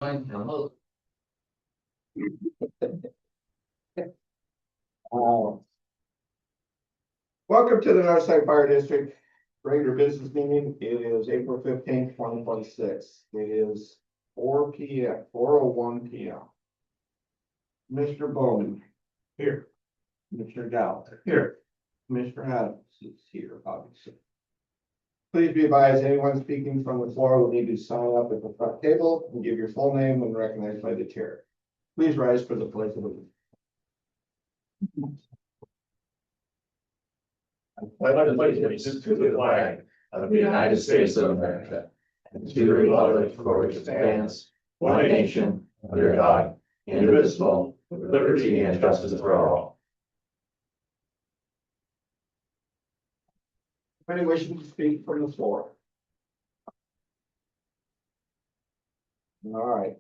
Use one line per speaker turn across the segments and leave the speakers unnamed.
Hello.
Welcome to the Northside Fire District regular business meeting. It is April 15th, 2026. It is 4 p.m., 4:01 p.m. Mr. Bowman. Here. Mr. Dow. Here. Mr. Adams is here, obviously. Please be advised, anyone speaking from the floor will need to sign up at the front table and give your full name when recognized by the chair. Please rise for the pledge of allegiance.
I pledge allegiance to the flag of the United States of America and to the republic for which it stands, one nation, under God, indivisible, with liberty and justice for all.
Any wishing to speak from the floor? All right.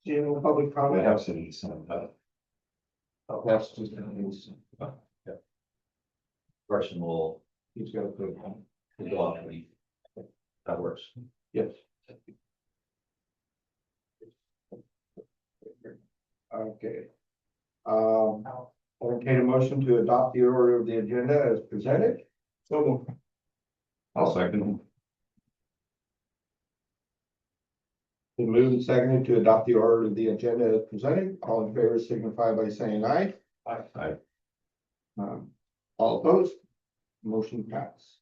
Seeing no public comment.
have some,
Oh, that's just an instant.
person will
He's got to put it on.
go off. That works.
Yes. Okay. Entertain a motion to adopt the order of the agenda as presented. So.
I'll second.
Been moved and seconded to adopt the order of the agenda as presented. All in favor signify by saying aye.
Aye.
All opposed? Motion passed.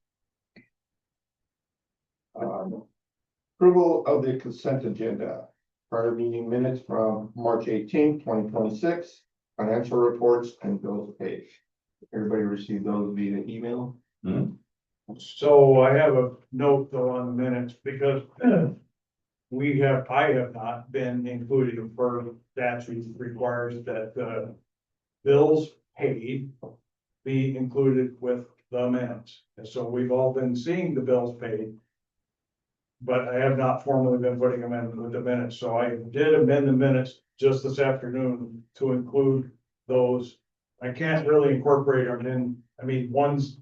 Approval of the consent agenda. Prior meeting minutes from March 18th, 2026. Financial reports and bills paid. Everybody received those via email?
So I have a note though on the minutes because I have not been included for statute requires that bills paid be included with the minutes. And so we've all been seeing the bills paid, but I have not formally been putting them in with the minutes. So I did amend the minutes just this afternoon to include those. I can't really incorporate them in, I mean, one's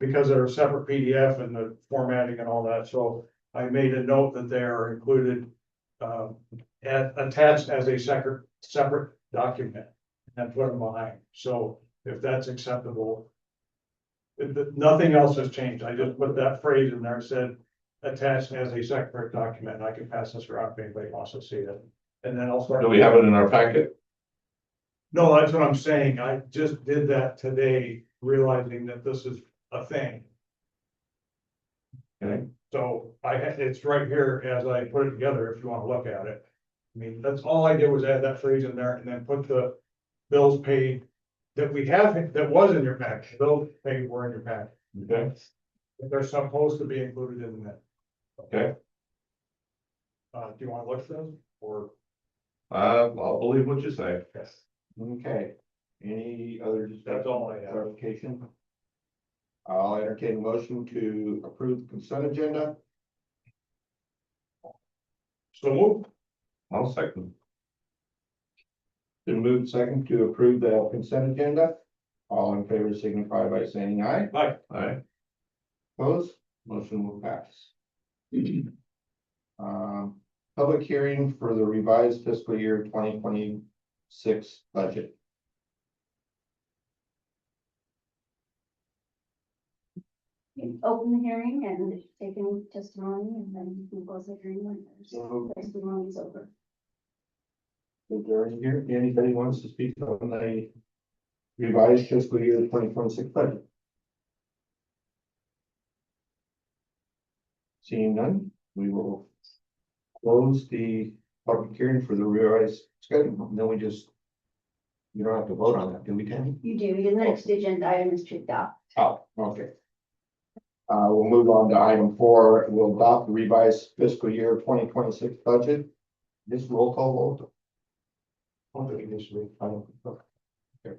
because they're a separate PDF and the formatting and all that. So I made a note that they are included, attached as a separate document and put them behind. So if that's acceptable, nothing else has changed. I just put that phrase in there, said attached as a separate document. I can pass this around if anybody wants to see it. And then I'll start.
Do we have it in our packet?
No, that's what I'm saying. I just did that today, realizing that this is a thing.
Okay.
So it's right here as I put it together, if you want to look at it. I mean, that's all I did was add that phrase in there and then put the bills paid that we have, that was in your package. Bills paid were in your package.
Okay.
They're supposed to be included in the minute.
Okay.
Do you want to look at them or?
I'll believe what you say.
Yes.
Okay. Any other
That's all I have.
clarification? I'll entertain a motion to approve the consent agenda.
So move.
I'll second.
Been moved second to approve the consent agenda. All in favor signify by saying aye.
Bye.
Aye.
Opposed? Motion will pass. Public hearing for the revised fiscal year 2026 budget.
Open the hearing and take any testimony and then you can close the hearing when there's testimony is over.
Is there anybody wants to speak on the revised fiscal year 2026 budget? Seeing none, we will close the public hearing for the revised schedule. And then you don't have to vote on that, do we, Tammy?
You do, your next agenda item is picked up.
Oh, okay. We'll move on to item 4. We'll adopt the revised fiscal year 2026 budget. This roll call vote. Okay, this week. Okay.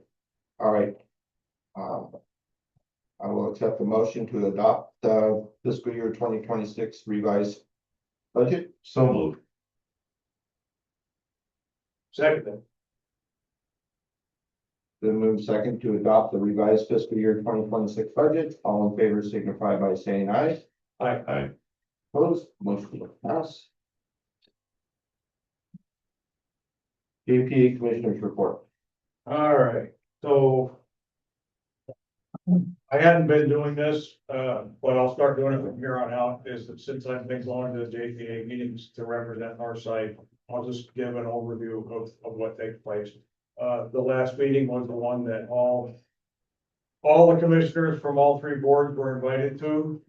All right. I will accept the motion to adopt the fiscal year 2026 revised budget.
So moved.
Second.
Then move second to adopt the revised fiscal year 2026 budget. All in favor signify by saying aye.
Aye.
Aye.
Opposed, motion will pass. JPA Commissioners Report.
All right, so. I hadn't been doing this, but I'll start doing it from here on out, is that since I've been going to the JPA meetings to represent Northside, I'll just give an overview of what takes place. The last meeting was the one that all the commissioners from all three boards were invited to,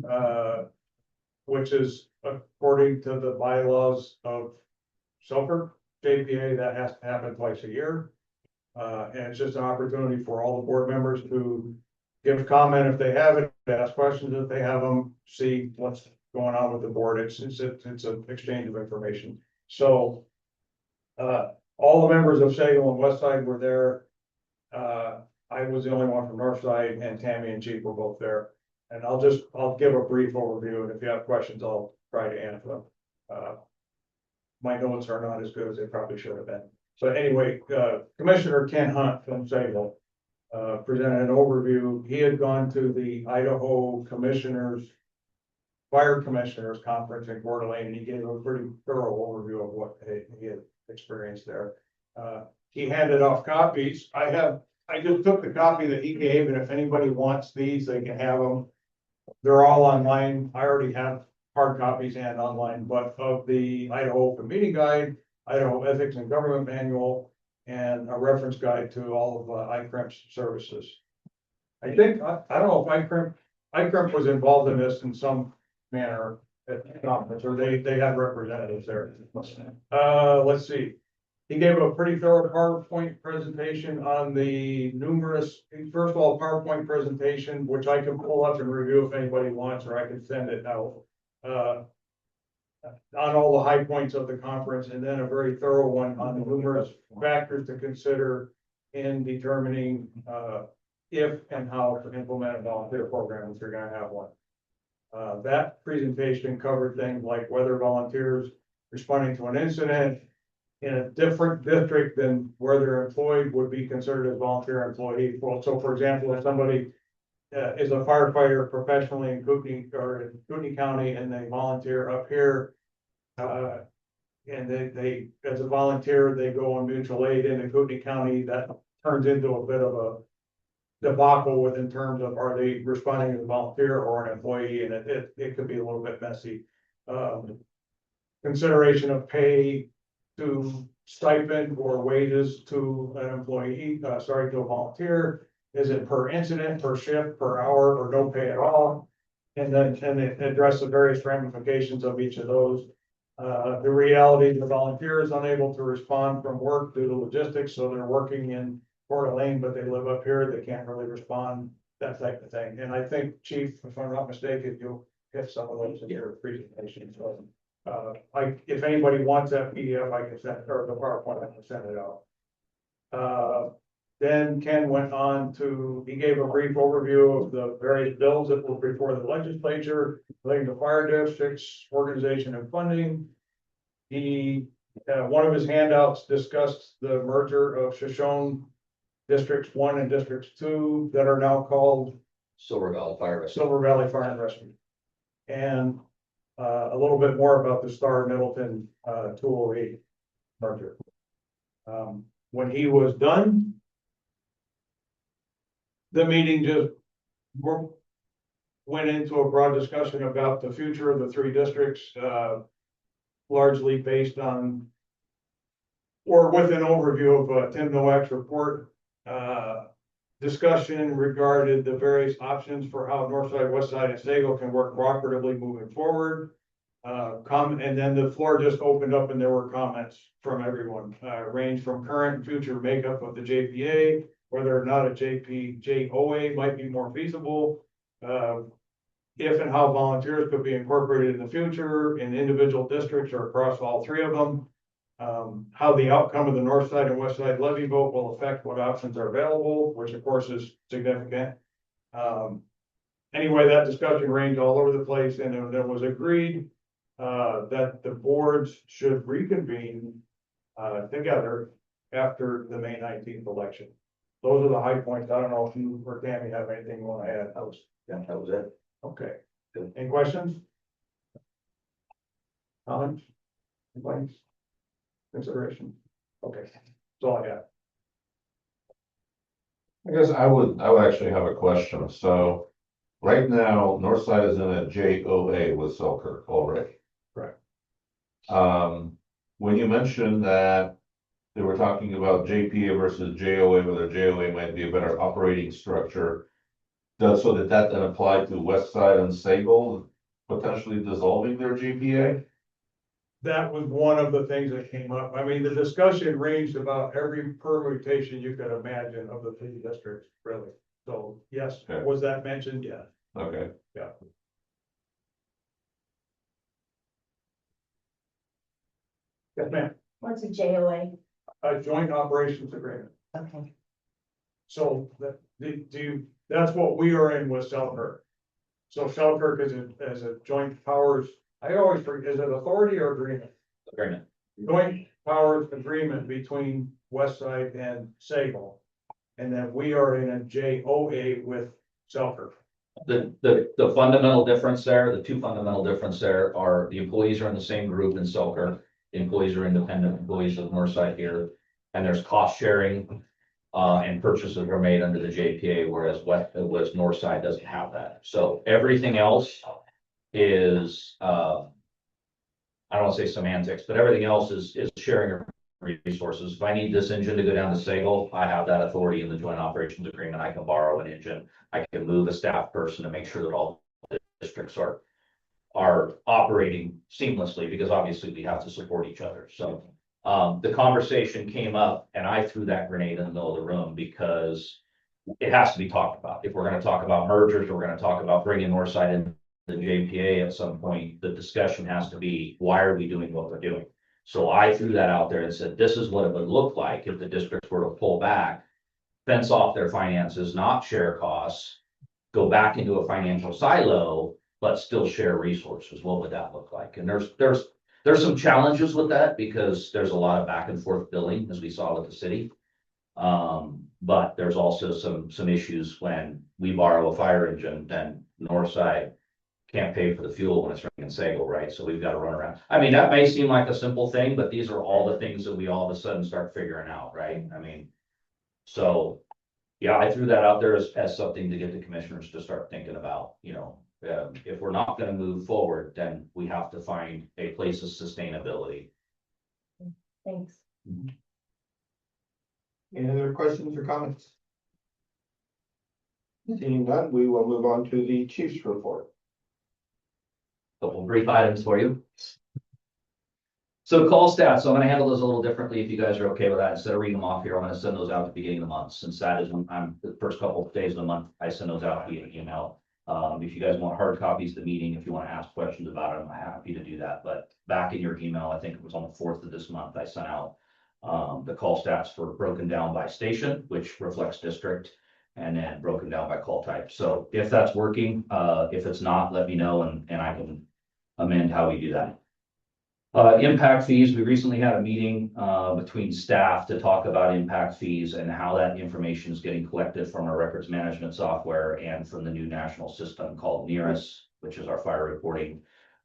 which is according to the bylaws of Sulphur JPA, that has to happen twice a year. And it's just an opportunity for all the board members to give comment if they have it, ask questions if they have them, see what's going on with the board. It's an exchange of information. So, all the members of Sagal and Westside were there. I was the only one from Northside, and Tammy and Chief were both there. And I'll give a brief overview, and if you have questions, I'll try to answer them. My notes are not as good as they probably should have been. So anyway, Commissioner Ken Hunt from Sagal presented an overview. He had gone to the Idaho Fire Commissioners Conference in Coeur d'Alene, and he gave a pretty thorough overview of what he had experienced there. He handed off copies. I just took the copy that he gave, and if anybody wants these, they can have them. They're all online. I already have hard copies and online, but of the Idaho Open Meeting Guide, Idaho Ethics and Government Manual, and a reference guide to all of ICRIM's services. I think, I don't know if ICRIM was involved in this in some manner at the conference, or they had representatives there. Let's see. He gave a pretty thorough PowerPoint presentation on the first of all, PowerPoint presentation, which I can pull up and review if anybody wants, or I can send it out. On all the high points of the conference, and then a very thorough one on the numerous factors to consider in determining if and how to implement a volunteer program if you're going to have one. That presentation covered things like whether volunteers responding to an incident in a different district than where they're employed would be considered a volunteer employee. Well, so for example, if somebody is a firefighter professionally in Kootenai County and they volunteer up here, and they as a volunteer, they go on mutual aid in Kootenai County, that turns into a bit of a debacle within terms of, are they responding as a volunteer or an employee? And it could be a little bit messy. Consideration of pay to stipend or wages to an employee, to a volunteer. Is it per incident, per shift, per hour, or no pay at all? And then address the various ramifications of each of those. The reality, the volunteer is unable to respond from work due to logistics, so they're working in Coeur d'Alene, but they live up here, they can't really respond, that type of thing. And I think, Chief, if I'm not mistaken, you'll hit some of those in your presentation. So, if anybody wants that PDF, I can send, or the PowerPoint, I can send it out. Then Ken went on he gave a brief overview of the various bills that were before the legislature relating to fire districts, organization and funding. One of his handouts discussed the merger of Shoshone Districts 1 and Districts 2 that are now called
Silver Valley Fire.
Silver Valley Fire and Rescue. And a little bit more about the Star Middleton 208 merger. When he was done, the meeting just went into a broad discussion about the future of the three districts, largely based on, or with an overview of Tim Nowak's report. Discussion regarding the various options for how Northside, Westside, and Sagal can work cooperatively moving forward. And then the floor just opened up and there were comments from everyone, range from current and future makeup of the JPA, whether or not a JOA might be more feasible, if and how volunteers could be incorporated in the future in individual districts or across all three of them, how the outcome of the north side and west side levy vote will affect what options are available, which of course is significant. Anyway, that discussion ranged all over the place, and it was agreed that the boards should reconvene together after the May 19th election. Those are the high points. I don't know if you or Tammy have anything you want to add.
That was it.
Okay.
Good.
Any questions? Comments? Complaints? Consideration? Okay. all I have.
I guess I would actually have a question. So right now, Northside is in a JOA with Selkirk already.
Correct.
When you mentioned that they were talking about JPA versus JOA, whether JOA might be a better operating structure. Does so that then apply to Westside and Sagal potentially dissolving their JPA?
That was one of the things that came up. I mean, the discussion ranged about every permutation you could imagine of the three districts, really. So, yes,
Okay.
was that mentioned? Yeah.
Okay.
Yeah. Yes, ma'am.
What's a JOA?
A joint operations agreement.
Okay.
So that's what we are in with Selkirk. So Selkirk is a joint powers, I always forget, is it authority or agreement?
Agreement.
Joint powers agreement between Westside and Sagal. And then we are in a JOA with Selkirk.
The fundamental difference there, the two fundamental difference there are the employees are in the same group in Selkirk. The employees are independent employees of Northside here, and there's cost sharing. And purchases were made under the JPA, whereas Northside doesn't have that. So everything else is, I don't want to say semantics, but everything else is sharing of resources. If I need this engine to go down to Sagal, I have that authority in the joint operations agreement. I can borrow an engine. I can move a staff person to make sure that all the districts are operating seamlessly, because obviously we have to support each other. So the conversation came up and I threw that grenade in the middle of the room because it has to be talked about. If we're going to talk about mergers, or we're going to talk about bringing Northside in the JPA at some point, the discussion has to be, why are we doing what we're doing? So I threw that out there and said, this is what it would look like if the districts were to pull back, fence off their finances, not share costs, go back into a financial silo, but still share resources. What would that look like? And there's some challenges with that, because there's a lot of back and forth billing, as we saw with the city. But there's also some issues when we borrow a fire engine, then Northside can't pay for the fuel when it's running in Sagal, right? So we've got to run around. I mean, that may seem like a simple thing, but these are all the things that we all of a sudden start figuring out, right? I mean, so yeah, I threw that out there as something to get the commissioners to start thinking about, if we're not going to move forward, then we have to find a place of sustainability.
Thanks.
Any other questions or comments? Seeing none, we will move on to the chief's report.
Couple brief items for you. So call stats, so I'm gonna handle those a little differently if you guys are okay with that. Instead of reading them off here, I'm gonna send those out at the beginning of the month, since that is when the first couple of days of the month, I send those out via email. If you guys want hard copies of the meeting, if you want to ask questions about it, I'm happy to do that. But back in your email, I think it was on the 4th of this month, I sent out the call stats for broken down by station, which reflects district, and then broken down by call type. So if that's working, if it's not, let me know and I can amend how we do that. Impact fees, we recently had a meeting between staff to talk about impact fees and how that information is getting collected from our records management software and from the new national system called Nearest, which is our fire reporting.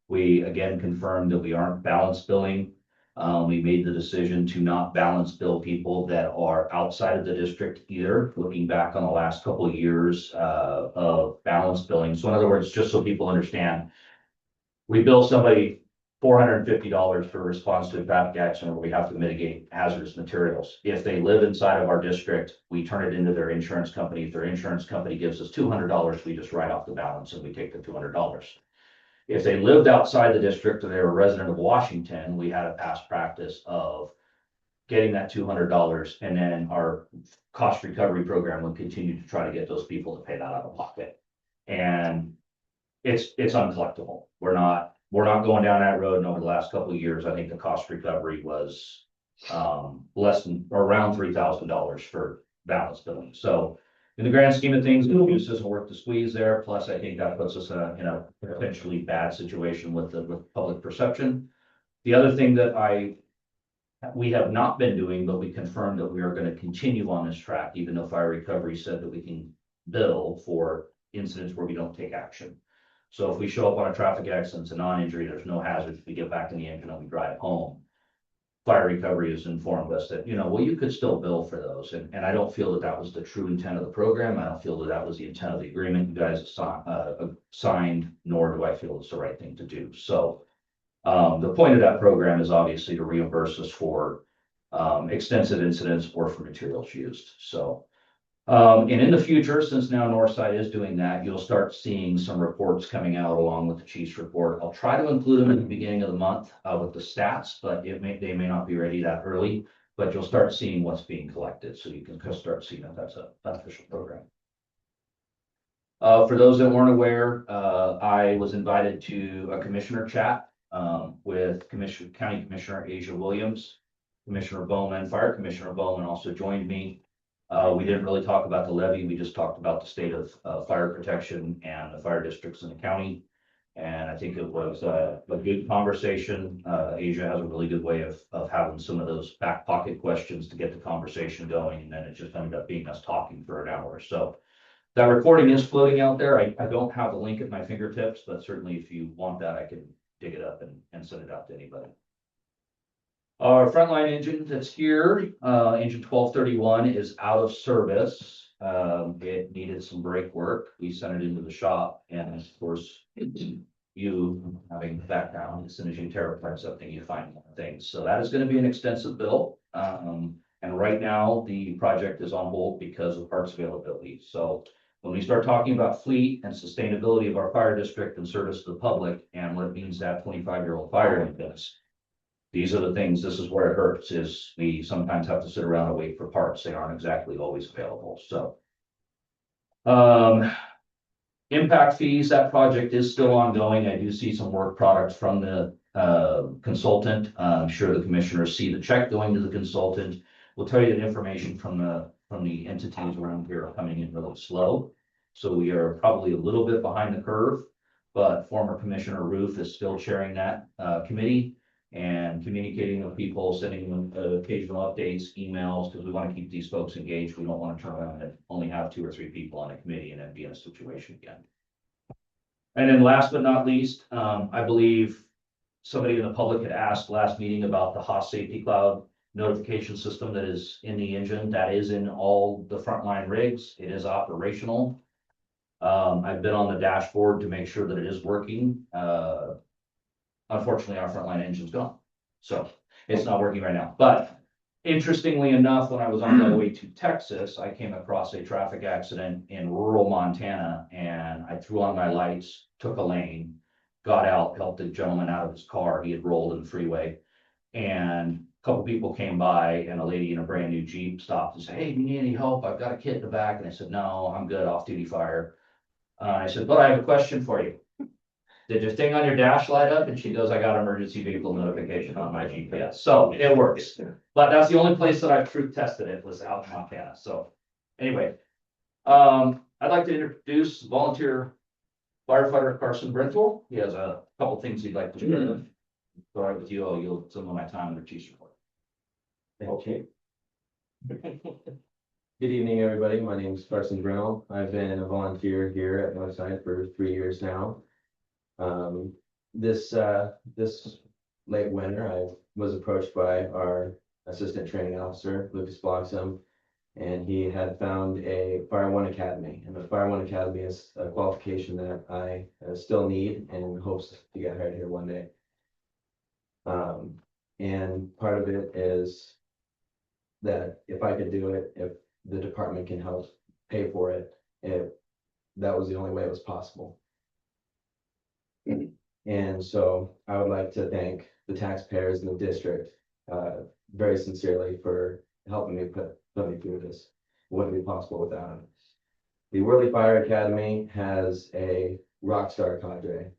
We again confirmed that we aren't balance billing. We made the decision to not balance bill people that are outside of the district either, looking back on the last couple of years of balance billing. So in other words, just so people understand, we bill somebody $450 for response to a traffic accident where we have to mitigate hazardous materials. If they live inside of our district, we turn it into their insurance company. If their insurance company gives us $200, we just write off the balance and we take the $200. If they lived outside the district or they were a resident of Washington, we had a past practice of getting that $200, and then our cost recovery program would continue to try to get those people to pay that out of pocket. And it's uncollectible. We're not going down that road. And over the last couple of years, I think the cost recovery was less than or around $3,000 for balance billing. So in the grand scheme of things, it just doesn't work to squeeze there. Plus, I think that puts us in a potentially bad situation with public perception. The other thing that we have not been doing, but we confirmed that we are going to continue on this track, even though fire recovery said that we can bill for incidents where we don't take action. So if we show up on a traffic accident, it's a non-injury, there's no hazards, we get back in the engine and we drive home. fire recovery has informed us that, well, you could still bill for those. And I don't feel that that was the true intent of the program. I don't feel that that was the intent of the agreement you guys signed, nor do I feel it's the right thing to do. So the point of that program is obviously to reimburse us for extensive incidents or for materials used. So and in the future, since now Northside is doing that, you'll start seeing some reports coming out along with the chief's report. I'll try to include them at the beginning of the month with the stats, but they may not be ready that early. But you'll start seeing what's being collected, so you can start seeing that that's a beneficial program. For those that weren't aware, I was invited to a commissioner chat with County Commissioner Asia Williams. Commissioner Bowman, Fire Commissioner Bowman also joined me. We didn't really talk about the levy. We just talked about the state of fire protection and the fire districts in the county. And I think it was a good conversation. Asia has a really good way of having some of those back pocket questions to get the conversation going. And then it just ended up being us talking for an hour. So that recording is floating out there. I don't have the link at my fingertips, but certainly if you want that, I can dig it up and send it out to anybody. Our frontline engine that's here, engine 1231 is out of service. It needed some brake work. We sent it into the shop, and of course, you having the background, as soon as you tear apart something, you find more things. So that is going to be an extensive bill. And right now, the project is on hold because of parts availability. So when we start talking about fleet and sustainability of our fire district and service to the public, and what it means to have 25-year-old fire engines, these are the things, this is where it hurts, is we sometimes have to sit around and wait for parts. They aren't exactly always available. So impact fees, that project is still ongoing. I do see some work products from the consultant. I'm sure the commissioners see the check going to the consultant. We'll tell you that information from the entities around here are coming in really slow. So we are probably a little bit behind the curve, but former Commissioner Roof is still chairing that committee and communicating with people, sending them occasional updates, emails, because we want to keep these folks engaged. We don't want to turn around and only have 2 or 3 people on a committee and then be in a situation again. And then last but not least, I believe somebody in the public had asked last meeting about the Haas Safety Cloud notification system that is in the engine. That is in all the frontline rigs. It is operational. I've been on the dashboard to make sure that it is working. Unfortunately, our frontline engine's gone, so it's not working right now. But interestingly enough, when I was on my way to Texas, I came across a traffic accident in rural Montana, and I threw on my lights, took a lane, got out, helped the gentleman out of his car. He had rolled in the freeway, and a couple people came by, and a lady in a brand new Jeep stopped and said, "Hey, do you need any help? I've got a kid in the back." And I said, "No, I'm good, off-duty fire." I said, "But I have a question for you. Did your thing on your dash light up?" And she goes, "I got emergency vehicle notification on my GPS." So it works. But that's the only place that I've truth tested it, was out in Montana. So anyway, I'd like to introduce volunteer firefighter Carson Brenthal. He has a couple things he'd like to share. All right with you, I'll yield some of my time under chief's report.
Okay. Good evening, everybody. My name is Carson Brown. I've been a volunteer here at Northside for 3 years now. This late winter, I was approached by our assistant training officer, Lucas Bloxham, and he had found a Fire One Academy. And the Fire One Academy is a qualification that I still need and hopes to get hired here one day. And part of it is that if I could do it, if the department can help pay for it, that was the only way it was possible. And so I would like to thank the taxpayers in the district very sincerely for helping me put me through this. It wouldn't be possible without them. The Worley Fire Academy has a rock star cadre.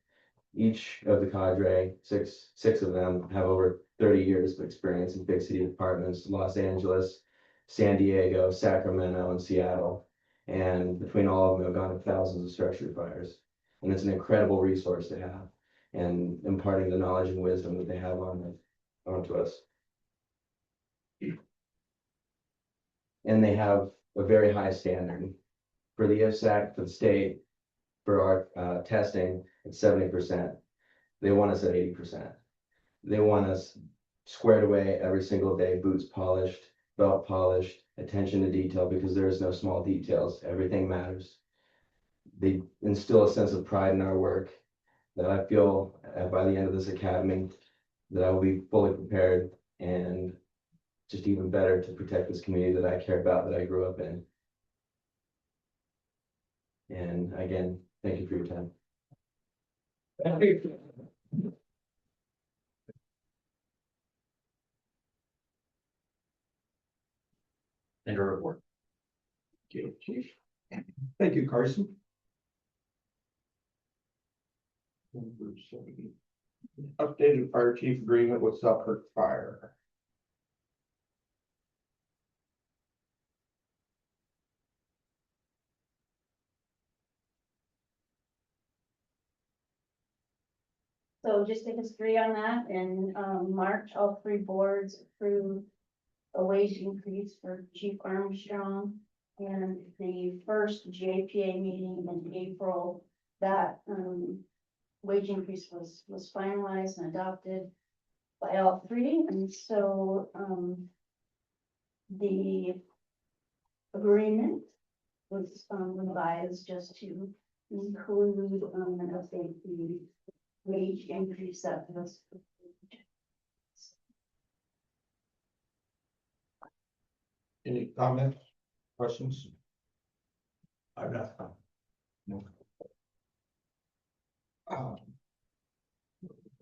Each of the cadre, six of them, have over 30 years of experience in big city departments: Los Angeles, San Diego, Sacramento, and Seattle. And between all of them, have gone to thousands of structure fires. And it's an incredible resource to have, and imparting the knowledge and wisdom that they have onto us. And they have a very high standard. For the IFSAC, for the state, for our testing, it's 70%. They want us at 80%. They want us squared away every single day, boots polished, belt polished, attention to detail, because there is no small details. Everything matters. They instill a sense of pride in our work that I feel by the end of this academy that I will be fully prepared and just even better to protect this community that I care about, that I grew up in. And again, thank you for your time.
Thank you.
And a report.
Okay, Chief. Thank you, Carson. Updated fire chief agreement with Selkirk Fire.
So just a history on that, in March, all three boards approved a wage increase for Chief Armstrong. And the first JPA meeting in April, that wage increase was finalized and adopted by all three, and so the agreement was revised just to include and update the wage increase that was.
Any comments, questions?
I'm not.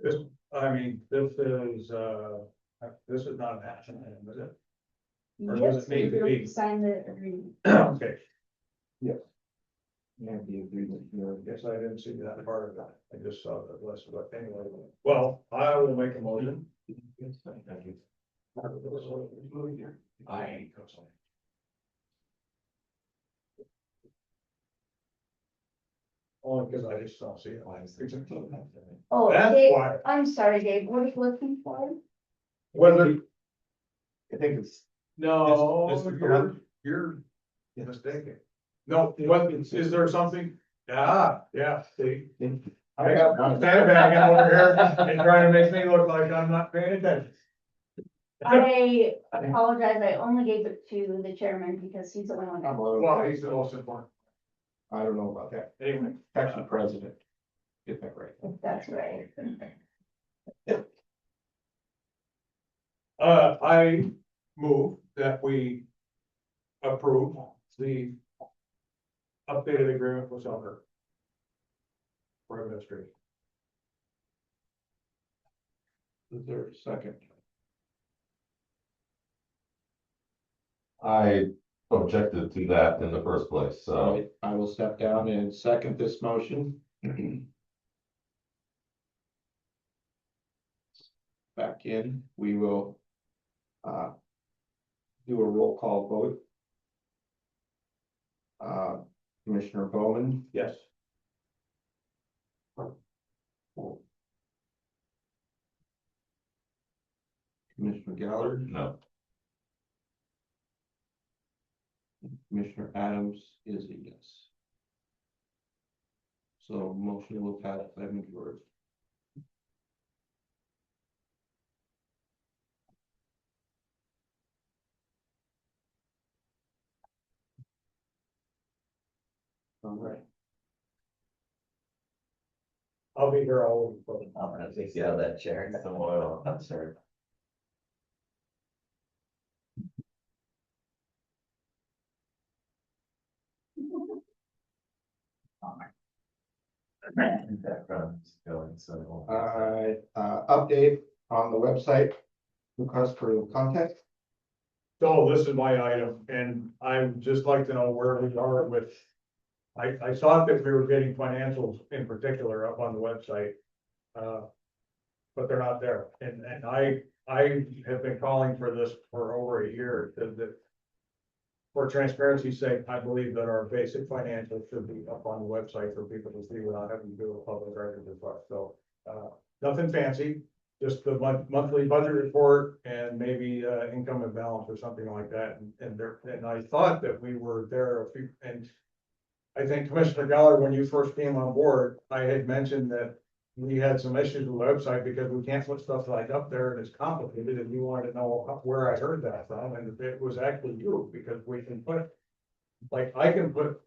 This, I mean, this is not an action item, is it? Or does
Yes,
it need to
we
be?
signed the agreement.
Okay,
Yeah, the agreement here.
guess I didn't see that part of that. I just saw the list, but anyway. Well, I will make a motion.
Thank you.
Only because I just don't see it.
Oh,
That's
Dave,
why.
I'm sorry, Dave, what are you looking for?
Whether,
I think it's.
no,
This is the one?
you're mistaken. No, what, is there something? Yeah, see. I'm sandbagging over here and trying to make me look like I'm not paying attention.
I apologize, I only gave it to the chairman because he's the only one.
Well, he's the most important.
I don't know about that.
Anyway,
Actually, president. Get that right.
If that's right.
I move that we approve the updated agreement with Selkirk for administration.
Is there a second?
I objected to that in the first place, so.
I will step down and second this motion. Back in, we will do a roll call vote. Commissioner Bowman,
Yes.
Commissioner Gallard,
No.
Commissioner Adams is a yes. So motion will pass by majority. All right.
I'll be here all over.
I'm gonna take you out of that chair. Some oil. I'm sorry. Background's going, so.
Update on the website, request for contact.
So this is my item, and I'd just like to know where we are with. I thought that we were getting financials in particular up on the website. But they're not there, and I have been calling for this for over a year, that. For transparency's sake, I believe that our basic financials should be up on the website for people to see without having to do a public record request, so, nothing fancy. Just the monthly budget report and maybe, income and balance or something like that, and I thought that we were there and I think Commissioner Geller, when you first came on board, I had mentioned that we had some issues with the website because we can't put stuff like up there and it's complicated and you wanted to know where I heard that from, and it was actually you, because we can put, like, I can put,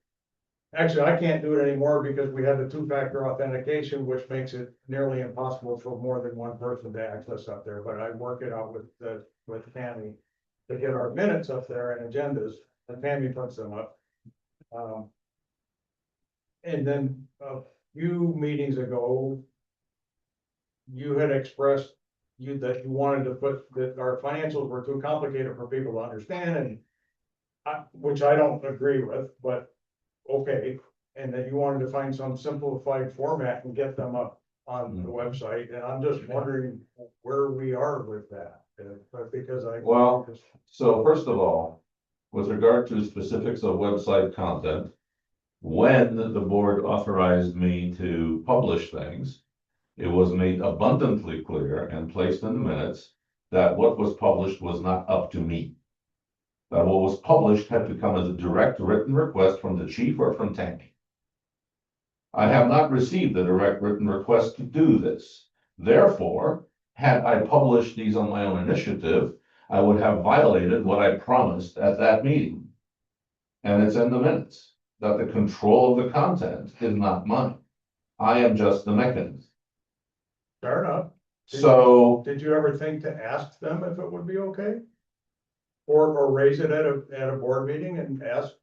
actually, I can't do it anymore because we have the two-factor authentication, which makes it nearly impossible for more than one person to access up there, but I work it out with Tammy to get our minutes up there and agendas, and Tammy puts them up. And then a few meetings ago, you had expressed that you wanted to put, that our financials were too complicated for people to understand, and which I don't agree with, but okay. And that you wanted to find some simplified format and get them up on the website, and I'm just wondering where we are with that. Because
Well, so first of all, with regard to specifics of website content, when the board authorized me to publish things, it was made abundantly clear and placed in the minutes that what was published was not up to me. That what was published had to come as a direct written request from the chief or from Tammy. I have not received a direct written request to do this. Therefore, had I published these on my own initiative, I would have violated what I promised at that meeting. And it's in the minutes that the control of the content is not mine. I am just the mechanism.
fair enough.
So,
Did you ever think to ask them if it would be okay? Or raise it at a board meeting and ask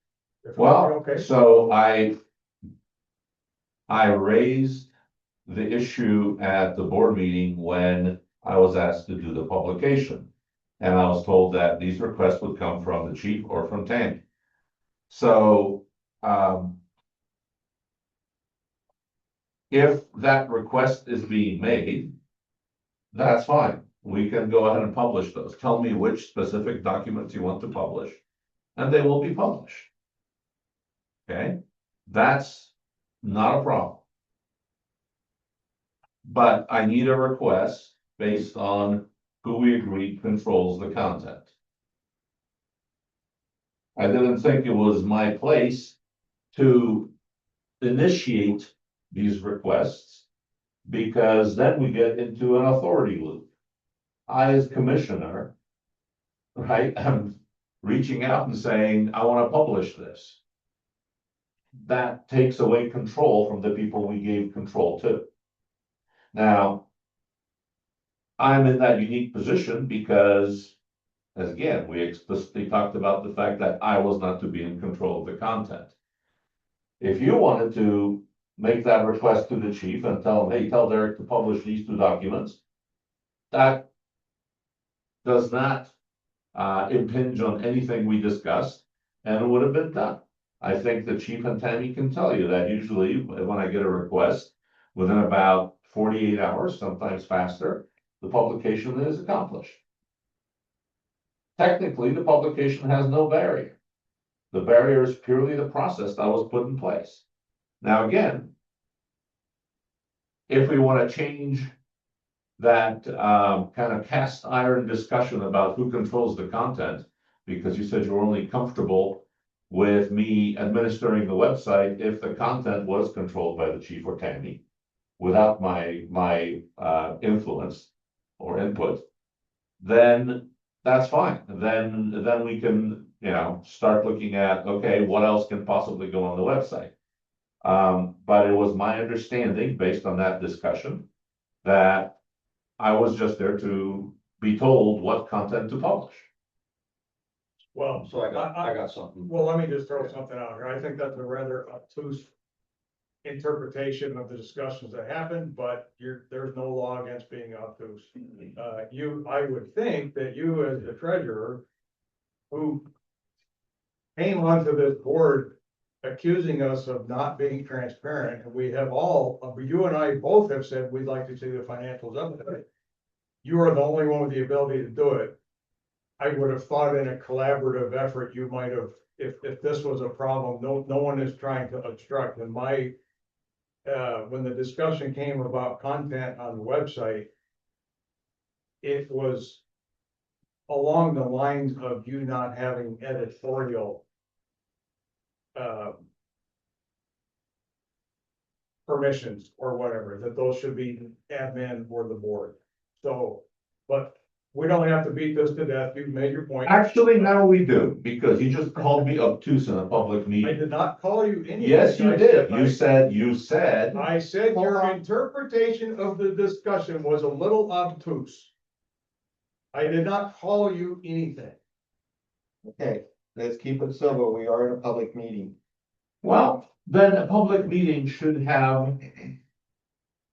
if it would be
well,
okay?
so I raised the issue at the board meeting when I was asked to do the publication. And I was told that these requests would come from the chief or from Tammy. So, if that request is being made, that's fine. We can go ahead and publish those. Tell me which specific documents you want to publish, and they will be published. Okay, that's not a problem. But I need a request based on who we agreed controls the content. I didn't think it was my place to initiate these requests, because then we get into an authority loop. I, as commissioner, right, am reaching out and saying, I want to publish this. That takes away control from the people we gave control to. Now, I'm in that unique position because, as again, we explicitly talked about the fact that I was not to be in control of the content. If you wanted to make that request to the chief and tell him, hey, tell Derek to publish these two documents, that does not impinge on anything we discussed, and it would have been done. I think the chief and Tammy can tell you that usually when I get a request, within about 48 hours, sometimes faster, the publication is accomplished. Technically, the publication has no barrier. The barrier is purely the process that was put in place. Now, again, if we want to change that kind of cast iron discussion about who controls the content, because you said you're only comfortable with me administering the website if the content was controlled by the chief or Tammy without my influence or input, then that's fine. Then we can, start looking at, okay, what else can possibly go on the website? But it was my understanding, based on that discussion, that I was just there to be told what content to publish.
Well,
So I got something.
well, let me just throw something out here. I think that's a rather obtuse interpretation of the discussions that happened, but there's no law against being obtuse. I would think that you, as the treasurer, who came onto this board accusing us of not being transparent, and we have all, you and I both have said we'd like to see the financials up there. You are the only one with the ability to do it. I would have thought in a collaborative effort, you might have, if this was a problem, no one is trying to obstruct. And when the discussion came about content on the website, it was along the lines of you not having editorial permissions or whatever, that those should be admin or the board. So, but we don't have to beat this to death. You've made your point.
Actually, now we do, because you just called me obtuse in a public
I
meeting.
did not call you anything.
Yes, you
I
did.
said-
You said,
I said
Hold
your
on.
interpretation of the discussion was a little obtuse. I did not call you anything.
Okay, let's keep it civil. We are in a public meeting.
well, then a public meeting should have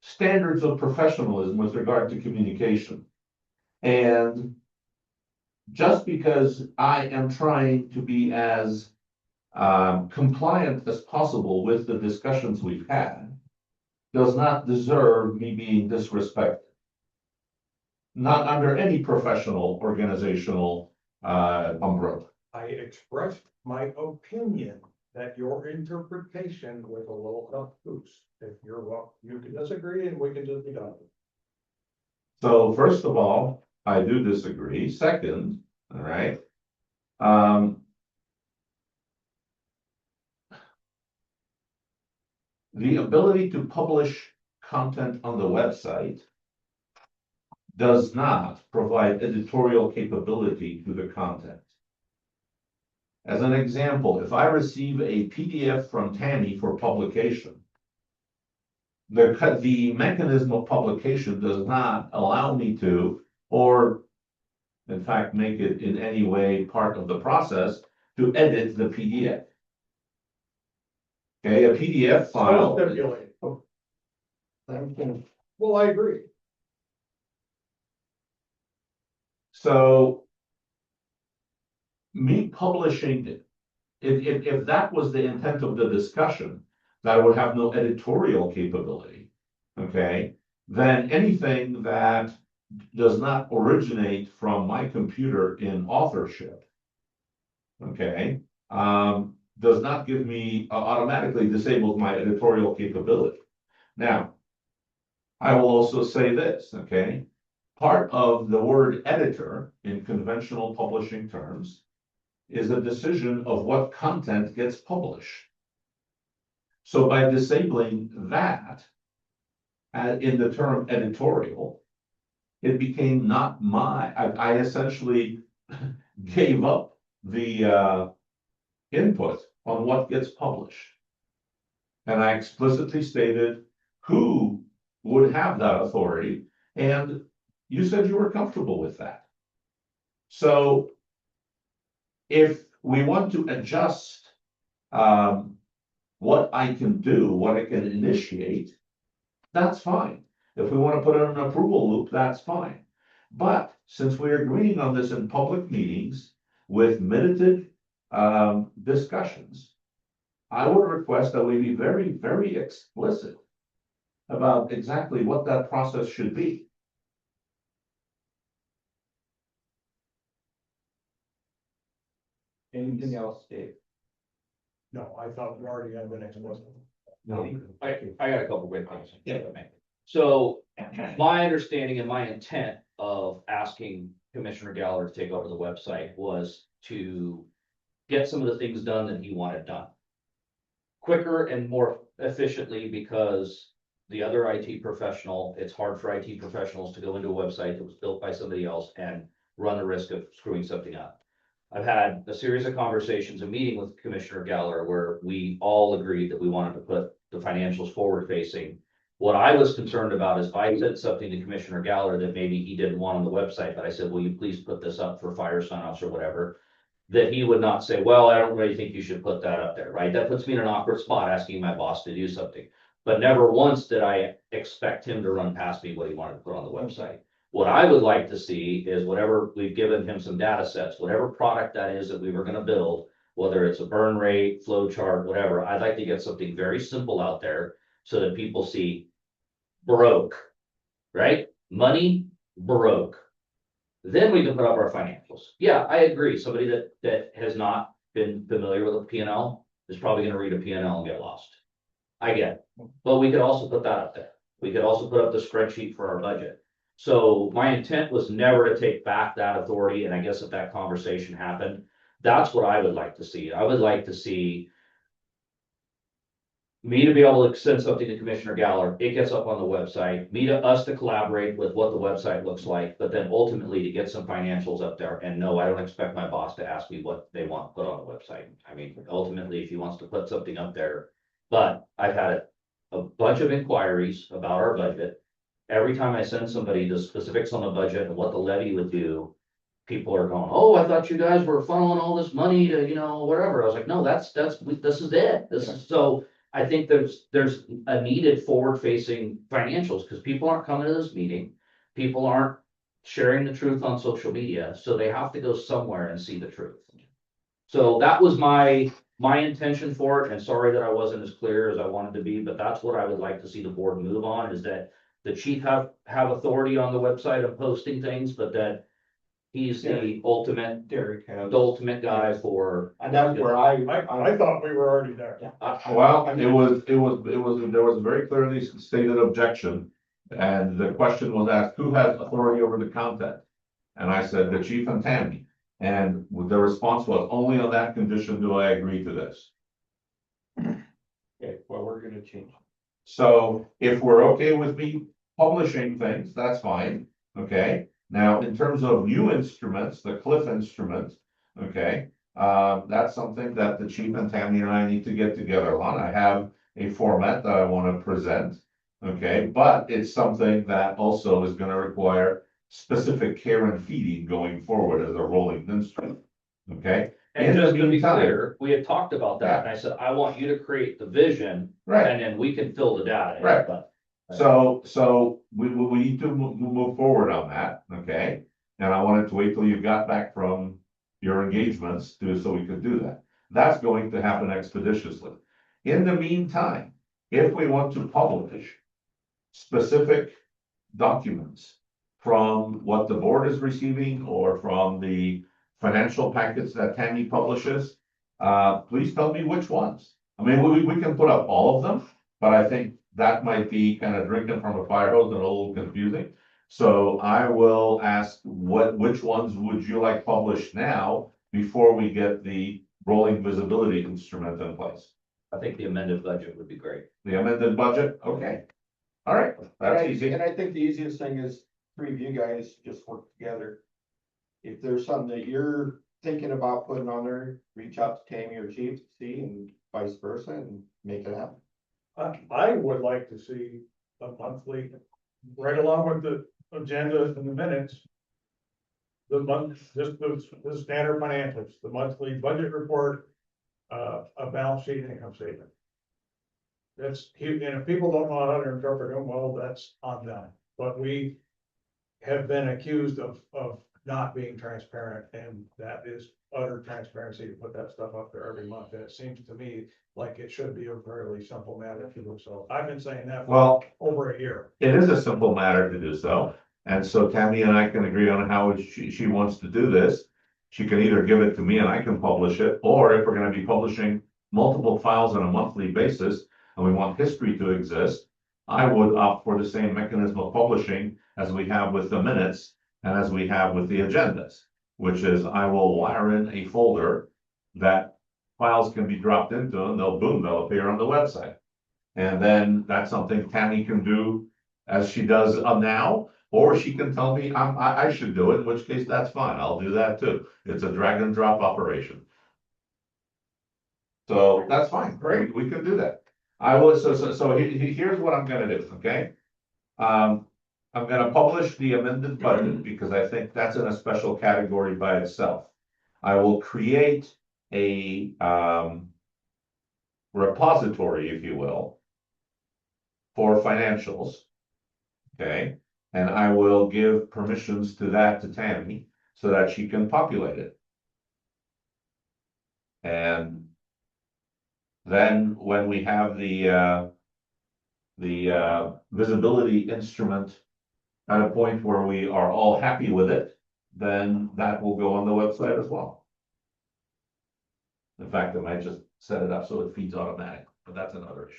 standards of professionalism with regard to communication. And just because I am trying to be as compliant as possible with the discussions we've had, does not deserve me being disrespected. Not under any professional organizational umbrella.
I expressed my opinion that your interpretation was a little obtuse. If you're, well, you can disagree and we can just be done.
So first of all, I do disagree. Second, all right. The ability to publish content on the website does not provide editorial capability to the content. As an example, if I receive a PDF from Tammy for publication, the mechanism of publication does not allow me to, or in fact, make it in any way part of the process to edit the PDF. Okay, a PDF
So
file.
stipulated.
Same thing.
Well, I agree.
So me publishing it, if that was the intent of the discussion, that would have no editorial capability, okay? Then anything that does not originate from my computer in authorship, okay, does not give me, automatically disables my editorial capability. Now, I will also say this, okay? Part of the word editor in conventional publishing terms is a decision of what content gets published. So by disabling that in the term editorial, it became not my, I essentially gave up the input on what gets published. And I explicitly stated who would have that authority, and you said you were comfortable with that. So if we want to adjust what I can do, what I can initiate, that's fine. If we want to put in an approval loop, that's fine. But since we're agreeing on this in public meetings with minuted discussions, I would request that we be very, very explicit about exactly what that process should be.
Anything else, Dave?
No, I thought we already had the next one.
I got a couple quick things.
Yeah.
So my understanding and my intent of asking Commissioner Galler to take over the website was to get some of the things done that he wanted done quicker and more efficiently, because the other IT professional, it's hard for IT professionals to go into a website that was built by somebody else and run the risk of screwing something up. I've had a series of conversations, a meeting with Commissioner Galler, where we all agreed that we wanted to put the financials forward facing. What I was concerned about is if I said something to Commissioner Galler that maybe he didn't want on the website, but I said, will you please put this up for fire sign-offs or whatever, that he would not say, well, I don't really think you should put that up there, right? That puts me in an awkward spot asking my boss to do something. But never once did I expect him to run past me what he wanted to put on the website. What I would like to see is whatever, we've given him some data sets, whatever product that is that we were gonna build, whether it's a burn rate, flow chart, whatever, I'd like to get something very simple out there so that people see broke, right? Money broke. Then we can put up our financials. Yeah, I agree. Somebody that has not been familiar with a P&L is probably gonna read a P&L and get lost. I get it, but we could also put that up there. We could also put up the spreadsheet for our budget. So my intent was never to take back that authority, and I guess if that conversation happened, that's what I would like to see. I would like to see me to be able to send something to Commissioner Galler, it gets up on the website, us to collaborate with what the website looks like, but then ultimately to get some financials up there. And no, I don't expect my boss to ask me what they want put on the website. I mean, ultimately, if he wants to put something up there, but I've had a bunch of inquiries about our budget. Every time I send somebody the specifics on the budget and what the levy would do, people are going, oh, I thought you guys were funneling all this money to, whatever. I was like, no, this is it. This is, so I think there's a needed forward facing financials because people aren't coming to this meeting. People aren't sharing the truth on social media, so they have to go somewhere and see the truth. So that was my intention for it, and sorry that I wasn't as clear as I wanted to be, but that's what I would like to see the board move on, is that the chief have authority on the website of posting things, but that he's the ultimate,
Derek has.
the ultimate guy for.
And that's where
I thought we were already there.
Well, there was a very clearly stated objection. And the question was asked, who has authority over the content? And I said, the chief and Tammy. And the response was, only on that condition do I agree to this.
Okay, well, we're gonna change.
So if we're okay with me publishing things, that's fine, okay? Now, in terms of new instruments, the Cliff instrument, okay? That's something that the chief and Tammy and I need to get together on. I have a format that I want to present, okay? But it's something that also is gonna require specific care and feeding going forward as a rolling instrument, okay?
And
In the
just to be
meantime-
clear, we had talked about that, and I said, I want you to create the vision,
Right.
and then we can fill the data. in,
Right.
but-
So we need to move forward on that, okay? And I wanted to wait till you got back from your engagements so we could do that. That's going to happen expeditiously. In the meantime, if we want to publish specific documents from what the board is receiving or from the financial packets that Tammy publishes, please tell me which ones. I mean, we can put up all of them, but I think that might be kind of drinking from a fire hose and a little confusing. So I will ask which ones would you like published now before we get the rolling visibility instrument in place?
I think the amended budget would be great.
The amended budget, okay. All right, that's easy.
And I think the easiest thing is three of you guys just work together. If there's something that you're thinking about putting on there, reach out to Tammy or Chief, see, and vice versa, and make it happen.
I would like to see a monthly, right along with the agenda and the minutes. The month, just the standard financials, the monthly budget report, a balance sheet and income statement. That's, and if people don't know how to interpret them, well, that's on them, but we have been accused of not being transparent, and that is utter transparency to put that stuff up there every month, and it seems to me like it should be a fairly simple matter to do so. I've been saying that for over a year.
It is a simple matter to do so, and so Tammy and I can agree on how she wants to do this. She can either give it to me and I can publish it, or if we're gonna be publishing multiple files on a monthly basis, and we want history to exist, I would opt for the same mechanism of publishing as we have with the minutes and as we have with the agendas, which is I will wire in a folder that files can be dropped into, and they'll appear on the website. And then that's something Tammy can do as she does now, or she can tell me I should do it, in which case that's fine. I'll do that too. It's a drag and drop operation. So that's fine. Great. We can do that. I will, so here's what I'm gonna do, okay? I'm gonna publish the amended budget because I think that's in a special category by itself. I will create a repository, if you will, for financials. Okay, and I will give permissions to Tammy so that she can populate it. And then when we have the visibility instrument at a point where we are all happy with it, then that will go on the website as well. In fact, I might just set it up so it feeds automatic, but that's another issue.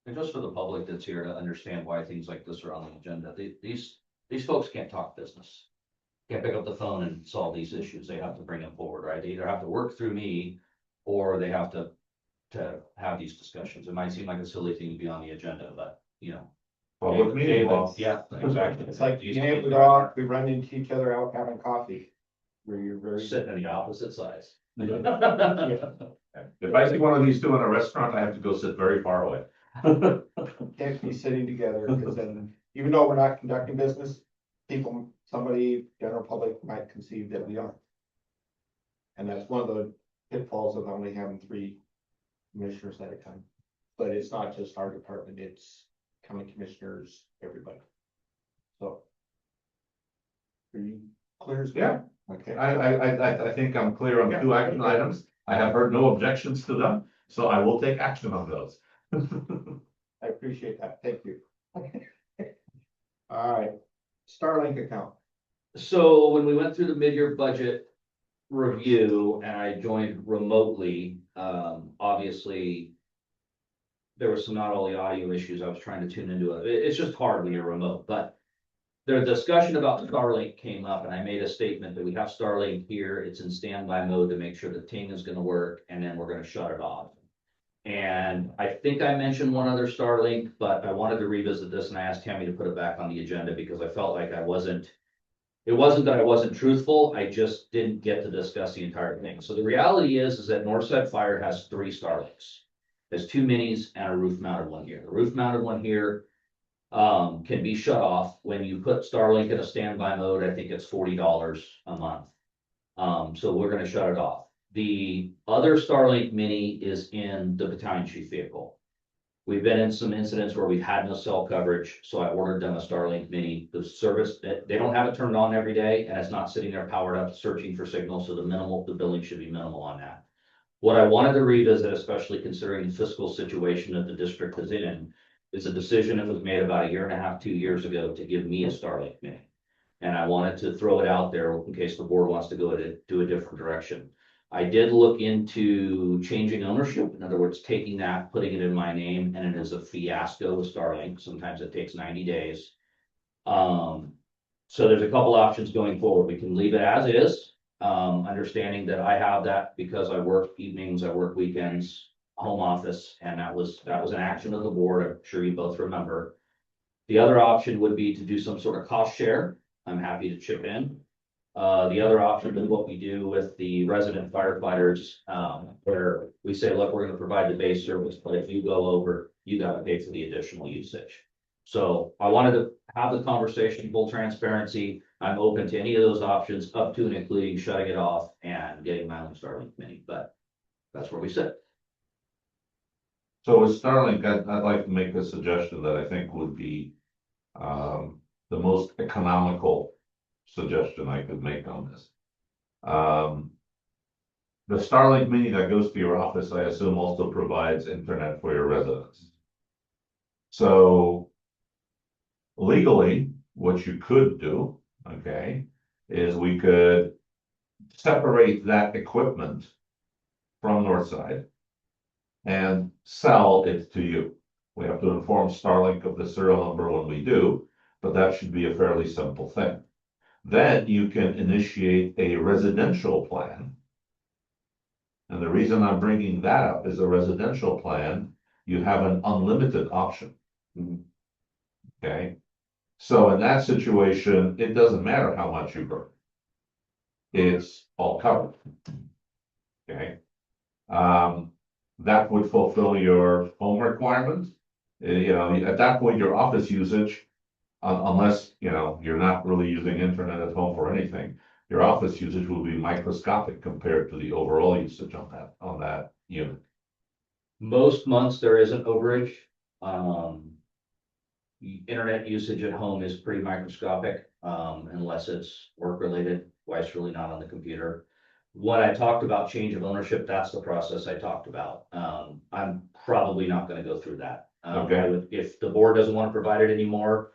And just for the public that's here to understand why things like this are on the agenda, these folks can't talk business. Can't pick up the phone and solve these issues. They have to bring them forward, right? They either have to work through me or they have to to have these discussions. It might seem like a silly thing to be on the agenda, but, you know.
Public meeting law.
Yeah, exactly.
It's like, you know, we go out, we run into each other out having coffee. Where you're very.
Sitting on the opposite sides.
If I see one of these two in a restaurant, I have to go sit very far away.
Can't be sitting together, because then, even though we're not conducting business, people, somebody, general public might conceive that we are. And that's one of the pitfalls of only having 3 commissioners at a time. But it's not just our department, it's county commissioners, everybody. So. Are you clear as well? Okay.
I think I'm clear on 2 action items. I have heard no objections to them, so I will take action on those.
I appreciate that, thank you. All right, Starlink account.
So when we went through the mid-year budget review and I joined remotely, obviously. There was some, not all the audio issues. I was trying to tune into it. It's just hard when you're remote, but. The discussion about Starlink came up and I made a statement that we have Starlink here. It's in standby mode to make sure the ting is gonna work and then we're gonna shut it off. And I think I mentioned one other Starlink, but I wanted to revisit this and I asked Tammy to put it back on the agenda because I felt like it wasn't that I wasn't truthful, I just didn't get to discuss the entire thing. So the reality is that Northside Fire has 3 Starlinks. There's 2 minis and a roof mounted one here. The roof mounted one here can be shut off when you put Starlink in a standby mode. I think it's $40 a month. So we're gonna shut it off. The other Starlink mini is in the battalion chief vehicle. We've been in some incidents where we've had no cell coverage, so I ordered them a Starlink mini. The service, they don't have it turned on every day and it's not sitting there powered up searching for signals, so the billing should be minimal on that. What I wanted to revisit, especially considering the fiscal situation that the district is in, is a decision that was made about 1.5 years, 2 years ago to give me a Starlink mini. And I wanted to throw it out there in case the board wants to go to a different direction. I did look into changing ownership. In other words, taking that, putting it in my name, and it is a fiasco with Starlink. Sometimes it takes 90 days. So there's a couple options going forward. We can leave it as is, understanding that I have that because I work evenings, I work weekends, home office, and that was an action of the board. I'm sure you both remember. The other option would be to do some sort of cost share. I'm happy to chip in. The other option is what we do with the resident firefighters, where we say, look, we're gonna provide the base service, but if you go over, you gotta pay for the additional usage. So I wanted to have the conversation, full transparency. I'm open to any of those options, up to and including shutting it off and getting my own Starlink mini, but that's where we sit.
So with Starlink, I'd like to make a suggestion that I think would be the most economical suggestion I could make on this. The Starlink mini that goes to your office, I assume, also provides internet for your residents. So legally, what you could do, okay, is we could separate that equipment from Northside and sell it to you. We have to inform Starlink of the serial number when we do, but that should be a fairly simple thing. Then you can initiate a residential plan. And the reason I'm bringing that up is a residential plan, you have an unlimited option. Okay, so in that situation, it doesn't matter how much you burn. It's all covered. Okay. That would fulfill your home requirements. You know, at that point, your office usage, unless, you know, you're not really using internet at home for anything, your office usage will be microscopic compared to the overall usage on that unit.
Most months there is an overage. Internet usage at home is pretty microscopic, unless it's work related. Wife's really not on the computer. What I talked about change of ownership, that's the process I talked about. I'm probably not gonna go through that.
Okay.
If the board doesn't want to provide it anymore,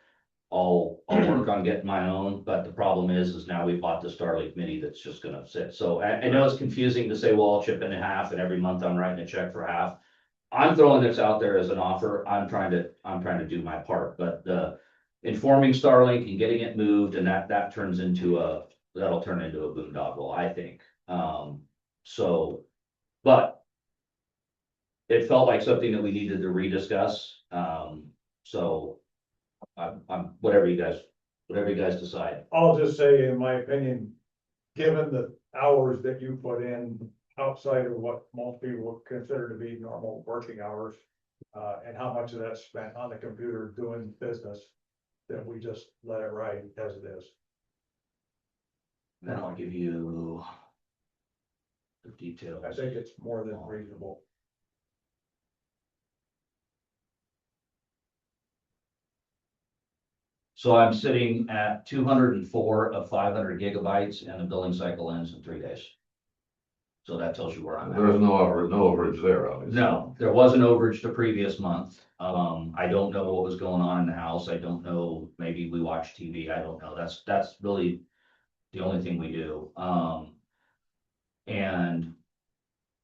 I'll work on getting my own, but the problem is now we bought the Starlink mini that's just gonna sit. So I know it's confusing to say, well, I'll chip in half and every month I'm writing a check for half. I'm throwing this out there as an offer. I'm trying to do my part, but informing Starlink and getting it moved, and that'll turn into a boondoggle, I think. So, but it felt like something that we needed to rediscuss, so. Whatever you guys decide.
I'll just say, in my opinion, given the hours that you put in outside of what most people would consider to be normal working hours, and how much of that's spent on the computer doing business, that we just let it ride as it is.
Then I'll give you the details.
I think it's more than reasonable.
So I'm sitting at 204 of 500 gigabytes and the billing cycle ends in 3 days. So that tells you where I'm at.
There's no overage there, obviously.
No, there was an overage the previous month. I don't know what was going on in the house. I don't know, maybe we watched TV. I don't know. That's really the only thing we do. And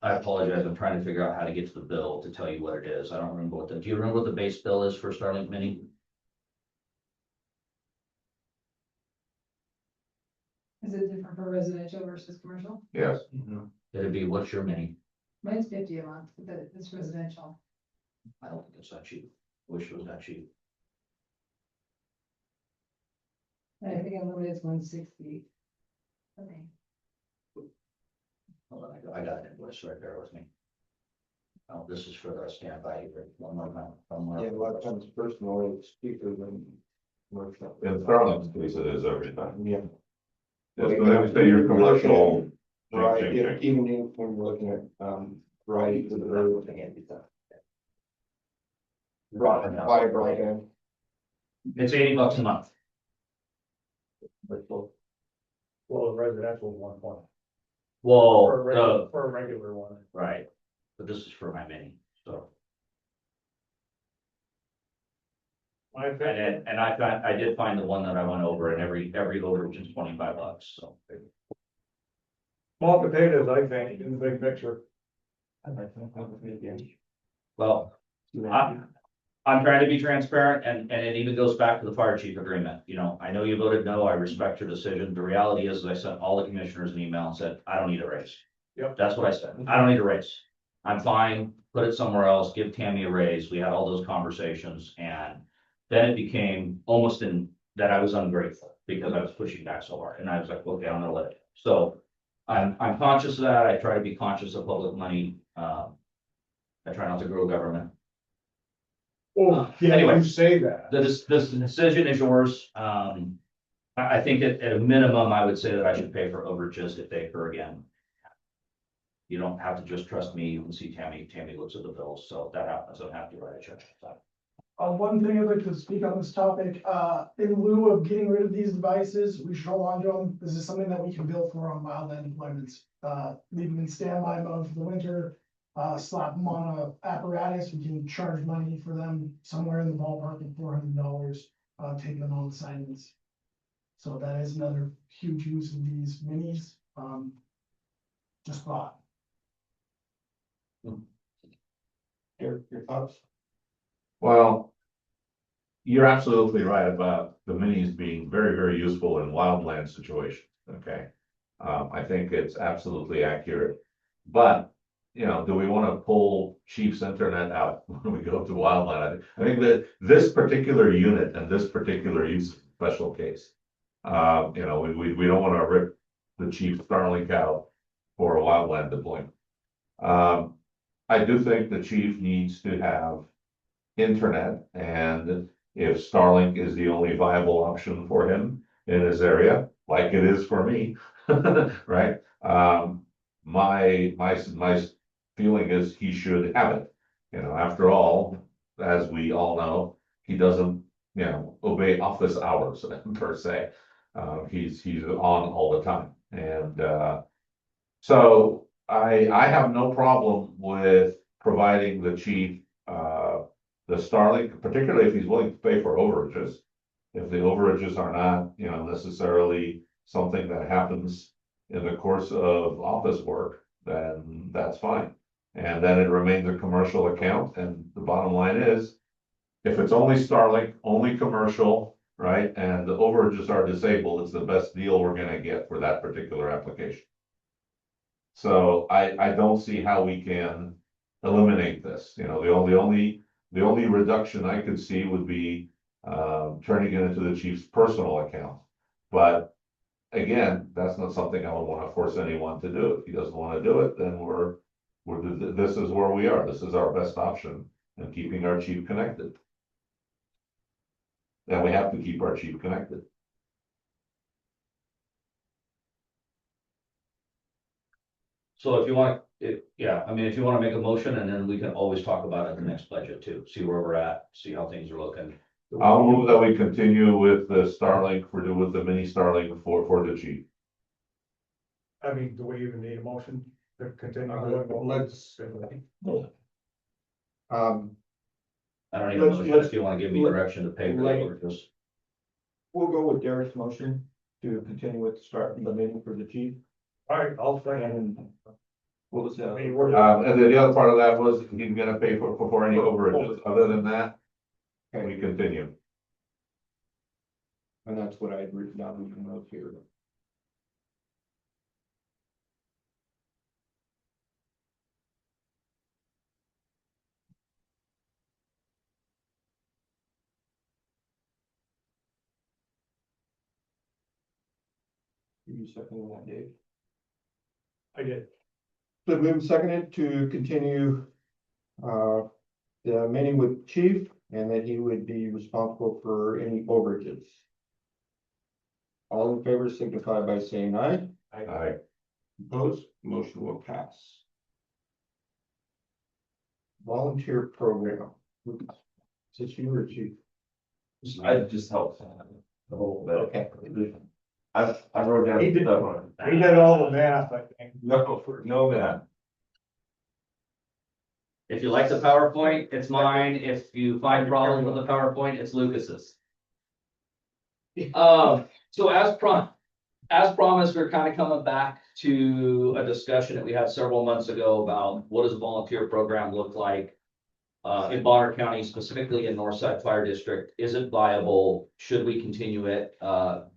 I apologize. I'm trying to figure out how to get to the bill to tell you what it is. I don't remember do you remember what the base bill is for Starlink Mini?
Is it different for residential versus commercial?
Yes.
It'd be, what's your mini?
Mine's 50 a month, but it's residential.
I don't think it's that cheap. Wish it was that cheap.
I think unlimited is 160. Okay.
Hold on, I got an invoice right there with me. Oh, this is for the standby. One more time.
Yeah, a lot of times personal is cheaper than commercial.
In Starlink's case, it is every time.
Yeah.
It's going to say your commercial.
Right,
Ching, ching,
yeah,
ching.
even when we're looking at, right, to the road. Broadband.
It's $80 a month.
Well, the residential is 1 point.
Well,
For a regular one.
right, but this is for my mini, so.
My opinion,
And I did find the one that I went over, and every overage is $25, so.
small potatoes, I think, in the big picture.
Well, I'm trying to be transparent, and it even goes back to the fire chief agreement. You know, I know you voted no, I respect your decision. The reality is I sent all the commissioners an email and said, I don't need a raise.
Yep.
That's what I said. I don't need a raise. I'm fine, put it somewhere else, give Tammy a raise. We had all those conversations, and then it became almost that I was ungrateful because I was pushing back so hard, and I was like, okay, I'm gonna let it. So I'm conscious of that. I try to be conscious of public money. I try not to grow government.
Oh, yeah,
Anyway.
you say that.
This decision is yours. I think at a minimum, I would say that I should pay for overages if they occur again. You don't have to just trust me. You can see Tammy looks at the bills, so if that happens, I don't have to write a check.
One thing I'd like to speak on this topic, in lieu of getting rid of these devices, we should hold on to them. This is something that we can bill for on wildland deployments. Leave them in standby mode for the winter, slap them on a apparatus, we can charge money for them somewhere in the ballpark of $400, taking them on assignments. So that is another huge use of these minis, just thought.
Your thoughts?
Well, you're absolutely right about the minis being very, very useful in wildland situations, okay? I think it's absolutely accurate, but, you know, do we want to pull Chief's internet out when we go to wildland? I think that this particular unit and this particular use is a special case. You know, we don't want to rip the Chief Starlink out for a wildland deployment. I do think the chief needs to have internet, and if Starlink is the only viable option for him in his area, like it is for me, right? My feeling is he should have it. You know, after all, as we all know, he doesn't, you know, obey office hours per se. He's on all the time, and so I have no problem with providing the chief the Starlink, particularly if he's willing to pay for overages. If the overages are not, you know, necessarily something that happens in the course of office work, then that's fine. And then it remains a commercial account, and the bottom line is, if it's only Starlink, only commercial, right, and the overages are disabled, it's the best deal we're gonna get for that particular application. So I don't see how we can eliminate this, you know, the only reduction I could see would be. Turning it into the chief's personal account, but. Again, that's not something I would wanna force anyone to do. If he doesn't wanna do it, then this is where we are. This is our best option in keeping our chief connected. And we have to keep our chief connected.
So if you want, yeah, I mean, if you want to make a motion, and then we can always talk about it in the next budget too, see where we're at, see how things are looking.
I'll move that we continue with the Starlink with the mini Starlink for the chief.
I mean, do we even need a motion to continue?
Let's-
I don't even know
Let's-
if you want to give me direction to pay for
let-
it or just.
We'll go with Derek's motion to continue with the start of the meeting for the chief.
All right, I'll say.
And what was that?
Any word?
And then the other part of that was he's gonna pay for any overages. Other than that, we continue.
And that's what I had written down in the notes here. You seconded that, Dave?
I did.
So moved seconded to continue the meeting with chief and that he would be responsible for any overages. All in favor signify by saying aye.
Aye.
Opposed, motion will pass. Volunteer program. Is this you or chief?
I just helped a little bit.
Okay.
I wrote down.
He did-
stuff on it.
He did all the math, I think.
No, man.
If you like the PowerPoint, it's mine. If you find problems with the PowerPoint, it's Lucas's. So as promised, we're kind of coming back to a discussion that we had several months ago about what does a volunteer program look like? In Bonner County, specifically in Northside Fire District, is it viable? Should we continue it?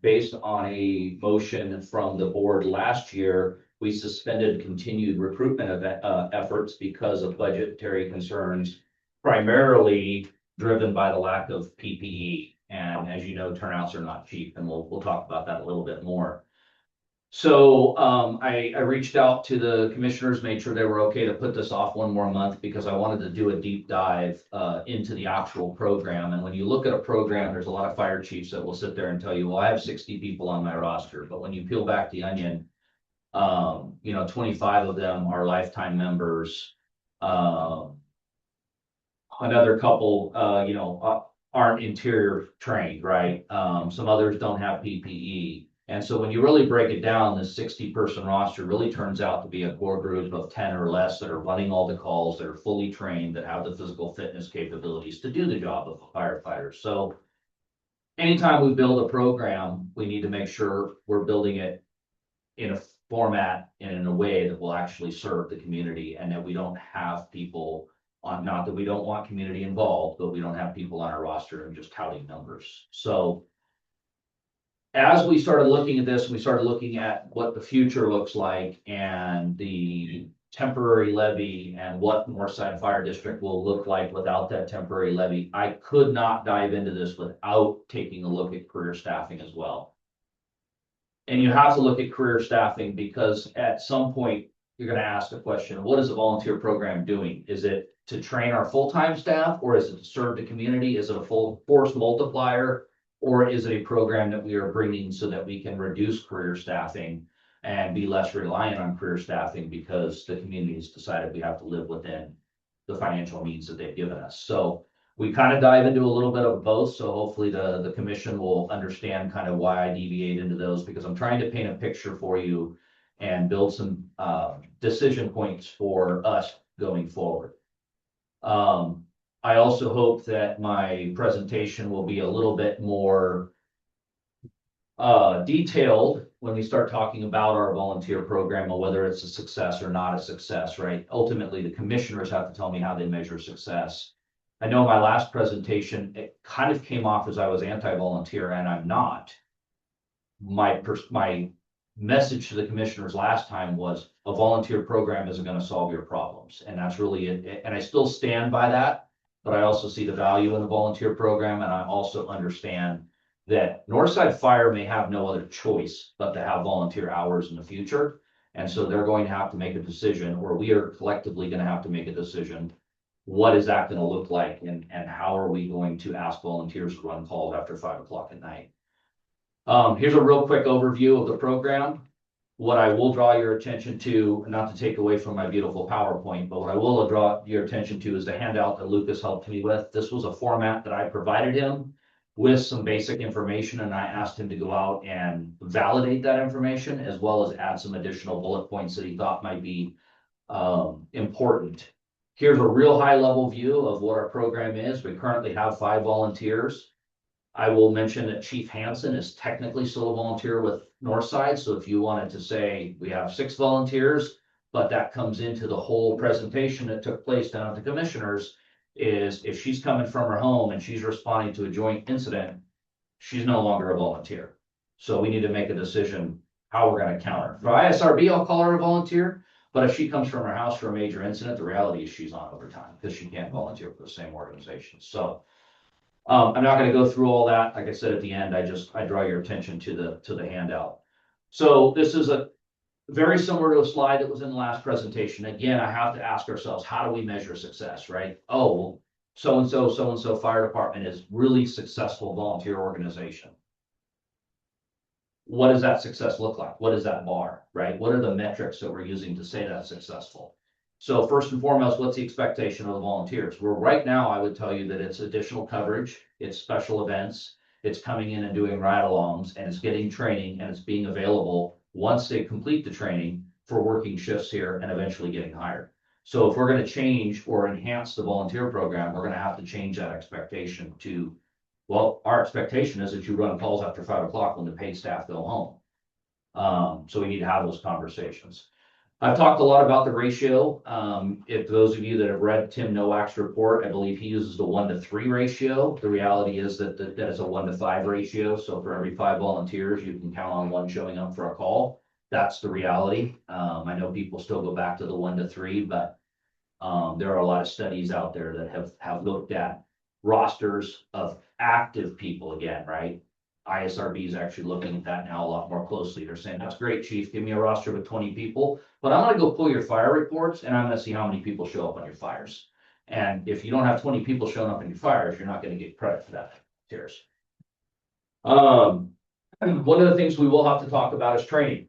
Based on a motion from the board last year, we suspended continued recruitment efforts because of budgetary concerns, primarily driven by the lack of PPE. And as you know, turnouts are not cheap, and we'll talk about that a little bit more. So I reached out to the commissioners, made sure they were okay to put this off one more month because I wanted to do a deep dive into the actual program. And when you look at a program, there's a lot of fire chiefs that will sit there and tell you, well, I have 60 people on my roster. But when you peel back the onion, 25 of them are lifetime members. Another couple, aren't interior trained, right? Some others don't have PPE. And so when you really break it down, the 60-person roster really turns out to be a core group of 10 or less that are running all the calls, that are fully trained, that have the physical fitness capabilities to do the job of a firefighter. So anytime we build a program, we need to make sure we're building it in a format and in a way that will actually serve the community, and that we don't have people on, not that we don't want community involved, but we don't have people on our roster and just touting numbers. So as we started looking at this, we started looking at what the future looks like and the temporary levy and what Northside Fire District will look like without that temporary levy. I could not dive into this without taking a look at career staffing as well. And you have to look at career staffing because at some point you're going to ask the question, what is a volunteer program doing? Is it to train our full-time staff, or is it to serve the community? Is it a full force multiplier? Or is it a program that we are bringing so that we can reduce career staffing and be less reliant on career staffing because the community has decided we have to live within the financial means that they've given us? So we kind of dive into a little bit of both. So hopefully the commission will understand kind of why I deviate into those, because I'm trying to paint a picture for you and build some decision points for us going forward. I also hope that my presentation will be a little bit more detailed when we start talking about our volunteer program, or whether it's a success or not a success, right? Ultimately, the commissioners have to tell me how they measure success. I know my last presentation, it kind of came off as I was anti-volunteer, and I'm not. My message to the commissioners last time was, a volunteer program isn't gonna solve your problems, and that's really it, and I still stand by that. But I also see the value in the volunteer program, and I also understand that Northside Fire may have no other choice but to have volunteer hours in the future. And so they're going to have to make a decision, or we are collectively gonna have to make a decision. What is that gonna look like, and how are we going to ask volunteers to run calls after 5 o'clock at night? Here's a real quick overview of the program. What I will draw your attention to, not to take away from my beautiful PowerPoint, but what I will draw your attention to is the handout that Lucas helped me with. This was a format that I provided him with some basic information, and I asked him to go out and validate that information, as well as add some additional bullet points that he thought might be important. Here's a real high level view of what our program is. We currently have 5 volunteers. I will mention that Chief Hansen is technically still a volunteer with Northside, so if you wanted to say we have 6 volunteers, but that comes into the whole presentation that took place down at the commissioners, is if she's coming from her home and she's responding to a joint incident, she's no longer a volunteer. So we need to make a decision how we're gonna count her. For ISRB, I'll call her a volunteer, but if she comes from her house for a major incident, the reality is she's on overtime because she can't volunteer for the same organization. So I'm not gonna go through all that. Like I said, at the end, I draw your attention to the handout. So this is a very similar to a slide that was in the last presentation. Again, I have to ask ourselves, how do we measure success, right? Oh, well, so-and-so fire department is really successful volunteer organization. What does that success look like? What is that bar, right? What are the metrics that we're using to say that's successful? So first and foremost, what's the expectation of the volunteers? Well, right now, I would tell you that it's additional coverage, it's special events, it's coming in and doing ride-alongs, and it's getting training, and it's being available once they complete the training for working shifts here and eventually getting hired. So if we're gonna change or enhance the volunteer program, we're gonna have to change that expectation to, well, our expectation is that you run calls after 5 o'clock when the paid staff go home. So we need to have those conversations. I've talked a lot about the ratio. If those of you that have read Tim Nowak's report, I believe he uses the 1-to-3 ratio. The reality is that is a 1-to-5 ratio. So for every 5 volunteers, you can count on 1 showing up for a call. That's the reality. I know people still go back to the 1-to-3, but there are a lot of studies out there that have looked at rosters of active people again, right? ISRB is actually looking at that now a lot more closely. They're saying, that's great, chief, give me a roster with 20 people, but I'm gonna go pull your fire reports and I'm gonna see how many people show up on your fires. And if you don't have 20 people showing up in your fires, you're not gonna get credit for that. Cheers. One of the things we will have to talk about is training.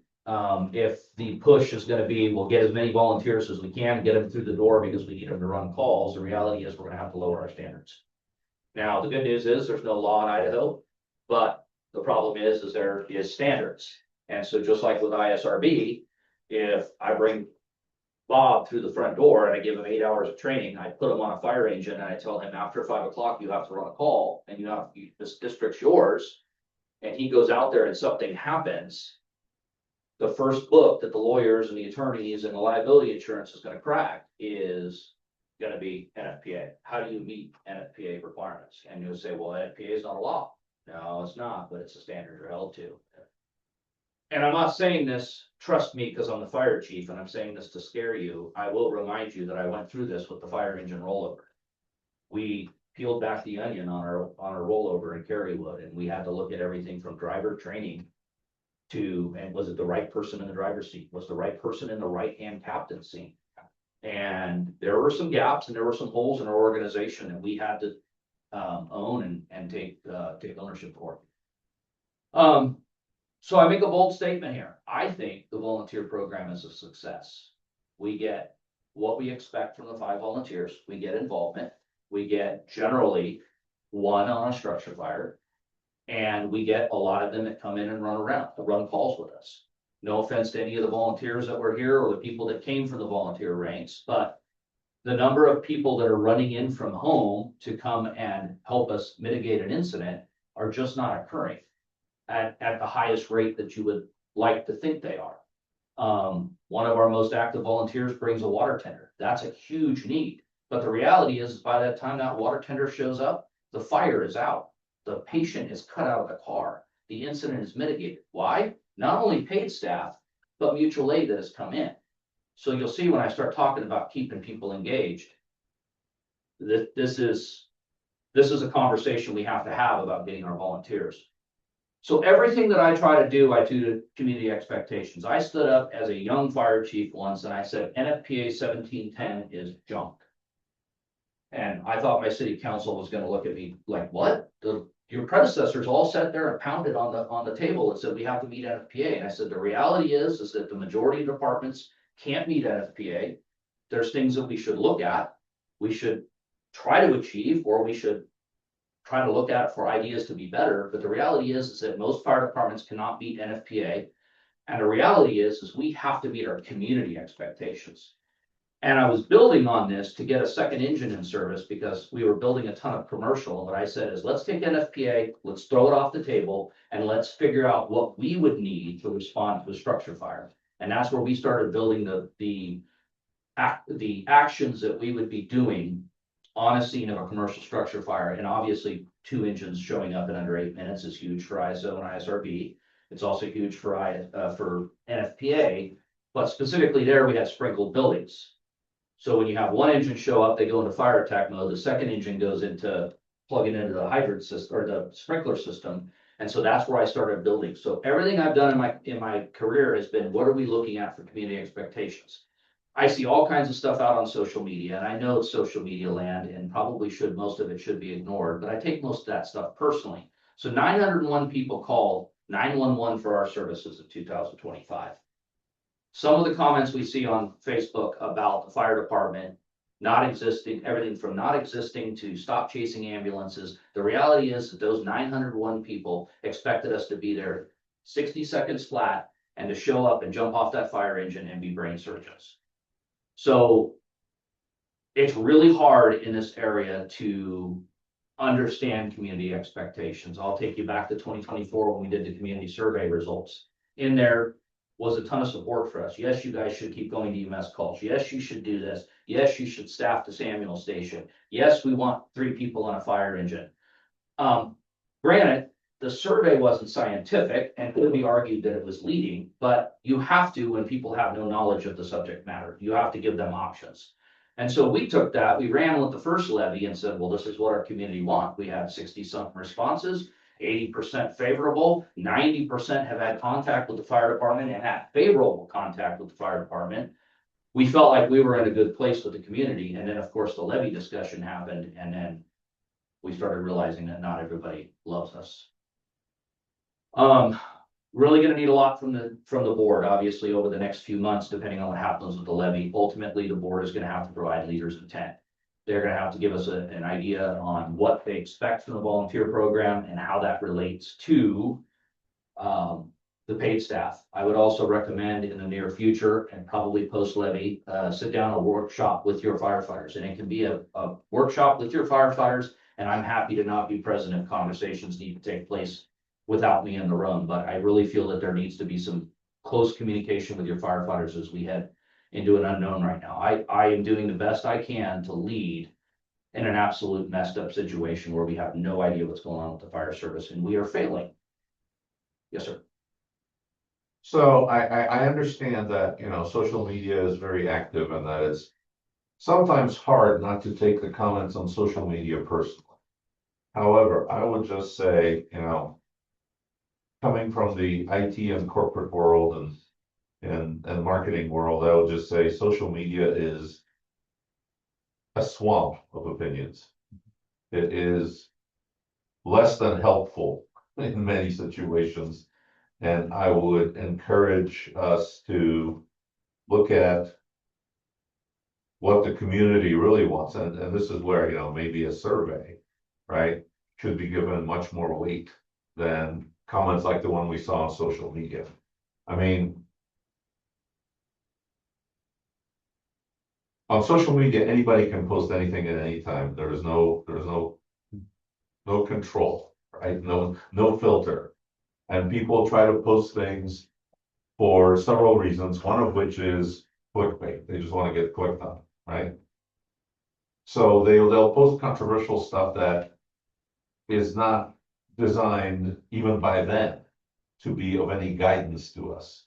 If the push is gonna be, we'll get as many volunteers as we can, get them through the door because we need them to run calls, the reality is we're gonna have to lower our standards. Now, the good news is there's no law in Idaho, but the problem is there is standards. And so just like with ISRB, if I bring Bob through the front door and I give him 8 hours of training, I put him on a fire engine and I tell him after 5 o'clock, you have to run a call and this district's yours. And he goes out there and something happens. The first book that the lawyers and the attorneys and the liability insurance is going to crack is going to be NFPA. How do you meet NFPA requirements? And you'll say, well, NFPA is not a law. No, it's not, but it's a standard you're held to. And I'm not saying this, trust me, because I'm the fire chief, and I'm saying this to scare you. I will remind you that I went through this with the fire engine rollover. We peeled back the onion on our rollover in Carywood, and we had to look at everything from driver training to, and was it the right person in the driver's seat? Was the right person in the right-hand captain's seat? And there were some gaps and there were some holes in our organization that we had to own and take ownership for. So I make a bold statement here. I think the volunteer program is a success. We get what we expect from the 5 volunteers. We get involvement. We get generally 1 on a structure fire, and we get a lot of them that come in and run calls with us. No offense to any of the volunteers that were here or the people that came from the volunteer ranks, but the number of people that are running in from home to come and help us mitigate an incident are just not occurring at the highest rate that you would like to think they are. One of our most active volunteers brings a water tender. That's a huge need. But the reality is by the time that water tender shows up, the fire is out. The patient is cut out of the car. The incident is mitigated. Why? Not only paid staff, but mutual aid that has come in. So you'll see when I start talking about keeping people engaged, this is a conversation we have to have about getting our volunteers. So everything that I try to do, I do to community expectations. I stood up as a young fire chief once and I said, NFPA 1710 is junk. And I thought my city council was gonna look at me like, what? Your predecessors all sat there and pounded on the table and said, we have to meet NFPA. And I said, the reality is that the majority of departments can't meet NFPA. There's things that we should look at. We should try to achieve, or we should try to look at for ideas to be better. But the reality is that most fire departments cannot meet NFPA. And the reality is we have to meet our community expectations. And I was building on this to get a second engine in service because we were building a ton of commercial. And what I said is, let's take NFPA, let's throw it off the table, and let's figure out what we would need to respond to a structure fire. And that's where we started building the actions that we would be doing on a scene of a commercial structure fire. And obviously 2 engines showing up in under 8 minutes is huge for ISO and ISRB. It's also huge for NFPA, but specifically there we had sprinkled buildings. So when you have 1 engine show up, they go into fire attack mode. The second engine goes into plugging into the hydrant system or the sprinkler system. And so that's where I started building. So everything I've done in my career has been, what are we looking at for community expectations? I see all kinds of stuff out on social media, and I know it's social media land and probably most of it should be ignored, but I take most of that stuff personally. So 901 people called 911 for our services in 2025. Some of the comments we see on Facebook about the fire department not existing, everything from not existing to stop chasing ambulances. The reality is that those 901 people expected us to be there 60 seconds flat and to show up and jump off that fire engine and be brain surgeons. So it's really hard in this area to understand community expectations. I'll take you back to 2024 when we did the community survey results. In there was a ton of support for us. Yes, you guys should keep going to EMS calls. Yes, you should do this. Yes, you should staff this ambulance station. Yes, we want 3 people on a fire engine. Granted, the survey wasn't scientific and could be argued that it was leading, but you have to, when people have no knowledge of the subject matter, you have to give them options. And so we took that, we ran with the first levy and said, well, this is what our community wants. We had 60-something responses, 80% favorable, 90% have had contact with the fire department and had favorable contact with the fire department. We felt like we were in a good place with the community. And then, of course, the levy discussion happened. And then we started realizing that not everybody loves us. Really going to need a lot from the board, obviously, over the next few months, depending on what happens with the levy. Ultimately, the board is going to have to provide leaders' intent. They're going to have to give us an idea on what they expect from the volunteer program and how that relates to the paid staff. I would also recommend in the near future and probably post levy, sit down a workshop with your firefighters. And it can be a workshop with your firefighters. And I'm happy to not be present if conversations need to take place without me in the room. But I really feel that there needs to be some close communication with your firefighters as we head into an unknown right now. I am doing the best I can to lead in an absolute messed up situation where we have no idea what's going on with the fire service and we are failing. Yes, sir.
So I understand that, social media is very active and that it's sometimes hard not to take the comments on social media personally. However, I would just say, coming from the IT and corporate world and marketing world, I would just say social media is a swamp of opinions. It is less than helpful in many situations. And I would encourage us to look at what the community really wants. And this is where, maybe a survey, right, should be given much more weight than comments like the one we saw on social media. I mean, on social media, anybody can post anything at any time. There's no control, right? No filter. And people try to post things for several reasons, one of which is clickbait. They just want to get clicked on, right? So they'll post controversial stuff that is not designed even by them to be of any guidance to us.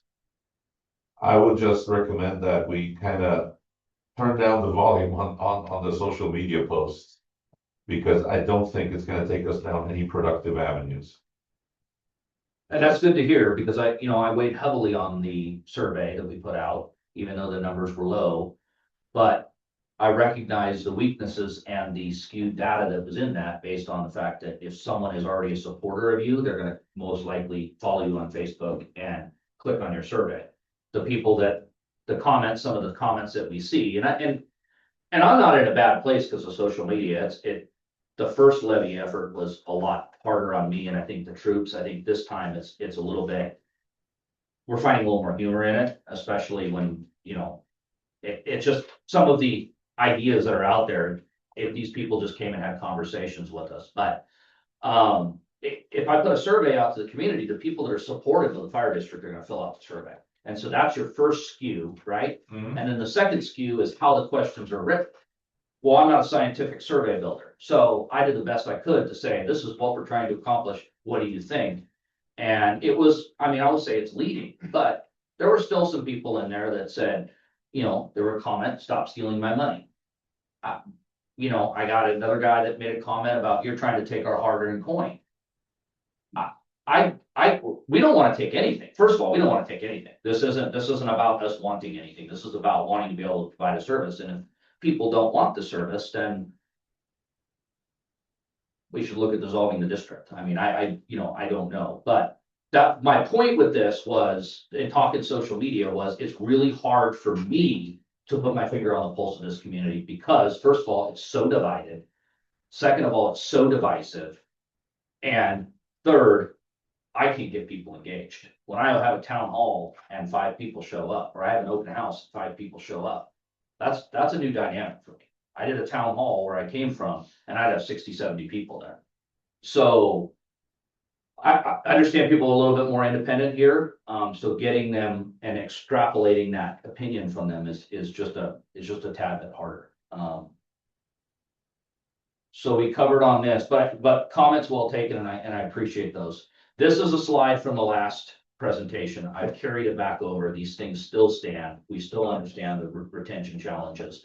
I would just recommend that we kind of turn down the volume on the social media posts. Because I don't think it's gonna take us down any productive avenues.
And that's good to hear, because I weighed heavily on the survey that we put out, even though the numbers were low. But I recognize the weaknesses and the skewed data that was in that, based on the fact that if someone is already a supporter of you, they're gonna most likely follow you on Facebook and click on your survey. The people that, some of the comments that we see, and I'm not in a bad place because of social media. The first levy effort was a lot harder on me, and I think the troops. I think this time it's a little bit. We're finding a little more humor in it, especially when, it's just some of the ideas that are out there. If these people just came and had conversations with us, but if I put a survey out to the community, the people that are supportive of the fire district are going to fill out the survey, and so that's your first skew, right? And then the second skew is how the questions are written. Well, I'm not a scientific survey builder, so I did the best I could to say, this is what we're trying to accomplish. What do you think? And it was, I would say it's leading, but there were still some people in there that said, there were comments, stop stealing my money. I got another guy that made a comment about, you're trying to take our hard-earned coin. We don't want to take anything. First of all, we don't want to take anything. This isn't about us wanting anything. This is about wanting to be able to provide a service. And if people don't want the service, then we should look at dissolving the district. I don't know, but that, my point with this was, in talking social media, was it's really hard for me to put my finger on the pulse of this community, because first of all, it's so divided. Second of all, it's so divisive. And third, I can't get people engaged. When I have a town hall and 5 people show up, or I have an open house, 5 people show up, that's a new dynamic for me. I did a town hall where I came from, and I'd have 60, 70 people there. So I understand people are a little bit more independent here. So getting them and extrapolating that opinion from them is just a tad bit harder. So we covered on this, but comments well taken, and I appreciate those. This is a slide from the last presentation. I've carried it back over. These things still stand. We still understand the retention challenges.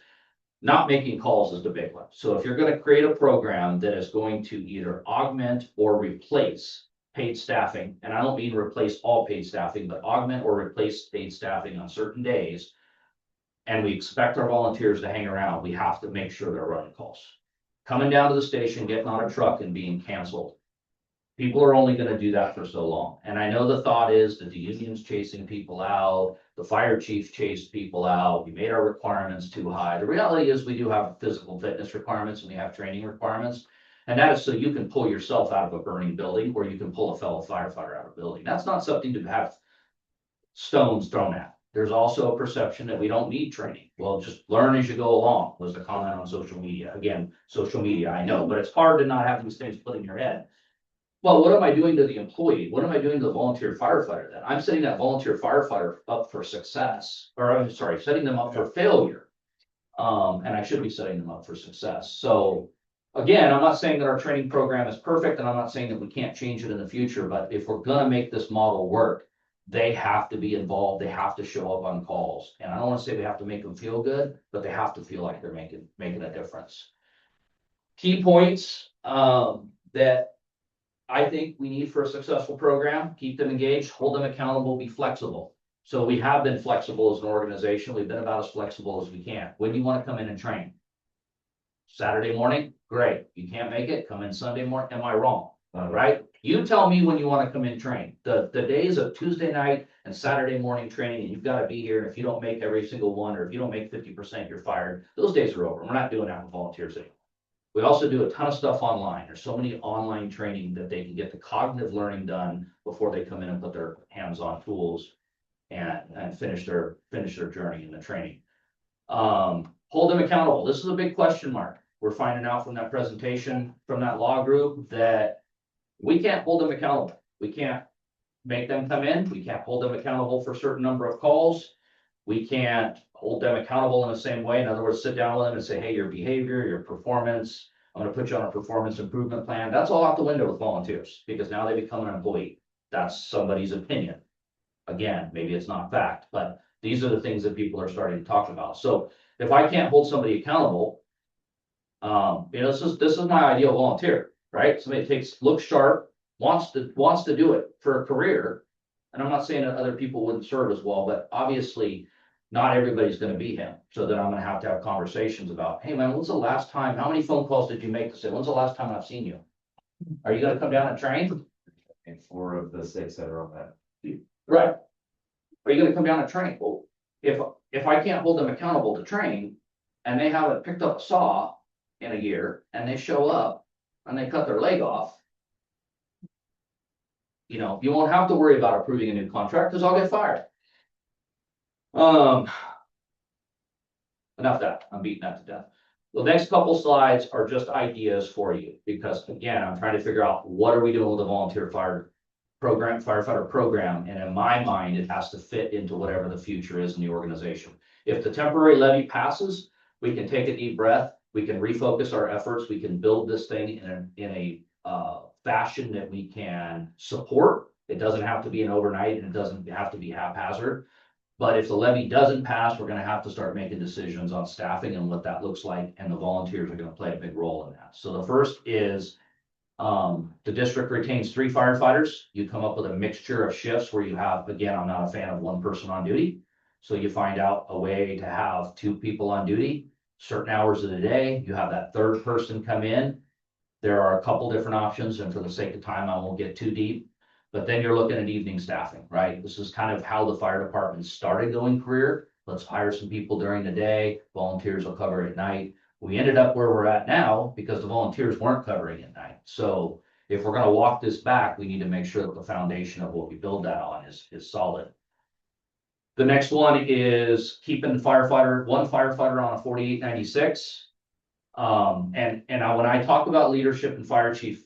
Not making calls is the big one. So if you're going to create a program that is going to either augment or replace paid staffing, and I don't mean replace all paid staffing, but augment or replace paid staffing on certain days, and we expect our volunteers to hang around, we have to make sure they're running calls. Coming down to the station, getting on a truck and being canceled. People are only going to do that for so long. And I know the thought is that the union's chasing people out, the fire chief chased people out, we made our requirements too high. The reality is we do have physical fitness requirements and we have training requirements. And that is so you can pull yourself out of a burning building, or you can pull a fellow firefighter out of a building. That's not something to have stones thrown at. There's also a perception that we don't need training. Well, just learn as you go along, was the comment on social media. Again, social media, I know, but it's hard to not have these things put in your head. Well, what am I doing to the employee? What am I doing to the volunteer firefighter then? I'm setting that volunteer firefighter up for success, or I'm sorry, setting them up for failure. And I should be setting them up for success. So again, I'm not saying that our training program is perfect, and I'm not saying that we can't change it in the future, but if we're gonna make this model work, they have to be involved. They have to show up on calls. And I don't want to say we have to make them feel good, but they have to feel like they're making a difference. Key points that I think we need for a successful program: keep them engaged, hold them accountable, be flexible. So we have been flexible as an organization. We've been about as flexible as we can. When do you want to come in and train? Saturday morning? Great. You can't make it? Come in Sunday morning. Am I wrong? Right? You tell me when you want to come in train. The days of Tuesday night and Saturday morning training, and you've got to be here, and if you don't make every single one, or if you don't make 50%, you're fired. Those days are over. We're not doing that with volunteers anymore. We also do a ton of stuff online. There's so many online training that they can get the cognitive learning done before they come in and put their hands on tools and finish their journey in the training. Hold them accountable. This is a big question mark. We're finding out from that presentation, from that law group, that we can't hold them accountable. We can't make them come in. We can't hold them accountable for a certain number of calls. We can't hold them accountable in the same way. In other words, sit down with them and say, hey, your behavior, your performance, I'm going to put you on a performance improvement plan. That's all out the window with volunteers, because now they become an employee. That's somebody's opinion. Again, maybe it's not fact, but These are the things that people are starting to talk about. So if I can't hold somebody accountable, this is my ideal volunteer, right? Somebody looks sharp, wants to do it for a career. And I'm not saying that other people wouldn't serve as well, but obviously not everybody's gonna be him. So then I'm gonna have to have conversations about, hey man, when's the last time, how many phone calls did you make to say, when's the last time I've seen you? Are you gonna come down and train?
And 4 of the 6 that are on that.
Right. Are you gonna come down and train? Well, if I can't hold them accountable to train, and they haven't picked up a saw in a year, and they show up and they cut their leg off. You know, you won't have to worry about approving a new contract, because I'll get fired. Enough of that, I'm beating that to death. The next couple slides are just ideas for you, because again, I'm trying to figure out what are we doing with the volunteer firefighter program, and in my mind, it has to fit into whatever the future is in the organization. If the temporary levy passes, we can take a deep breath, we can refocus our efforts, we can build this thing in a fashion that we can support. It doesn't have to be an overnight, and it doesn't have to be haphazard. But if the levy doesn't pass, we're gonna have to start making decisions on staffing and what that looks like, and the volunteers are gonna play a big role in that. So the first is, the district retains 3 firefighters. You come up with a mixture of shifts where you have, again, I'm not a fan of 1 person on duty. So you find out a way to have 2 people on duty, certain hours of the day, you have that 3rd person come in. There are a couple different options, and for the sake of time, I won't get too deep. But then you're looking at evening staffing, right? This is kind of how the fire department started going career. Let's hire some people during the day, volunteers will cover at night. We ended up where we're at now because the volunteers weren't covering at night. So if we're gonna walk this back, we need to make sure that the foundation of what we build that on is solid. The next one is keeping one firefighter on a 4896. And when I talk about leadership and fire chief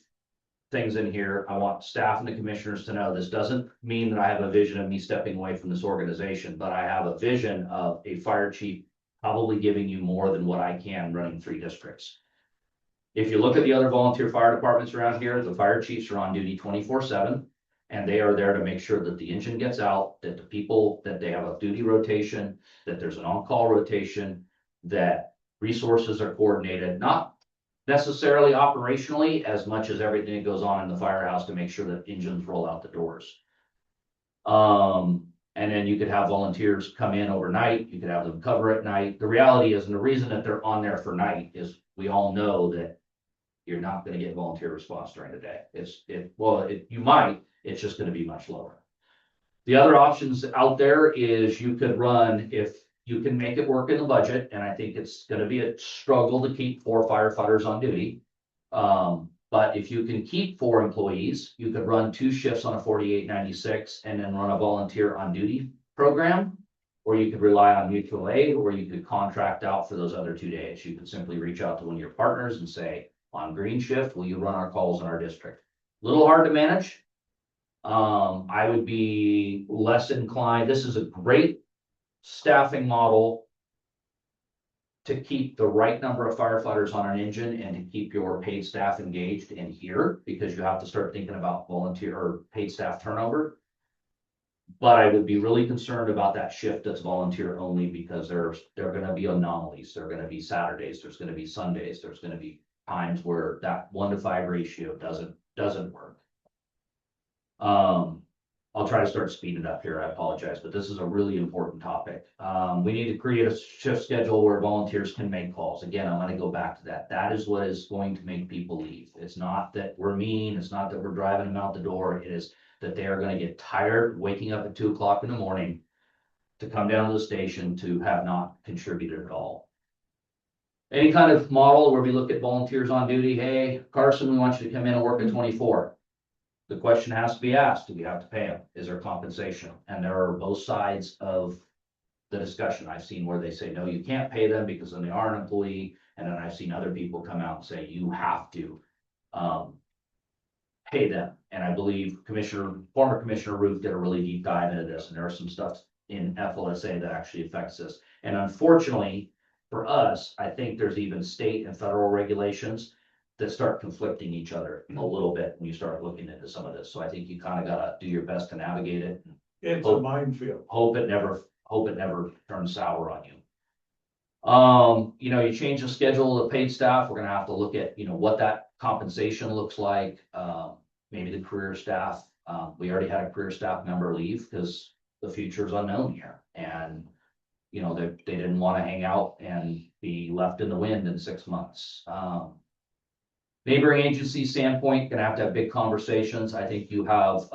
things in here, I want staff and the commissioners to know this doesn't mean that I have a vision of me stepping away from this organization, but I have a vision of a fire chief probably giving you more than what I can running 3 districts. If you look at the other volunteer fire departments around here, the fire chiefs are on duty 24/7. And they are there to make sure that the engine gets out, that the people, that they have a duty rotation, that there's an on-call rotation, that resources are coordinated, not necessarily operationally as much as everything that goes on in the firehouse to make sure that engines roll out the doors. And then you could have volunteers come in overnight, you could have them cover at night. The reality is, and the reason that they're on there for night is we all know that you're not gonna get volunteer response during the day. You might, it's just gonna be much lower. The other options out there is you could run, if you can make it work in the budget, and I think it's gonna be a struggle to keep 4 firefighters on duty. But if you can keep 4 employees, you could run 2 shifts on a 4896 and then run a volunteer on duty program. Or you could rely on mutual aid, or you could contract out for those other 2 days. You could simply reach out to one of your partners and say, on green shift, will you run our calls in our district? A little hard to manage. I would be less inclined. This is a great staffing model to keep the right number of firefighters on an engine and to keep your paid staff engaged in here, because you have to start thinking about volunteer or paid staff turnover. But I would be really concerned about that shift that's volunteer only, because there are gonna be anomalies. There are gonna be Saturdays, there's gonna be Sundays, there's gonna be times where that 1-to-5 ratio doesn't work. I'll try to start speeding it up here. I apologize, but this is a really important topic. We need to create a shift schedule where volunteers can make calls. Again, I'm gonna go back to that. That is what is going to make people leave. It's not that we're mean. It's not that we're driving them out the door. It is that they are gonna get tired waking up at 2 o'clock in the morning to come down to the station to have not contributed at all. Any kind of model where we look at volunteers on duty, hey, Carson, we want you to come in and work at 24. The question has to be asked, do we have to pay them? Is there compensation? And there are both sides of the discussion. I've seen where they say, no, you can't pay them because then they are an employee. And then I've seen other people come out and say, you have to pay them. And I believe former Commissioner Ruth did a really deep dive into this, and there are some stuff in FLSA that actually affects this. And unfortunately for us, I think there's even state and federal regulations that start conflicting each other a little bit when you start looking into some of this. So I think you kind of gotta do your best to navigate it.
It's a minefield.
Hope it never hope it never turns sour on you. You know, you change the schedule of paid staff, we're gonna have to look at, you know, what that compensation looks like, maybe the career staff. We already had a career staff member leave because the future is unknown here. And, you know, they didn't want to hang out and be left in the wind in 6 months. Neighboring agency standpoint, gonna have to have big conversations. I think you have,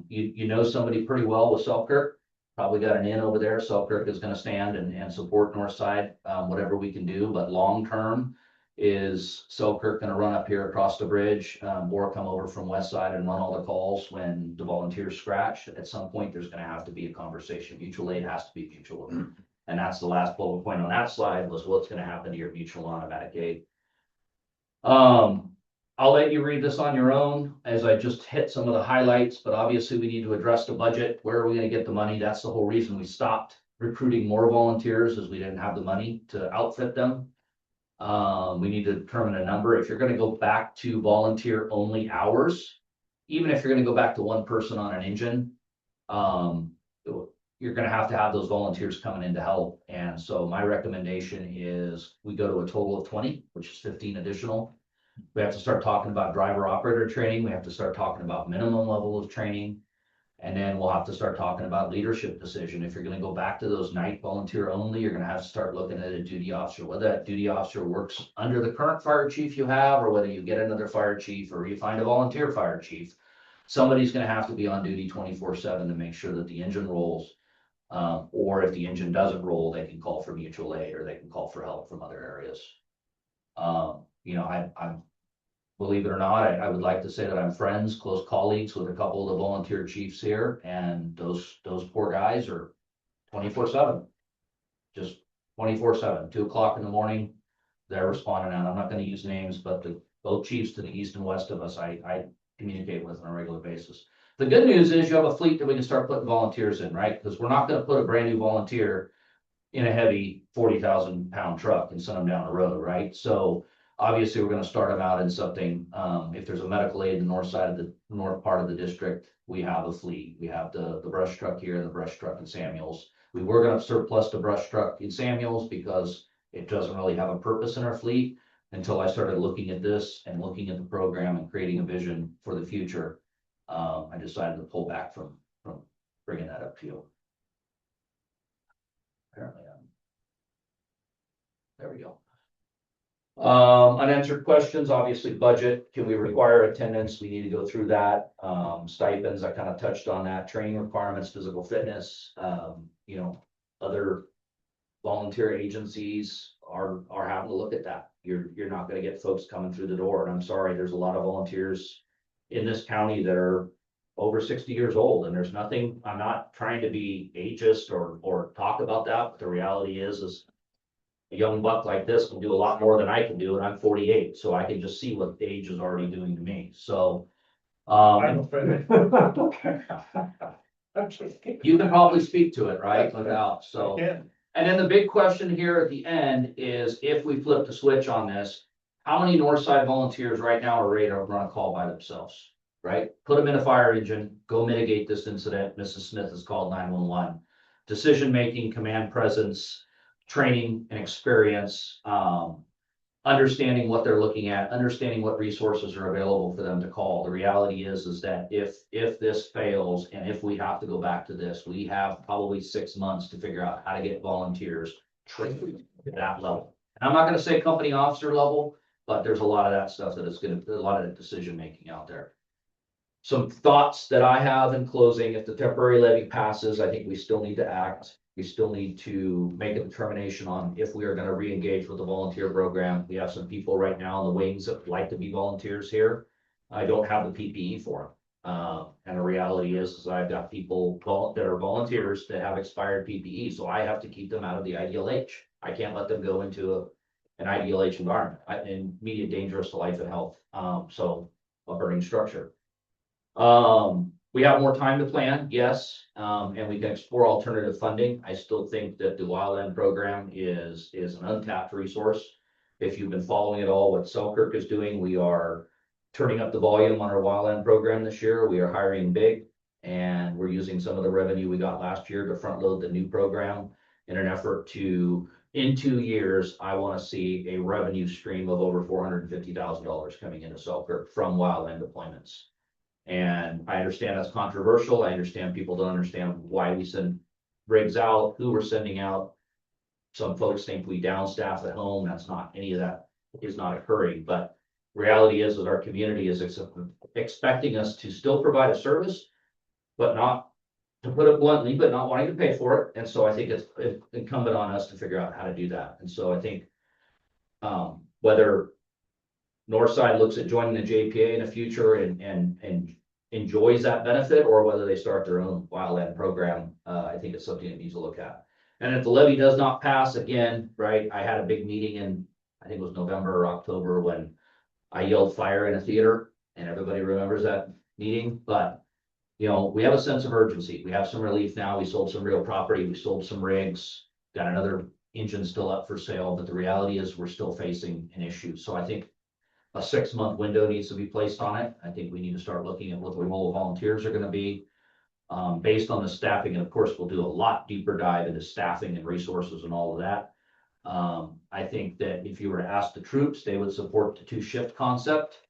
you know somebody pretty well with Selkirk. Probably got an in over there. Selkirk is gonna stand and support Northside, whatever we can do, but long-term is Selkirk gonna run up here across the bridge, or come over from Westside and run all the calls when the volunteers scratch? At some point, there's gonna have to be a conversation. Mutual aid has to be mutual. And that's the last bullet point on that slide, was what's gonna happen to your mutual automatic aid. I'll let you read this on your own as I just hit some of the highlights, but obviously we need to address the budget. Where are we gonna get the money? That's the whole reason we stopped recruiting more volunteers, is we didn't have the money to outfit them. We need to determine a number. If you're gonna go back to volunteer only hours, even if you're gonna go back to one person on an engine, you're gonna have to have those volunteers coming in to help. And so my recommendation is we go to a total of 20, which is 15 additional. We have to start talking about driver operator training. We have to start talking about minimum level of training. And then we'll have to start talking about leadership decision. If you're gonna go back to those night volunteer only, you're gonna have to start looking at a duty officer, whether that duty officer works under the current fire chief you have, or whether you get another fire chief, or you find a volunteer fire chief. Somebody's gonna have to be on duty 24/7 to make sure that the engine rolls. Or if the engine doesn't roll, they can call for mutual aid, or they can call for help from other areas. You know, I'm, believe it or not, I would like to say that I'm friends, close colleagues with a couple of the volunteer chiefs here, and those poor guys are 24/7. Just 24/7, 2 o'clock in the morning, they're responding out. I'm not gonna use names, but both chiefs to the east and west of us, I communicate with on a regular basis. The good news is you have a fleet that we can start putting volunteers in, right? Because we're not gonna put a brand new volunteer in a heavy 40,000-pound truck and send them down the road, right? So obviously, we're gonna start them out in something, if there's a medical aid in the north side of the north part of the district, we have a fleet. We have the brush truck here, the brush truck in Samuels. We were gonna surplus the brush truck in Samuels because it doesn't really have a purpose in our fleet, until I started looking at this and looking at the program and creating a vision for the future. I decided to pull back from bringing that up to you. Apparently, there we go. Unanswered questions, obviously budget, can we require attendance? We need to go through that. Stipends, I kind of touched on that, training requirements, physical fitness, you know, other volunteer agencies are having to look at that. You're not gonna get folks coming through the door, and I'm sorry, there's a lot of volunteers in this county that are over 60 years old, and there's nothing, I'm not trying to be ageist or talk about that, but the reality is a young buck like this can do a lot more than I can do, and I'm 48, so I can just see what age is already doing to me. So,
I'm offended.
you can probably speak to it, right? Without, so.
Yeah.
And then the big question here at the end is, if we flip the switch on this, how many Northside volunteers right now are ready to run a call by themselves, right? Put them in a fire engine, go mitigate this incident. Mrs. Smith has called 911. Decision-making, command presence, training and experience, understanding what they're looking at, understanding what resources are available for them to call. The reality is that if this fails, and if we have to go back to this, we have probably 6 months to figure out how to get volunteers trained at that level. And I'm not gonna say company officer level, but there's a lot of that stuff that is a lot of decision-making out there. Some thoughts that I have in closing: if the temporary levy passes, I think we still need to act. We still need to make a determination on if we are going to re-engage with the volunteer program. We have some people right now in the wings that would like to be volunteers here. I don't have the PPE for them. And the reality is I've got people that are volunteers that have expired PPE, so I have to keep them out of the IDLH. I can't let them go into an IDLH environment, in immediate dangerous to life and health. So a burning structure. We have more time to plan, yes, and we can explore alternative funding. I still think that the wildland program is an untapped resource. If you've been following it all, what Selkirk is doing, we are turning up the volume on our wildland program this year. We are hiring big. And we're using some of the revenue we got last year to front load the new program in an effort to, in 2 years, I want to see a revenue stream of over $450,000 coming into Selkirk from wildland deployments. And I understand that's controversial. I understand people don't understand why we send rigs out, who we're sending out. Some folks think we down staff at home. That's not, any of that is not occurring, but reality is that our community is expecting us to still provide a service, but not, to put it bluntly, but not wanting to pay for it. And so I think it's incumbent on us to figure out how to do that. And so I think whether Northside looks at joining the JPA in the future and enjoys that benefit, or whether they start their own wildland program, I think it's something that needs to look at. And if the levy does not pass again, right, I had a big meeting in, I think it was November or October, when I yelled fire in a theater, and everybody remembers that meeting. But you know, we have a sense of urgency. We have some relief now. We sold some real property. We sold some rigs, got another engine still up for sale, but the reality is we're still facing an issue. So I think a 6-month window needs to be placed on it. I think we need to start looking at what the role of volunteers are going to be, based on the staffing. And of course, we'll do a lot deeper dive into staffing and resources and all of that. I think that if you were to ask the troops, they would support the 2-shift concept,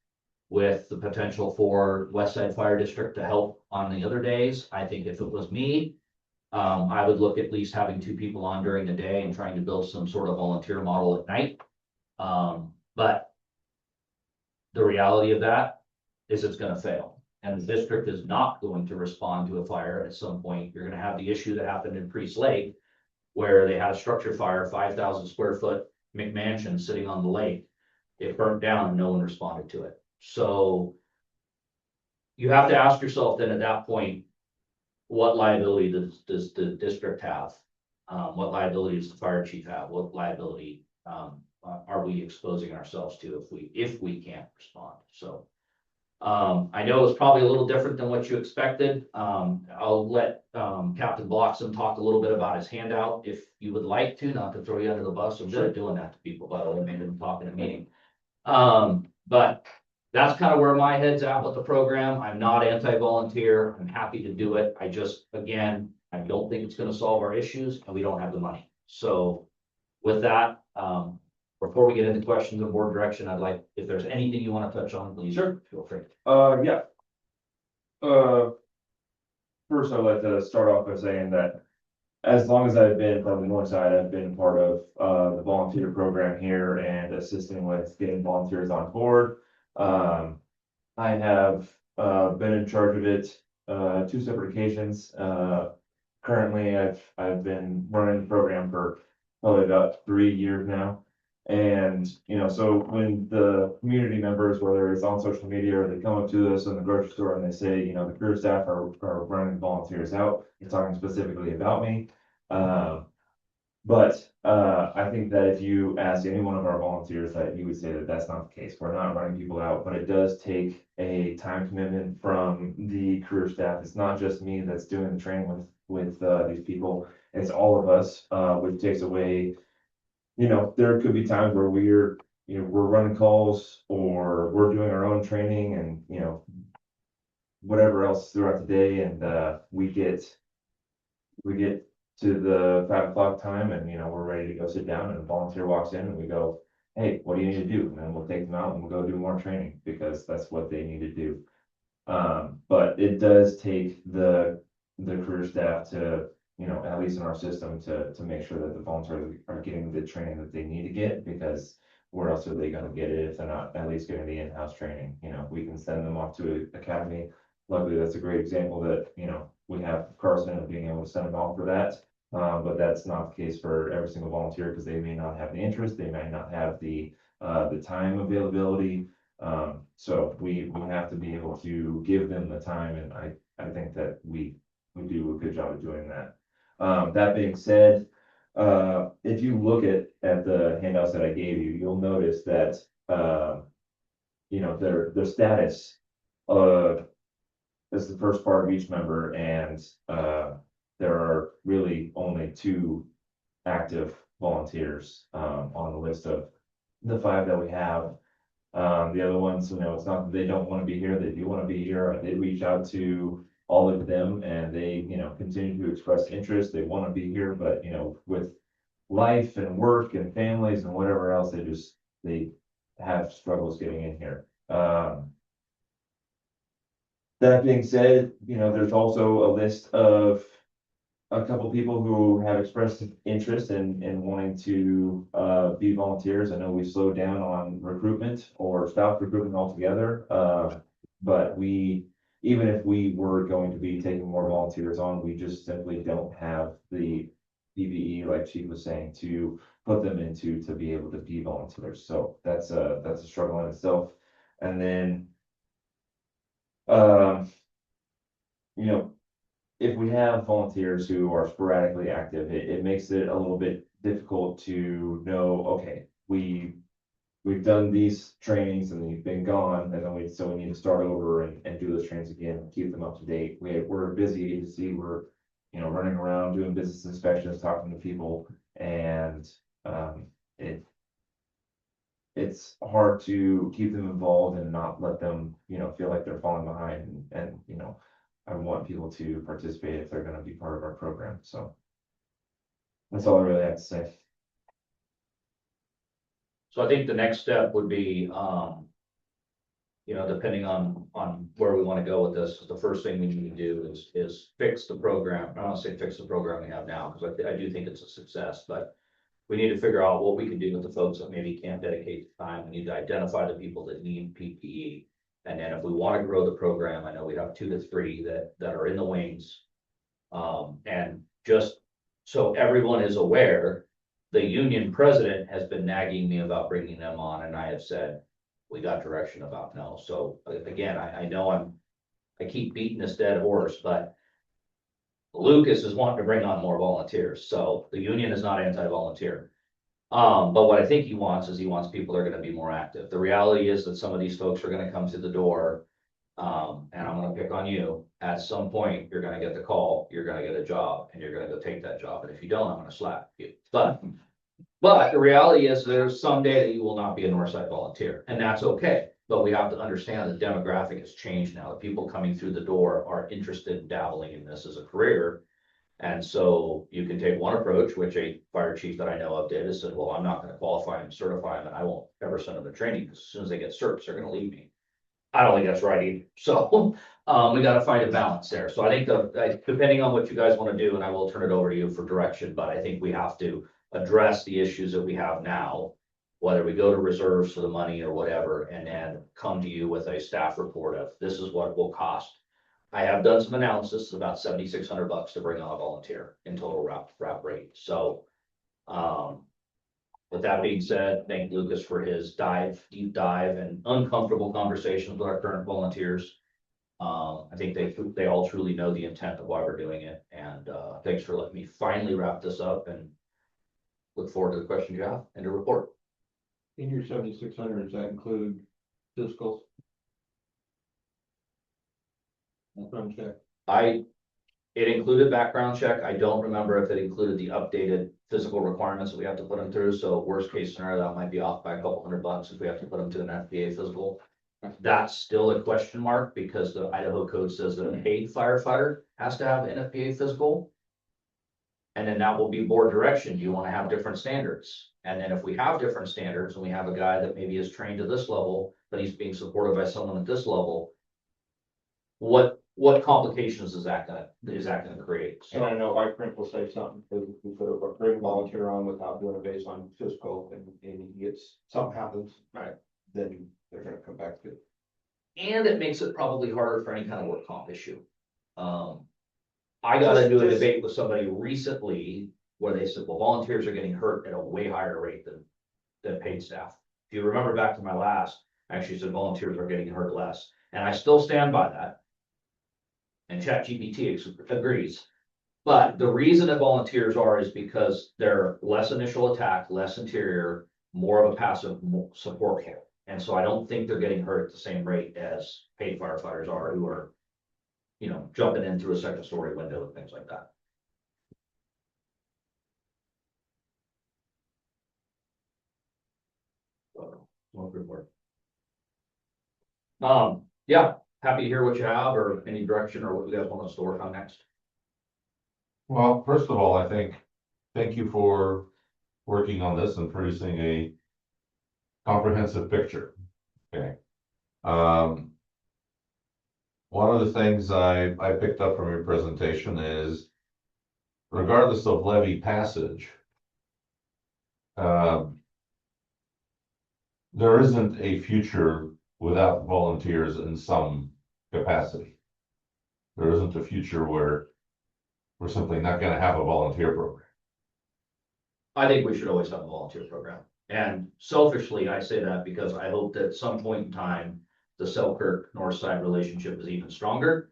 with the potential for Westside Fire District to help on the other days. I think if it was me, I would look at least having 2 people on during the day and trying to build some sort of volunteer model at night. But the reality of that is it's gonna fail. And the district is not going to respond to a fire. At some point, you're gonna have the issue that happened in Priest Lake, where they had a structure fire, 5,000 square foot McMansion sitting on the lake. It burnt down and no one responded to it. So you have to ask yourself then at that point, what liability does the district have? What liability does the fire chief have? What liability are we exposing ourselves to if we can't respond? So I know it's probably a little different than what you expected. I'll let Captain Bloxham talk a little bit about his handout if you would like to, not to throw you under the bus. I'm good at doing that to people, by the way, maybe I'm talking a meeting. But that's kind of where my head's at with the program. I'm not anti-volunteer. I'm happy to do it. I just, again, I don't think it's going to solve our issues, and we don't have the money. So with that, before we get into questions of board direction, I'd like, if there's anything you want to touch on, please.
Sure.
Feel free.
Yeah. First, I'd like to start off by saying that as long as I've been from the north side, I've been part of the volunteer program here and assisting with getting volunteers on board. I have been in charge of it 2 separate occasions. Currently, I've been running the program for probably about 3 years now. And, you know, so when the community members, whether it's on social media or they come up to us in the grocery store and they say, you know, the career staff are running volunteers out, you're talking specifically about me. But I think that if you ask any one of our volunteers, that you would say that that's not the case. We're not running people out, but it does take a time commitment from the career staff. It's not just me that's doing the training with these people. It's all of us, which takes away, you know, there could be times where we're running calls or we're doing our own training and, you know, whatever else throughout the day. And we get to the 5 o'clock time and, you know, we're ready to go sit down and a volunteer walks in and we go, hey, what do you need to do? And then we'll take them out and we'll go do more training because that's what they need to do. But it does take the career staff to, you know, at least in our system to make sure that the volunteers are getting the training that they need to get, because where else are they gonna get it if they're not at least getting the in-house training? You know, we can send them off to an academy. Luckily, that's a great example that, you know, we have Carson of being able to send them off for that. But that's not the case for every single volunteer because they may not have the interest, they may not have the time availability. So we have to be able to give them the time, and I think that we do a good job of doing that. That being said, if you look at the handouts that I gave you, you'll notice that you know, their status is the first part of each member, and there are really only 2 active volunteers on the list of the 5 that we have. The other ones, you know, it's not that they don't want to be here, they do want to be here. I did reach out to all of them, and they, continue to express interest. They want to be here, but, with life and work and families and whatever else, they have struggles getting in here. That being said, there's also a list of a couple people who have expressed interest in wanting to be volunteers. I know we slowed down on recruitment or stopped recruitment altogether. But even if we were going to be taking more volunteers on, we just simply don't have the PPE, like Chief was saying, to put them into to be able to be volunteers. So that's a struggle in itself. And then, um, if we have volunteers who are sporadically active, it makes it a little bit difficult to know, okay, we've done these trainings and we've been gone, and then so we need to start over and do those trainings again and keep them up to date. We're a busy agency. We're, running around doing business inspections, talking to people, and it's hard to keep them involved and not let them, feel like they're falling behind. And I want people to participate if they're going to be part of our program. So that's all I really have to say.
So I think the next step would be, depending on where we want to go with this, the first thing we need to do is fix the program. I don't want to say fix the program we have now, because I do think it's a success, but we need to figure out what we can do with the folks that maybe can't dedicate the time. We need to identify the people that need PPE. And then if we want to grow the program, I know we have 2 to 3 that are in the wings. And just so everyone is aware, the union president has been nagging me about bringing them on, and I have said, we got direction about no. So again, I know I keep beating this dead horse, but Lucas is wanting to bring on more volunteers. So the union is not anti-volunteer. But what I think he wants people that are going to be more active. The reality is that some of these folks are going to come to the door. And I'm going to pick on you. At some point, you're going to get the call, you're going to get a job, and you're going to go take that job. And if you don't, I'm going to slap you. But the reality is there's some day that you will not be a Northside volunteer, and that's okay. But we have to understand the demographic has changed now. The people coming through the door are interested in dabbling in this as a career. And so you can take one approach, which a fire chief that I know of did, is said, well, I'm not going to qualify them, certify them, and I won't ever send them to training, because as soon as they get certs, they're going to leave me. I don't think that's right either. So we got to find a balance there. So I think depending on what you guys want to do, and I will turn it over to you for direction, but I think we have to address the issues that we have now, whether we go to reserves for the money or whatever, and then come to you with a staff report of this is what it will cost. I have done some analysis. It's about $7,600 to bring on a volunteer in total wrap rate. So with that being said, thank Lucas for his deep dive and uncomfortable conversations with our current volunteers. I think they all truly know the intent of why we're doing it. And thanks for letting me finally wrap this up, and look forward to the questions you have and to report.
In your 7,600, does that include physicals? Background check.
It included background check. I don't remember if it included the updated physical requirements that we have to put them through. So worst case scenario, that might be off by a couple $100 if we have to put them to an FBA physical. That's still a question mark, because the Idaho code says that a paid firefighter has to have an FBA physical. And then that will be board direction. Do you want to have different standards? And then if we have different standards and we have a guy that maybe is trained to this level, but he's being supported by someone at this level, what complications is that gonna create?
And I know our print will say something, because we put a bring volunteer on without doing a baseline physical, and he gets, something happens, right, then they're gonna come back to it.
And it makes it probably harder for any kind of work comp issue. I got into a debate with somebody recently where they said, well, volunteers are getting hurt at a way higher rate than paid staff. If you remember back to my last, I actually said volunteers are getting hurt less, and I still stand by that. And ChatGPT agrees. But the reason that volunteers is because they're less initial attack, less interior, more of a passive support role. And so I don't think they're getting hurt at the same rate as paid firefighters are, who are, jumping in through a second story window and things like that. So, smoke report. Yeah, happy to hear what you have or any direction or what you guys want us to work on next.
Well, first of all, I think, thank you for working on this and producing a comprehensive picture. Okay. One of the things I picked up from your presentation is regardless of levy passage, there isn't a future without volunteers in some capacity. There isn't a future where we're simply not gonna have a volunteer program.
I think we should always have a volunteer program. And selfishly, I say that because I hope that at some point in time, the Selkirk Northside relationship is even stronger.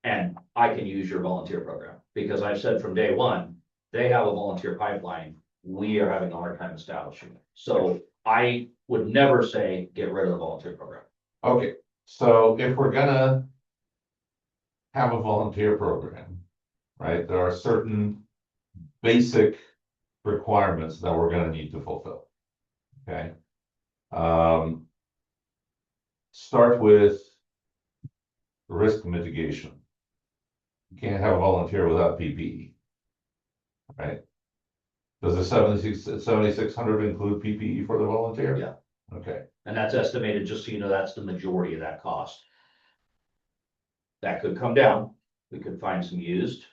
And I can use your volunteer program, because I've said from day one, they have a volunteer pipeline. We are having a hard time establishing it. So I would never say get rid of the volunteer program.
Okay, so if we're gonna have a volunteer program, right, there are certain basic requirements that we're gonna need to fulfill. Okay. Start with risk mitigation. You can't have a volunteer without PPE. Right? Does the 7,600 include PPE for the volunteer?
Yeah.
Okay,
And that's estimated, just so you know, that's the majority of that cost. That could come down. We could find some used.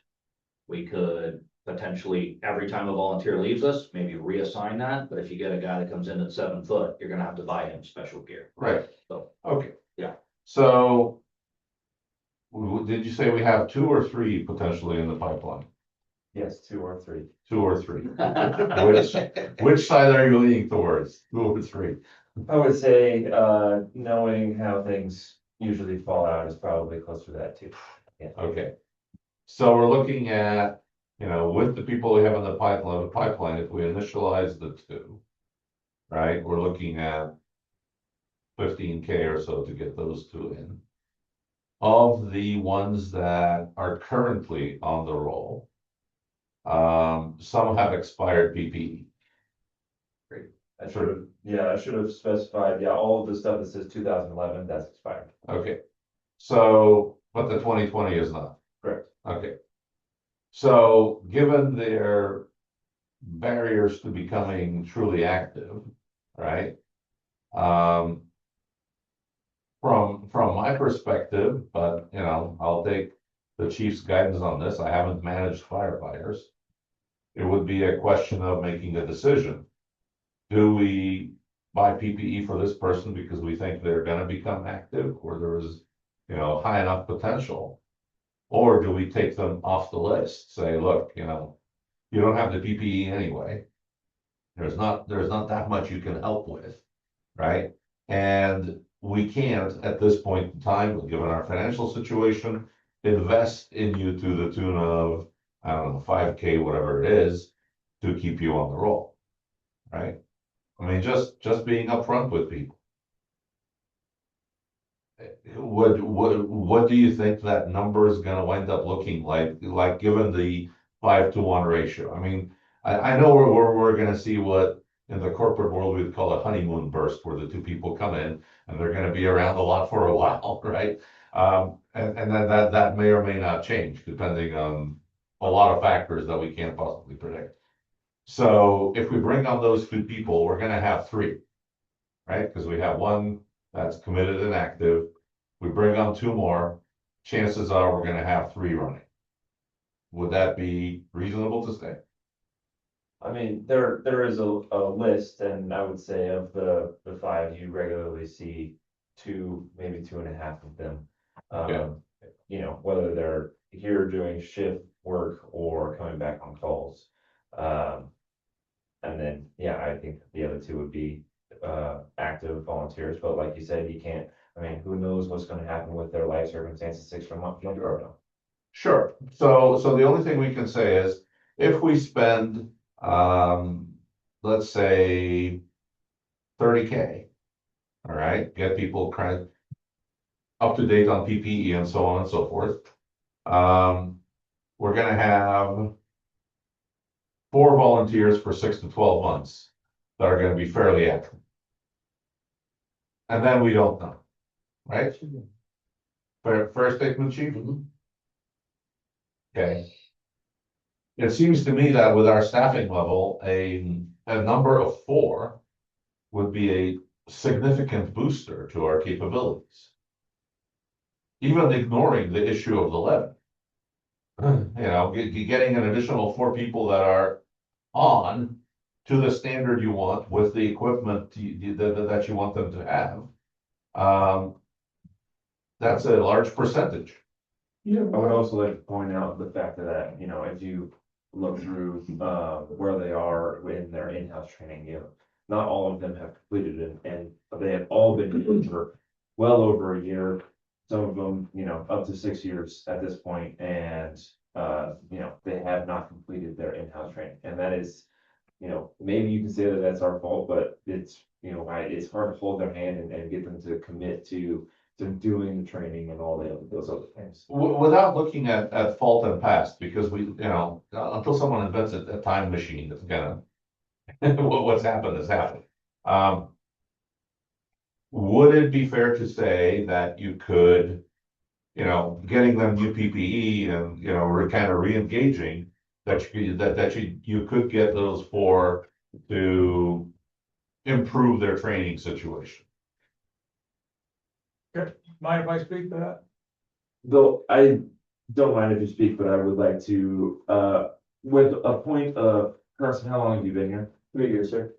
We could potentially, every time a volunteer leaves us, maybe reassign that. But if you get a guy that comes in at 7 foot, you're gonna have to buy him special gear.
right,
So,
okay.
Yeah.
So did you say we have 2 or 3 potentially in the pipeline?
Yes, 2 or 3.
2 or 3? Which side are you leaning towards? 2 or 3?
I would say, knowing how things usually fall out is probably closer to that too.
Okay. So we're looking at, with the people we have in the pipeline, if we initialize the 2, right, we're looking at 15K or so to get those 2 in. Of the ones that are currently on the roll, some have expired PPE.
I should have specified, all of the stuff that says 2011, that's expired.
Okay, so, but the 2020 is not.
Correct.
Okay. So, given their barriers to becoming truly active, right? From my perspective, but I'll take the chief's guidance on this. I haven't managed firefighters. It would be a question of making a decision. Do we buy PPE for this person because we think they're gonna become active, or there is, high enough potential? Or do we take them off the list, say, look, you don't have the PPE anyway. There's not that much you can help with, right? And we can't, at this point in time, given our financial situation, invest in you to the tune of, I don't know, 5K, whatever it is, to keep you on the roll, right? I mean, just being upfront with people. What do you think that number is gonna wind up looking like given the 5-to-1 ratio? I mean, I know we're gonna see what in the corporate world we'd call a honeymoon burst, where the 2 people come in and they're gonna be around a lot for a while, right? And then that may or may not change depending on a lot of factors that we can't possibly predict. So if we bring on those 2 people, we're gonna have 3, right? Because we have 1 that's committed and active. We bring on 2 more, chances are we're gonna have 3 running. Would that be reasonable to say?
I mean, there is a list, and I would say of the 5, you regularly see 2, maybe 2.5 of them.
Yeah.
Whether they're here doing shift work or coming back on calls. And then, I think the other 2 would be active volunteers, but like you said, you can't, who knows what's gonna happen with their life circumstances 6 months from now.
Sure. So the only thing we can say is if we spend, let's say 30K, all right, get people kind of up to date on PPE and so on and so forth. We're gonna have 4 volunteers for 6 to 12 months that are gonna be fairly active. And then we don't know, right? fair statement, chief? Okay. It seems to me that with our staffing level, a number of 4 would be a significant booster to our capabilities. Even ignoring the issue of the levy. You know, getting an additional 4 people that are on to the standard you want with the equipment that you want them to have. That's a large percentage.
Yeah,
I would also like to point out the fact that, you know, if you look through, where they are in their in-house training, you know, not all of them have completed it, and they have all been doing for well over a year. Some of them, you know, up to 6 years at this point, and, you know, they have not completed their in-house training, and that is, you know, maybe you can say that that's our fault, but it's, you know, it's hard to hold their hand and get them to commit to doing the training and all those other things.
Without looking at fault and past, because we, you know, until someone invents a time machine, that's gonna, what's happened has happened. Would it be fair to say that you could, you know, getting them new PPE and, you know, we're kind of re-engaging, that you could get those 4 to improve their training situation?
Mind if I speak to that?
Though I don't mind if you speak, but I would like to, with a point of, Carson, how long have you been here? 3 years, sir.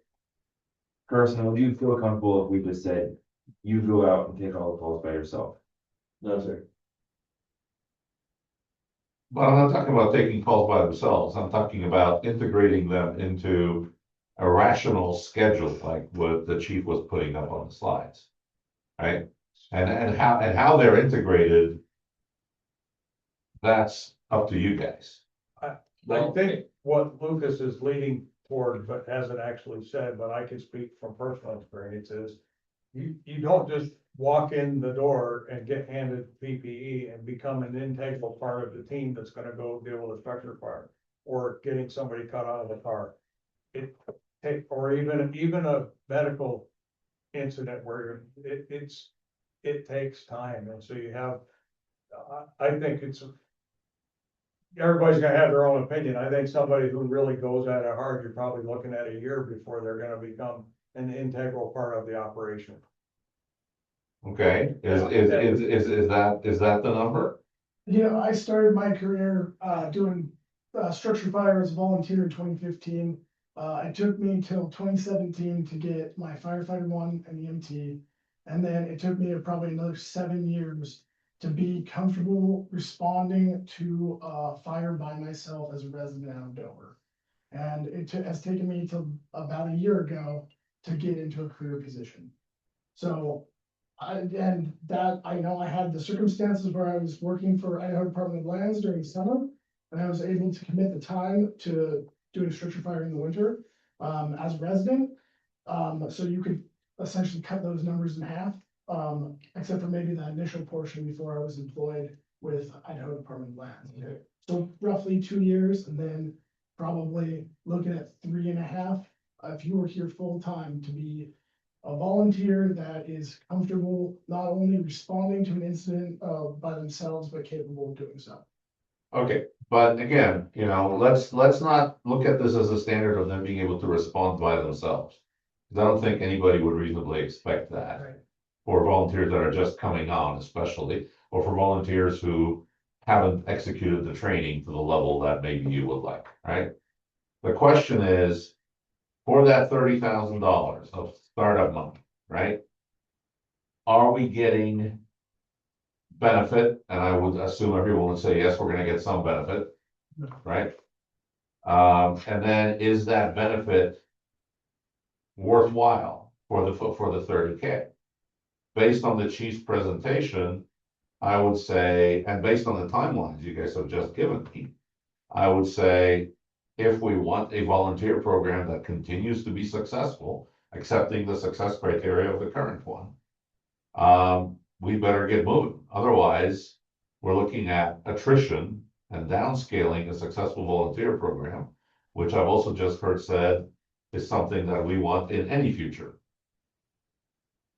Carson, would you feel comfortable if we just said, you go out and take all the calls by yourself? No, sir.
But I'm not talking about taking calls by themselves. I'm talking about integrating them into a rational schedule, like what the chief was putting up on the slides. Right? And how they're integrated, that's up to you guys.
I think what Lucas is leading toward, but hasn't actually said, but I can speak from personal experience is you don't just walk in the door and get handed PPE and become an integral part of the team that's gonna go deal with a structure fire or getting somebody cut out of the car. Or even a medical incident where it takes time, and so you have, I think everybody's gonna have their own opinion. I think somebody who really goes at it hard, you're probably looking at a year before they're gonna become an integral part of the operation.
Okay, is that the number?
Yeah, I started my career, doing, structure fire as a volunteer in 2015. It took me till 2017 to get my firefighter 1 and EMT. And then it took me probably another 7 years to be comfortable responding to fire by myself as a resident out of Dover. And it has taken me till about a year ago to get into a career position. So, I know I had the circumstances where I was working for Idaho Department of Lands during summer, and I was able to commit the time to doing structure fire in the winter as a resident. So you could essentially cut those numbers in half, except for maybe the initial portion before I was employed with Idaho Department of Lands.
Okay.
So roughly 2 years, and then probably looking at 3.5, if you were here full time, to be a volunteer that is comfortable not only responding to an incident by themselves, but capable of doing so.
Okay, but again, you know, let's not look at this as a standard of them being able to respond by themselves. 'Cause I don't think anybody would reasonably expect that.
Right.
For volunteers that are just coming on especially, or for volunteers who haven't executed the training to the level that maybe you would like, right? The question is, for that $30,000 of startup money, right? Are we getting benefit? And I would assume everyone would say, yes, we're gonna get some benefit, right? And then is that benefit worthwhile for the 30K? Based on the chief's presentation, I would say, and based on the timelines you guys have just given me, I would say, if we want a volunteer program that continues to be successful, accepting the success criteria of the current one, we better get moving. Otherwise, we're looking at attrition and downscaling a successful volunteer program, which I've also just heard said is something that we want in any future.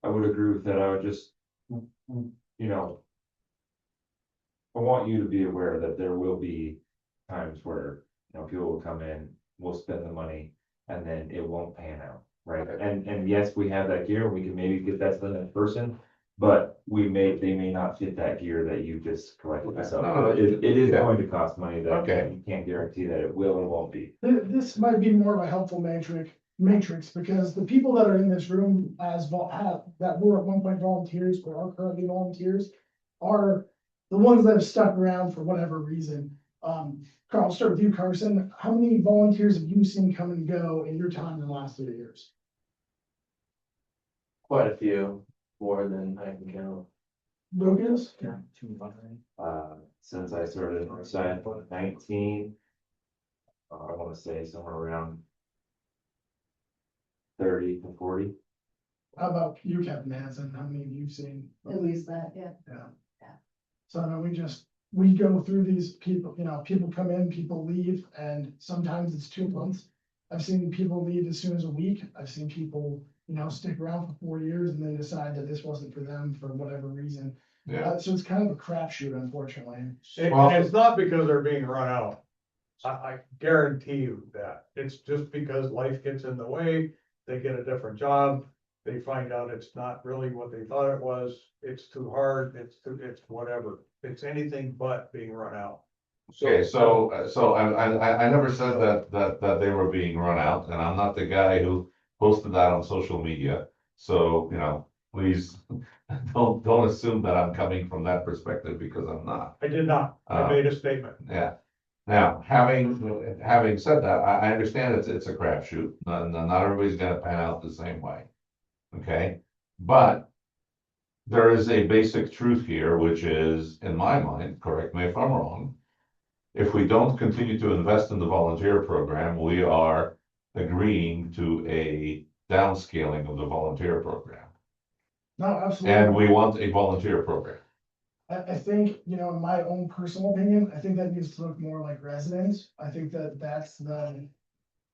I would agree with that. I would just, you know, I want you to be aware that there will be times where, people will come in, we'll spend the money, and then it won't pan out, right? And yes, we have that gear, we can maybe get that to the next person, but they may not fit that gear that you just collected. So
No,
it is going to cost money that
Okay.
you can't guarantee that it will or won't be.
This might be more of a helpful matrix, because the people that are in this room that were at one point volunteers or are currently volunteers are the ones that have stuck around for whatever reason. Carl, I'll start with you, Carson. How many volunteers have you seen come and go in your time in the last 3 years?
Quite a few, more than I can count.
Lucas?
Since I started Northside 19, I want to say somewhere around 30 to 40.
How about you, Captain Hansen? How many have you seen?
At least that, yeah.
So no, we go through these people, people come in, people leave, and sometimes it's 2 months. I've seen people leave as soon as a week. I've seen people, stick around for 4 years and then decide that this wasn't for them for whatever reason.
Yeah.
So it's kind of a crapshoot, unfortunately.
And it's not because they're being run out. I guarantee you that. It's just because life gets in the way, they get a different job. They find out it's not really what they thought it was. It's too hard, it's whatever. It's anything but being run out.
Okay, so I never said that they were being run out, and I'm not the guy who posted that on social media. So, please don't assume that I'm coming from that perspective, because I'm not.
I did not. I made a statement.
Yeah. Now, having said that, I understand it's a crapshoot. Not everybody's gonna pan out the same way. Okay, but there is a basic truth here, which is, in my mind, correct me if I'm wrong, if we don't continue to invest in the volunteer program, we are agreeing to a downscaling of the volunteer program.
No, absolutely.
And we want a volunteer program.
I think, in my own personal opinion, I think that needs to look more like residents. I think that's the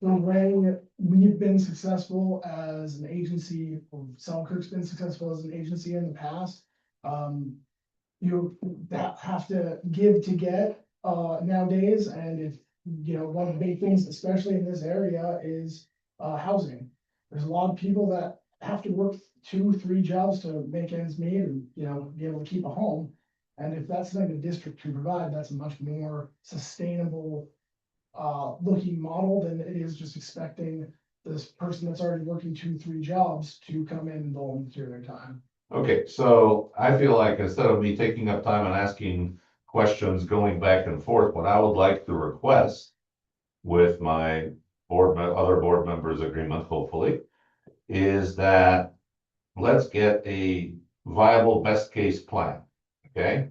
way we've been successful as an agency, or Selkirk's been successful as an agency in the past. You have to give to get, nowadays, and if, one of the big things, especially in this area, is, housing. There's a lot of people that have to work 2-3 jobs to make ends meet and, be able to keep a home. And if that's something the district can provide, that's a much more sustainable looking model than it is just expecting this person that's already working 2-3 jobs to come in and volunteer their time.
Okay, so I feel like instead of me taking up time and asking questions, going back and forth, what I would like to request with my other board members' agreement, hopefully, is that let's get a viable best case plan, okay?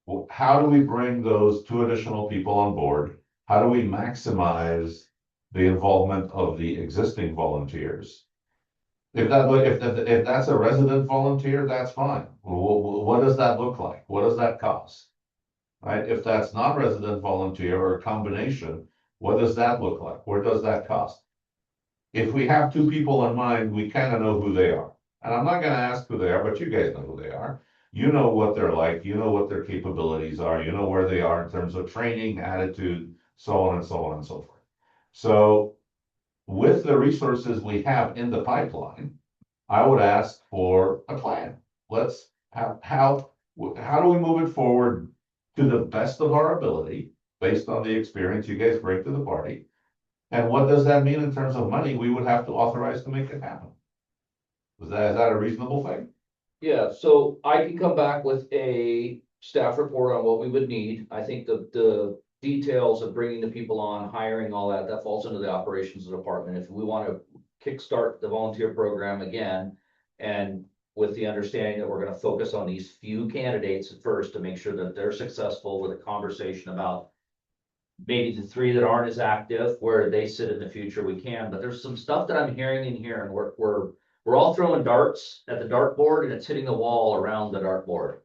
Well, how do we bring those 2 additional people on board? How do we maximize the involvement of the existing volunteers? If that's a resident volunteer, that's fine. What does that look like? What does that cost? Right? If that's not resident volunteer or a combination, what does that look like? Where does that cost? If we have 2 people in mind, we kind of know who they are. And I'm not gonna ask who they are, but you guys know who they are. You know what they're like, you know what their capabilities are, you know where they are in terms of training, attitude, so on and so on and so forth. So with the resources we have in the pipeline, I would ask for a plan. Let's how do we move it forward to the best of our ability based on the experience you guys bring to the party? And what does that mean in terms of money we would have to authorize to make it happen? Is that a reasonable thing?
Yeah, so I can come back with a staff report on what we would need. I think the details of bringing the people on, hiring, all that falls into the operations department. If we want to kickstart the volunteer program again, and with the understanding that we're going to focus on these few candidates at first to make sure that they're successful, with a conversation about maybe the 3 that aren't as active, where they sit in the future, we can. But there's some stuff that I'm hearing in here, and we're all throwing darts at the dartboard, and it's hitting the wall around the dartboard.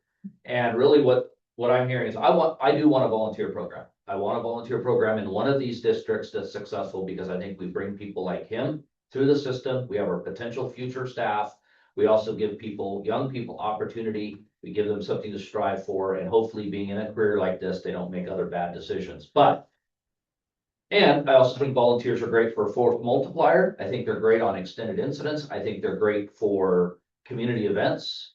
And really what I'm hearing is I do want a volunteer program. I want a volunteer program in one of these districts that's successful, because I think we bring people like him through the system. We have our potential future staff. We also give people, young people, opportunity. We give them something to strive for, and hopefully being in a career like this, they don't make other bad decisions. And I also think volunteers are great for a force multiplier. I think they're great on extended incidents. I think they're great for community events.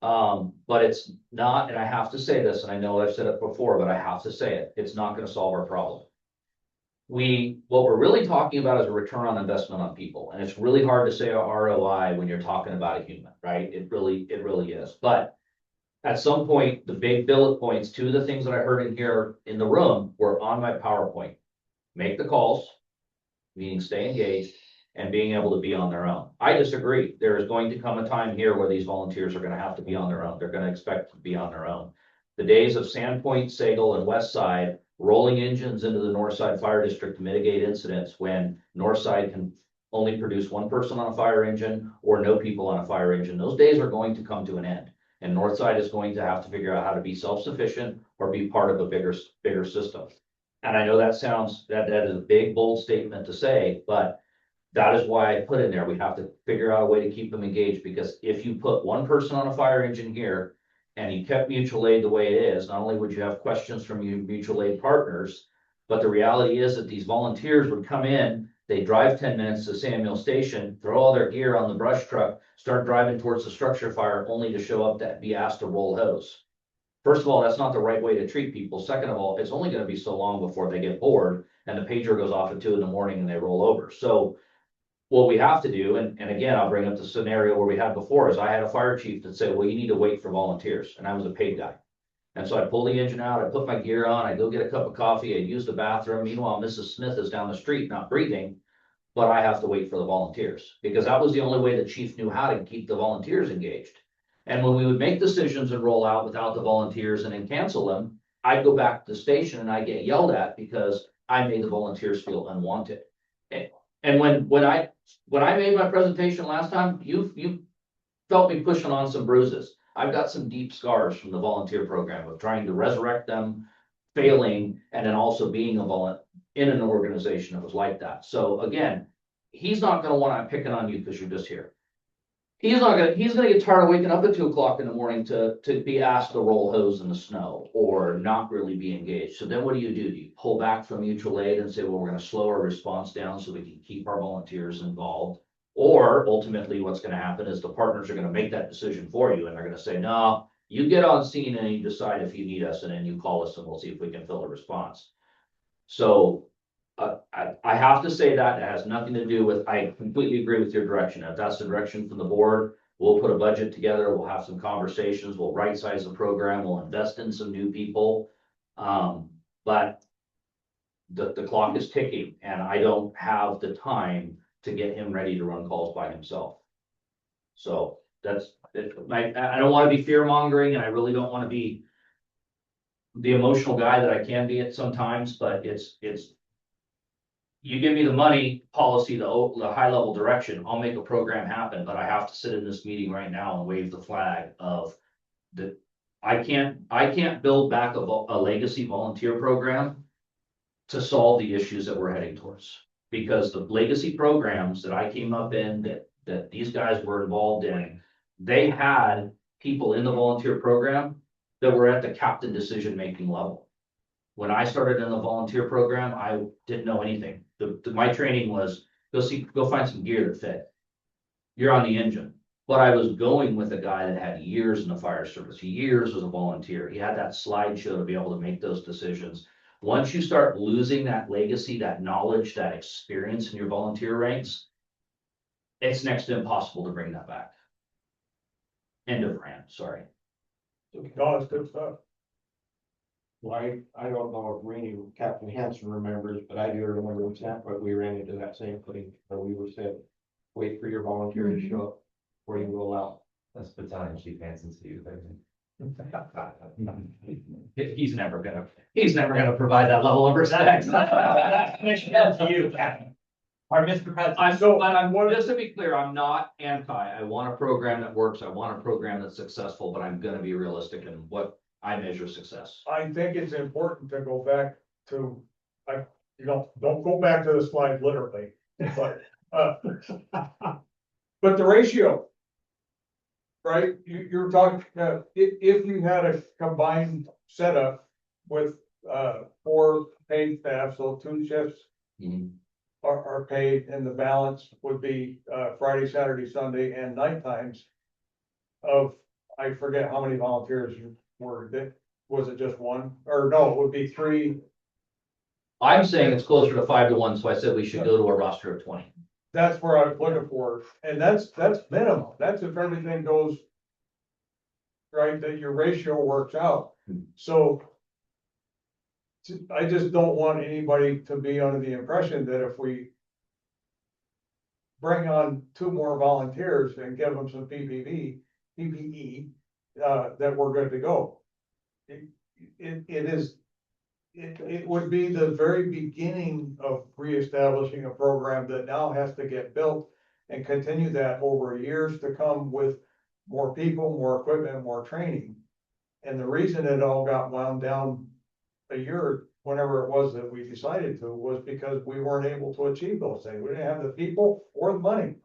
But it's not, and I have to say this, and I know I've said it before, but I have to say it, it's not gonna solve our problem. What we're really talking about is a return on investment on people, and it's really hard to say a ROI when you're talking about a human, right? It really is, but at some point, the big bullet points, two of the things that I heard in here in the room were on my PowerPoint. Make the calls, meaning stay engaged, and being able to be on their own. I disagree. There is going to come a time here where these volunteers are gonna have to be on their own. They're gonna expect to be on their own. The days of Sandpoint, Sagal, and Westside rolling engines into the Northside Fire District to mitigate incidents when Northside can only produce one person on a fire engine or no people on a fire engine, those days are going to come to an end. And Northside is going to have to figure out how to be self-sufficient or be part of a bigger system. And I know that sounds, that is a big, bold statement to say, but that is why I put in there, we have to figure out a way to keep them engaged, because if you put one person on a fire engine here and you kept mutual aid the way it is, not only would you have questions from your mutual aid partners, but the reality is that these volunteers would come in, they drive 10 minutes to Samuel Station, throw all their gear on the brush truck, start driving towards the structure fire, only to show up to be asked to roll hose. First of all, that's not the right way to treat people. Second of all, it's only gonna be so long before they get bored and the pager goes off at 2 a.m. and they roll over. So what we have to do, and again, I'll bring up the scenario where we had before, is I had a fire chief that said, well, you need to wait for volunteers, and I was a paid guy. And so I pull the engine out, I put my gear on, I go get a cup of coffee, I use the bathroom. Meanwhile, Mrs. Smith is down the street not breathing, but I have to wait for the volunteers, because that was the only way the chief knew how to keep the volunteers engaged. And when we would make decisions and roll out without the volunteers and then cancel them, I'd go back to the station and I get yelled at because I made the volunteers feel unwanted. And when I made my presentation last time, you felt me pushing on some bruises. I've got some deep scars from the volunteer program of trying to resurrect them, failing, and then also being in an organization that was like that. So again, he's not gonna want to picking on you because you're just here. He's gonna get tired of waking up at 2 o'clock in the morning to be asked to roll hose in the snow or not really be engaged. So then what do? Do you pull back from mutual aid and say, well, we're gonna slow our response down so we can keep our volunteers involved? Or ultimately what's gonna happen is the partners are gonna make that decision for you and they're gonna say, no, you get on scene and you decide if you need us and then you call us and we'll see if we can fill a response. So I have to say that it has nothing to do with, I completely agree with your direction. If that's the direction from the board, we'll put a budget together, we'll have some conversations, we'll right size the program, we'll invest in some new people. But the clock is ticking and I don't have the time to get him ready to run calls by himself. So that's it. I don't want to be fear mongering and I really don't want to be the emotional guy that I can be at sometimes, but it's you give me the money policy, the high level direction, I'll make a program happen, but I have to sit in this meeting right now and wave the flag of the, I can't build back a legacy volunteer program to solve the issues that we're heading towards. Because the legacy programs that I came up in, that these guys were involved in, they had people in the volunteer program that were at the captain decision-making level. When I started in the volunteer program, I didn't know anything. My training was go find some gear that fit. You're on the engine. But I was going with a guy that had years in the fire service, years as a volunteer. He had that slideshow to be able to make those decisions. Once you start losing that legacy, that knowledge, that experience in your volunteer ranks, it's next to impossible to bring that back. End of rant, sorry.
No, it's good stuff.
Well, I don't know if Captain Hanson remembers, but I do remember in Tampa, we ran into that same thing, where we were said, wait for your volunteer to show up before you roll out.
That's Battalion Chief Hanson's view, I think.
He's never gonna provide that level of respect. You.
Or Mr. President.
I'm just to be clear, I'm not anti. I want a program that works. I want a program that's successful, but I'm gonna be realistic in what I measure success.
I think it's important to go back to, don't go back to the slide literally, but the ratio. right? You're talking, if you had a combined setup with, 4 paid staff, so 2 shifts
Mhm.
are paid, and the balance would be, Friday, Saturday, Sunday, and night times of, I forget how many volunteers were, was it just one? Or no, it would be 3.
I'm saying it's closer to 5 to 1, so I said we should go to a roster of 20.
That's where I was looking for, and that's minimum, that's if everything goes. Right, that your ratio works out, so. I just don't want anybody to be under the impression that if we. Bring on 2 more volunteers and give them some PPE, that we're good to go. It would be the very beginning of reestablishing a program that now has to get built and continue that over years to come with more people, more equipment, more training. And the reason it all got wound down a year, whenever it was that we decided to, was because we weren't able to achieve those things. We didn't have the people or the money.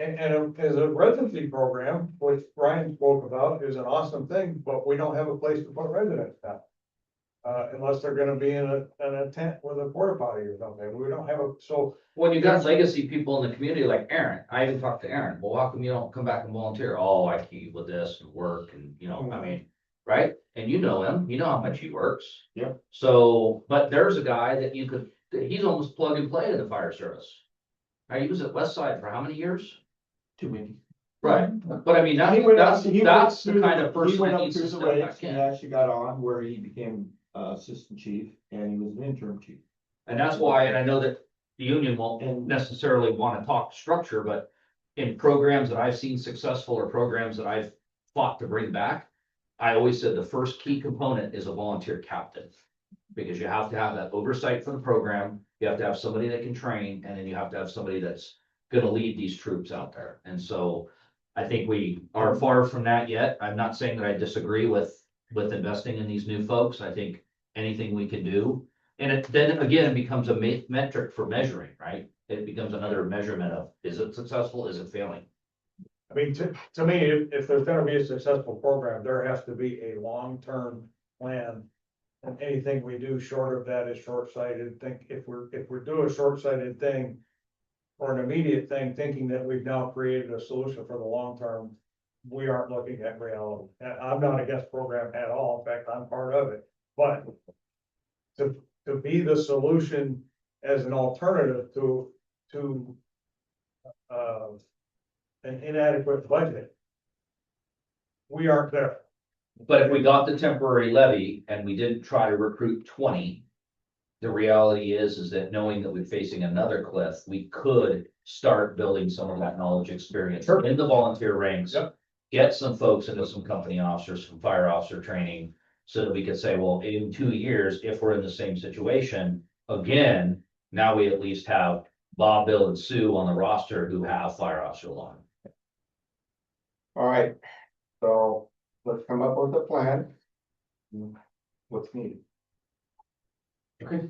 And as a residency program, which Brian spoke about, is an awesome thing, but we don't have a place to put residents now. Unless they're gonna be in a tent with a porta potty or something. We don't have so.
When you got legacy people in the community like Aaron, I even talked to Aaron, well, how come you don't come back and volunteer? Oh, I keep with this and work and, I mean, right? And you know him, you know how much he works.
Yep.
So, but there's a guy that he's almost plug and play in the fire service. Right, he was at Westside for how many years?
Too many.
Right, but I mean, that's the kind of person that needs to step back
He
in.
actually got on where he became assistant chief and he was an interim chief.
And that's why, and I know that the union won't necessarily want to talk structure, but in programs that I've seen successful or programs that I've fought to bring back, I always said the first key component is a volunteer captain. Because you have to have that oversight for the program, you have to have somebody that can train, and then you have to have somebody that's gonna lead these troops out there. And so I think we are far from that yet. I'm not saying that I disagree with investing in these new folks. I think anything we can do. And it then again becomes a metric for measuring, right? It becomes another measurement of, is it successful, is it failing?
I mean, to me, if there's gonna be a successful program, there has to be a long-term plan. And anything we do short of that is short-sighted. Think if we're doing a short-sighted thing. Or an immediate thing, thinking that we've now created a solution for the long term, we aren't looking at reality. And I'm not against program at all, in fact, I'm part of it, but. To be the solution as an alternative to. An inadequate budget. We aren't there.
But if we got the temporary levy and we didn't try to recruit 20. The reality is that knowing that we're facing another cliff, we could start building some of that knowledge experience in the volunteer ranks.
Yep.
Get some folks into some company officers, some fire officer training, so that we could say, well, in 2 years, if we're in the same situation, again, now we at least have Bob, Bill, and Sue on the roster who have fire officer law.
All right, so let's come up with a plan. What's needed.
Okay.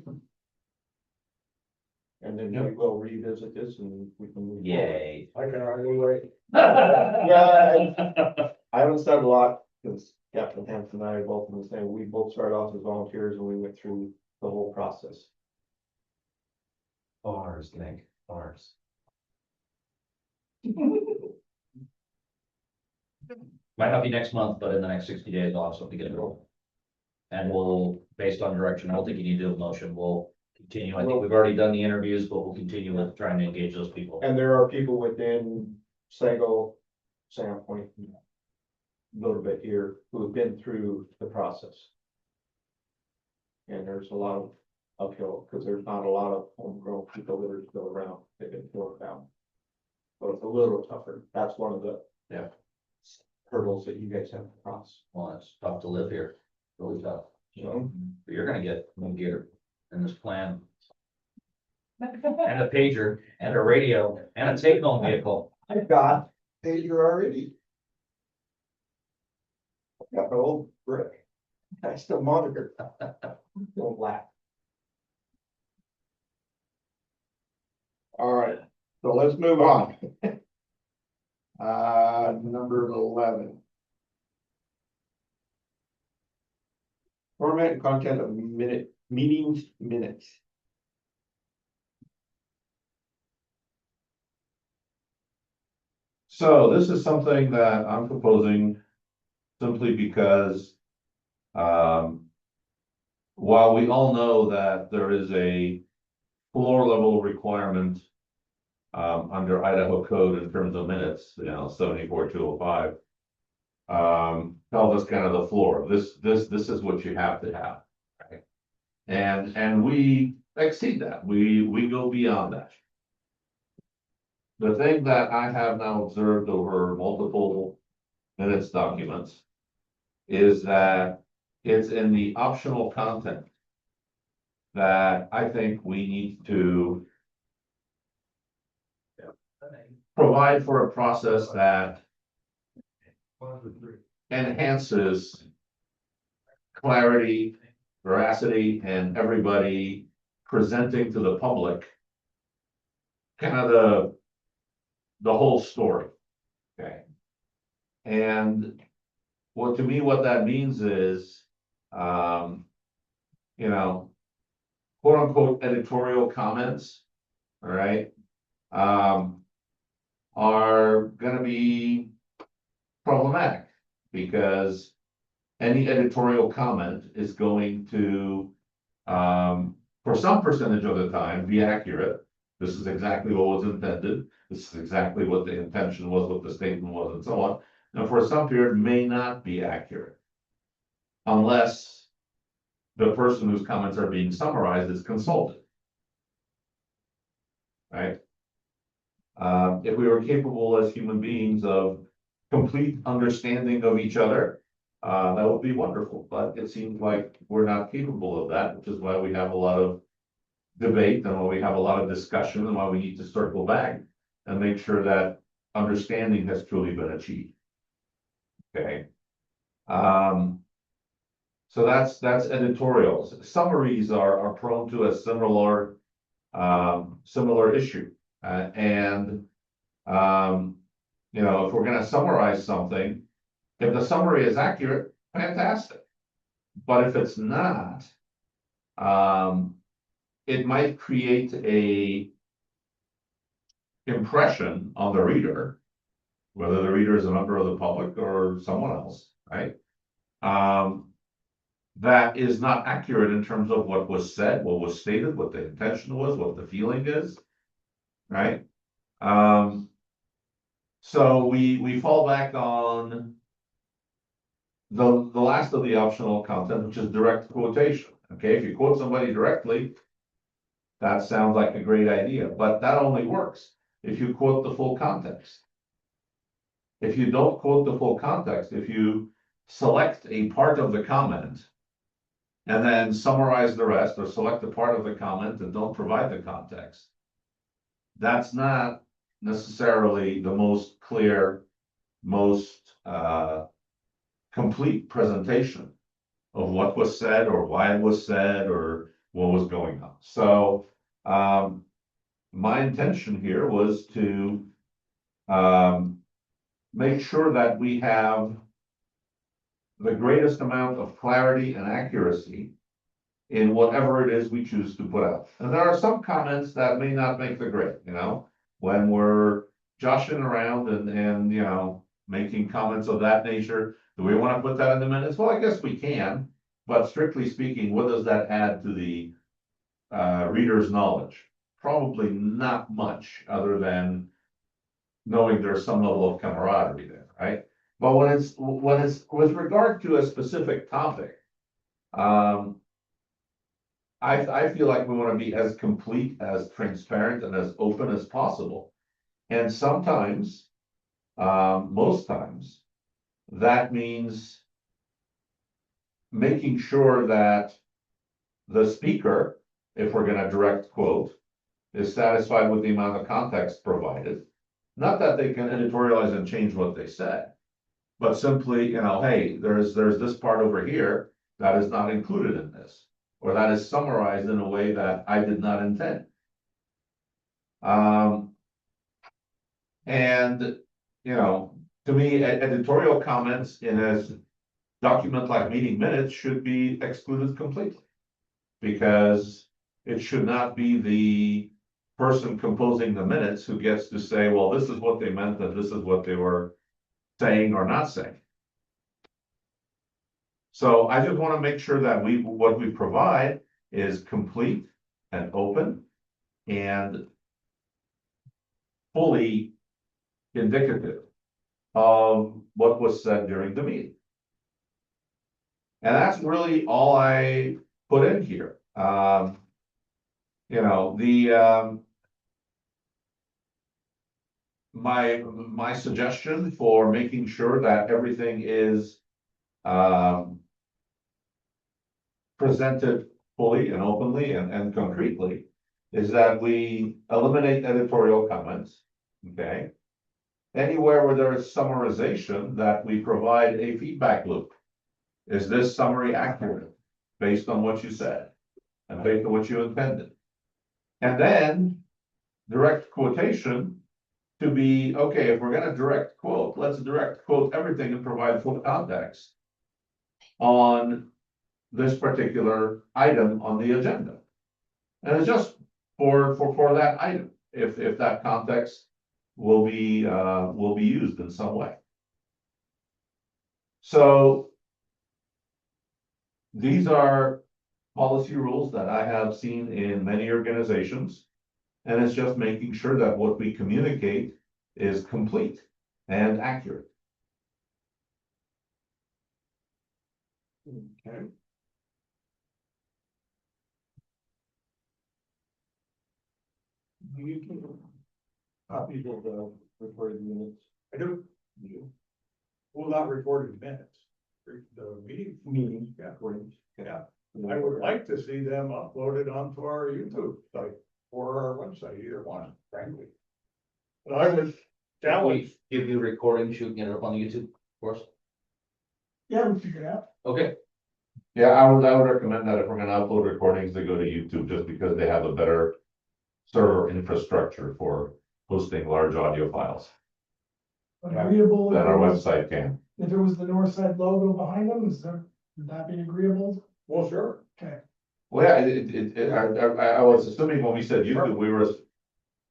And then we will revisit this and we can. move forward.
Yay.
I can argue right.
Yeah, I haven't said a lot, because Captain Hampton and I are both in the same, we both started off as volunteers and we went through the whole process.
Ours, Nick, ours.
Might not be next month, but in the next 60 days, I'll have something to get it rolling. And we'll, based on direction, I don't think you need to do a motion, we'll continue. I think we've already done the interviews, but we'll continue with trying to engage those people.
And there are people within Sago, Sandpoint, a little bit here, who have been through the process. And there's a lot of uphill, because there's not a lot of homegrown people that are still around, they've been torn down. So it's a little tougher, that's one of the.
Yeah.
Hurdles that you guys have to cross.
Well, it's tough to live here, really tough.
So,
But you're gonna get one gear in this plan. And a pager, and a radio, and a take-home vehicle.
I've got pager already. I've got an old brick, I still monitor. Don't laugh. All right, so let's move on. number 11. Format and content of meetings minutes.
So this is something that I'm proposing simply because, while we all know that there is a floor level requirement under Idaho code in terms of minutes, 74-205, tells us kind of the floor. This is what you have to have, right? And we exceed that. We go beyond that. The thing that I have now observed over multiple minutes documents is that it's in the optional content that I think we need to provide for a process that enhances clarity, veracity, and everybody presenting to the public kind of the whole story. Okay. And to me, what that means is, quote unquote editorial comments, all right, are gonna be problematic because any editorial comment is going to, for some percentage of the time, be accurate. This is exactly what was intended. This is exactly what the intention was, what the statement was, and so on. And for some period may not be accurate. Unless the person whose comments are being summarized is consulted. Right? If we were capable as human beings of complete understanding of each other, that would be wonderful, but it seems like we're not capable of that, which is why we have a lot of debate and why we have a lot of discussion and why we need to circle back and make sure that understanding has truly been achieved. Okay. So that's editorials. Summaries are prone to a similar issue. If we're gonna summarize something, if the summary is accurate, fantastic. But if it's not, it might create a impression on the reader, whether the reader is a member of the public or someone else, right? That is not accurate in terms of what was said, what was stated, what the intention was, what the feeling is, right? So we fall back on the last of the optional content, which is direct quotation. Okay, if you quote somebody directly, that sounds like a great idea, but that only works if you quote the full context. If you don't quote the full context, if you select a part of the comment and then summarize the rest, or select a part of the comment and don't provide the context, that's not necessarily the most clear, most complete presentation of what was said or why it was said or what was going on. So my intention here was to make sure that we have the greatest amount of clarity and accuracy in whatever it is we choose to put out. And there are some comments that may not make the grade, when we're joshing around and making comments of that nature. Do we want to put that in the minutes? Well, I guess we can, but strictly speaking, what does that add to the reader's knowledge? Probably not much, other than knowing there's some level of camaraderie there, right? But when it's with regard to a specific topic, I feel like we want to be as complete, as transparent, and as open as possible. And sometimes, most times, that means making sure that the speaker, if we're going to direct quote, is satisfied with the amount of context provided. Not that they can editorialize and change what they said, but simply, hey, there's this part over here that is not included in this, or that is summarized in a way that I did not intend. And to me, editorial comments in a document like meeting minutes should be excluded completely. Because it should not be the person composing the minutes who gets to say, well, this is what they meant, and this is what they were saying or not saying. So I just want to make sure that what we provide is complete and open and fully indicative of what was said during the meeting. And that's really all I put in here. You know, my suggestion for making sure that everything is presented fully and openly and concretely is that we eliminate editorial comments, okay? Anywhere where there is summarization, that we provide a feedback loop. Is this summary accurate based on what you said and based on what you intended? And then direct quotation to be, okay, if we're gonna direct quote, let's direct quote everything and provide full context on this particular item on the agenda. And it's just for that item, if that context will be used in some way. So these are policy rules that I have seen in many organizations. And it's just making sure that what we communicate is complete and accurate.
Okay. You can copies of the recorded minutes.
I do. Well, not recorded minutes, the meetings, yeah. Yeah. I would like to see them uploaded onto our YouTube site or our website, either one, frankly. But I would challenge,
Give you recordings, you can get it up on YouTube for us.
Yeah, we figured it out.
Okay,
Yeah, I would recommend that if we're gonna upload recordings, they go to YouTube just because they have a better server infrastructure for hosting large audio files
Agreeable.
than our website can.
If it was the Northside logo behind them, would that be agreeable?
well, sure,
Okay.
Well, yeah, I was assuming when we said YouTube,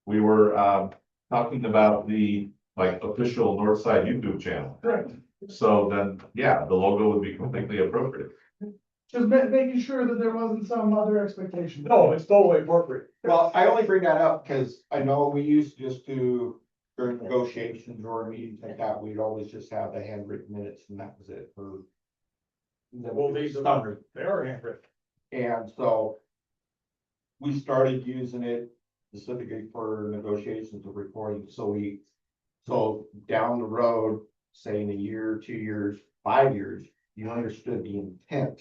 we were talking about the like official Northside YouTube channel.
Correct.
So then, yeah, the logo would be completely appropriate.
Just making sure that there wasn't some other expectation.
no, it's totally appropriate.
Well, I only bring that up because I know we used to just do during negotiations or meetings like that, we'd always just have the handwritten minutes and that was it for.
Well, these are, they are handwritten.
And so we started using it specifically for negotiations of recording, so down the road, say in a year, 2 years, 5 years, you understood the intent.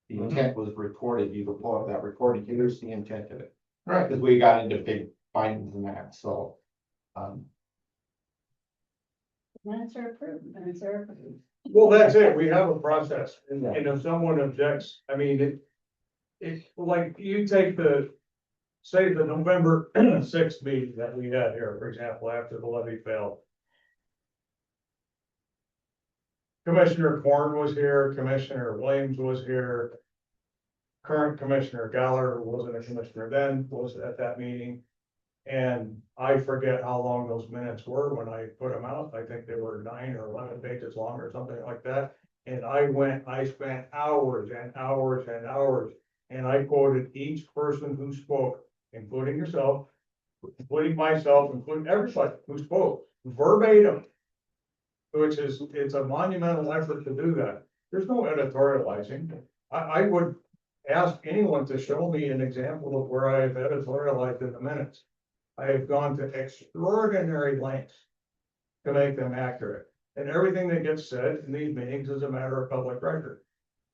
The intent was recorded, you could pull up that recording, here's the intent of it.
Right.
Because we got into big findings in that, so.
Minutes are approved, minutes are approved.
Well, that's it, we have a process, and if someone objects, I mean, it's like, you take say the November 6th meeting that we had here, for example, after the levy failed. Commissioner Corn was here, Commissioner Williams was here. Current Commissioner Galler, who wasn't a commissioner then, was at that meeting. And I forget how long those minutes were when I put them out. I think they were 9 or 11 pages long or something like that. And I spent hours and hours and hours. And I quoted each person who spoke, including yourself, including myself, including everybody who spoke verbatim. Which is, it's a monumental effort to do that. There's no editorializing. I would ask anyone to show me an example of where I have editorialized in the minutes. I have gone to extraordinary lengths to make them accurate. And everything that gets said in these meetings is a matter of public record.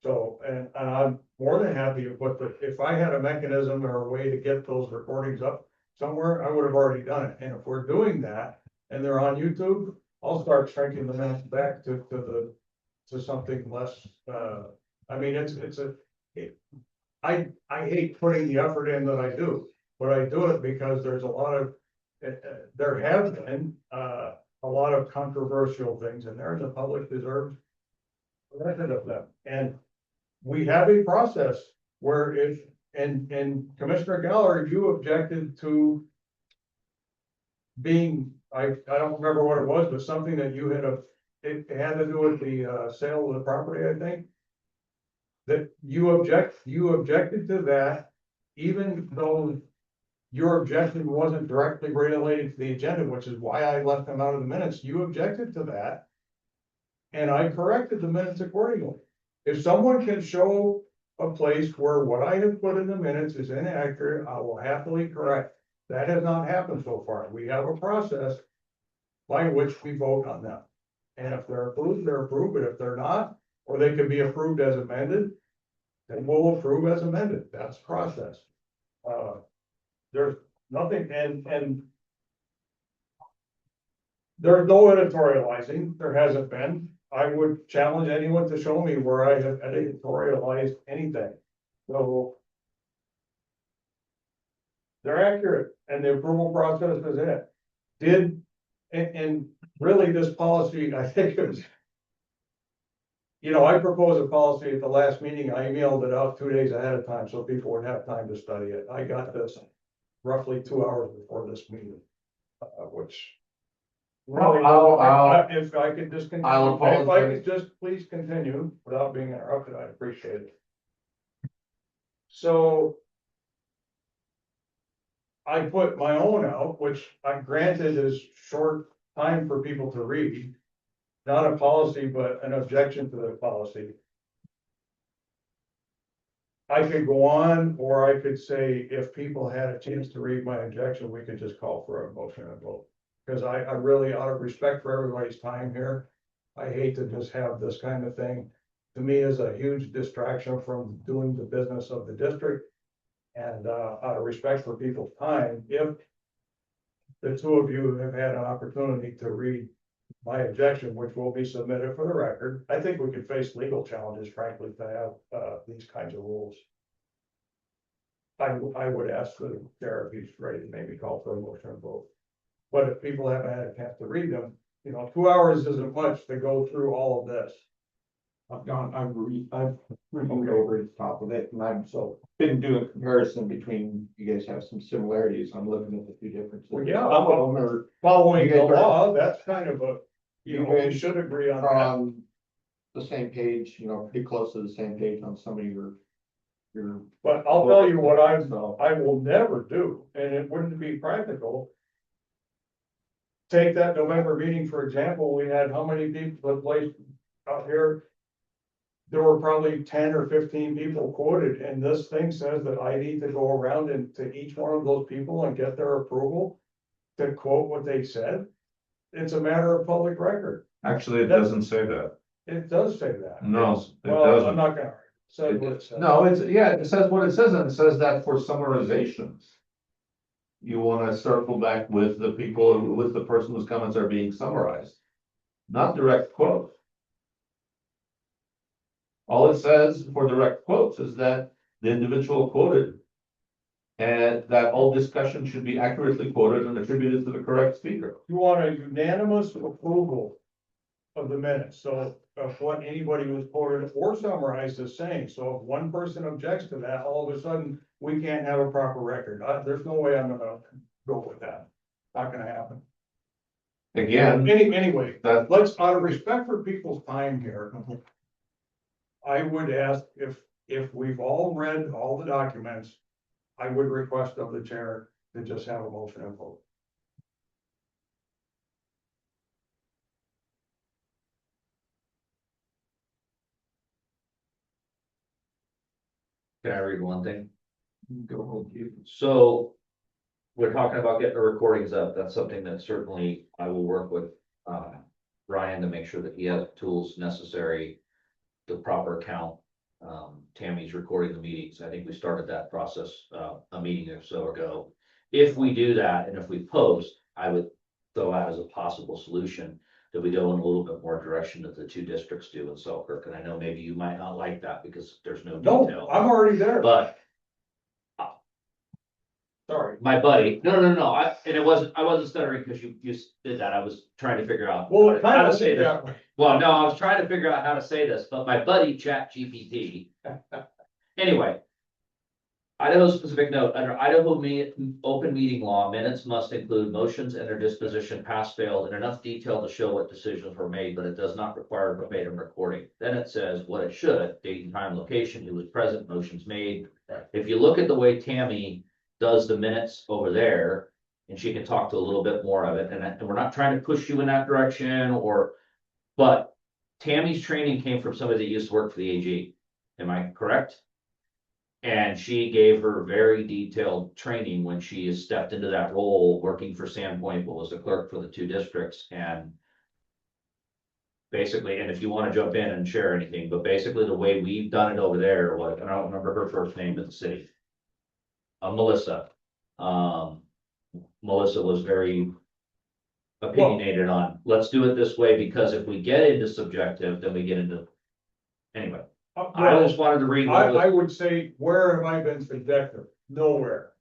So, and I'm more than happy to put if I had a mechanism or a way to get those recordings up somewhere, I would have already done it. And if we're doing that and they're on YouTube, I'll start shrinking the minutes back to something less, I mean, I hate putting the effort in that I do, but I do it because there's a lot of, there have been, a lot of controversial things in there, and the public deserves the record of them. And we have a process where if, and Commissioner Geller, you objected to being, I don't remember what it was, but something that you had it had to do with the sale of the property, I think. That you objected to that, even though your objection wasn't directly related to the agenda, which is why I left them out of the minutes. You objected to that. And I corrected the minutes accordingly. If someone can show a place where what I have put in the minutes is inaccurate, I will happily correct. That has not happened so far. We have a process by which we vote on them. And if they're approved, but if they're not, or they can be approved as amended, then we'll approve as amended. That's the process. There's nothing, and there's no editorializing. There hasn't been. I would challenge anyone to show me where I have editorialized anything. So they're accurate, and the approval process is it. And really this policy, I think it was, you know, I proposed a policy at the last meeting. I emailed it out 2 days ahead of time so people would have time to study it. I got this roughly 2 hours before this meeting, which. Really, if I could just continue,
I'll
if I
apologize.
could just please continue without being interrupted, I'd appreciate it. So. I put my own out, which I granted is short time for people to read. Not a policy, but an objection to the policy. I could go on, or I could say, if people had a chance to read my objection, we could just call for a motion and vote. Because I really, out of respect for everybody's time here, I hate to just have this kind of thing. To me, is a huge distraction from doing the business of the district. And out of respect for people's time, if the two of you have had an opportunity to read my objection, which will be submitted for the record, I think we could face legal challenges, frankly, to have these kinds of rules. I would ask the chair if he's ready to maybe call for a motion and vote. But if people haven't had a chance to read them, you know, 2 hours isn't much to go through all of this.
I've reviewed over the top of it, and I've been doing a comparison between, you guys have some similarities, I'm looking at the two differences.
Well, yeah,
Some of them are
following
You
the
guys are-
law, that's kind of a,
You
you know, we
guys
should agree on that.
on the same page, you know, pretty close to the same page on some of your.
But I'll tell you what
So,
I will never do, and it wouldn't be practical. Take that November meeting, for example, we had how many people that placed out here? There were probably 10 or 15 people quoted, and this thing says that I need to go around and to each one of those people and get their approval to quote what they said. It's a matter of public record.
Actually, it doesn't say that.
It does say that.
No,
It's-
it
Well, I'm
doesn't.
not gonna, say what it says.
No, it says what it says, and it says that for summarizations. You wanna circle back with the people, with the person whose comments are being summarized. Not direct quotes. All it says for direct quotes is that the individual quoted. And that all discussion should be accurately quoted and attributed to the correct speaker.
You want a unanimous approval of the minutes, so of what anybody was quoted or summarized as saying, so if one person objects to that, all of a sudden, we can't have a proper record. There's no way I'm gonna go with that. Not gonna happen.
Again,
Anyway,
that,
let's, out of respect for people's time here. I would ask if we've all read all the documents, I would request of the chair to just have a motion and vote.
Can I read one thing?
go with you.
So we're talking about getting the recordings up. That's something that certainly I will work with Ryan to make sure that he has the tools necessary, the proper count. Tammy's recording the meetings. I think we started that process a meeting or so ago. If we do that and if we post, I would throw out as a possible solution that we go in a little bit more direction that the two districts do in Selkirk. And I know maybe you might not like that because there's no
No,
detail.
I'm already there.
But
Sorry.
my buddy, no, and I wasn't stuttering because you did that, I was trying to figure out.
Well, it
how
kind
to
of
say
looked
this.
that way.
Well, no, I was trying to figure out how to say this, but my buddy Chat GPT. Anyway. Idaho specific note, under Idaho open meeting law, minutes must include motions and their disposition pass failed in enough detail to show what decisions were made, but it does not require verbatim recording. Then it says what it should, date and time, location, who was present, motions made. If you look at the way Tammy does the minutes over there, and she can talk to a little bit more of it, and we're not trying to push you in that direction but Tammy's training came from somebody that used to work for the AG. Am I correct? And she gave her very detailed training when she stepped into that role, working for Sandpoint, but was the clerk for the two districts, and basically, and if you want to jump in and share anything, but basically the way we've done it over there was, and I don't remember her first name at the city. Melissa. Melissa was very opinionated on, let's do it this way, because if we get into subjective, then we get into. Anyway, I just wanted to read. what was-
I would say, where have I been subjective? Nowhere.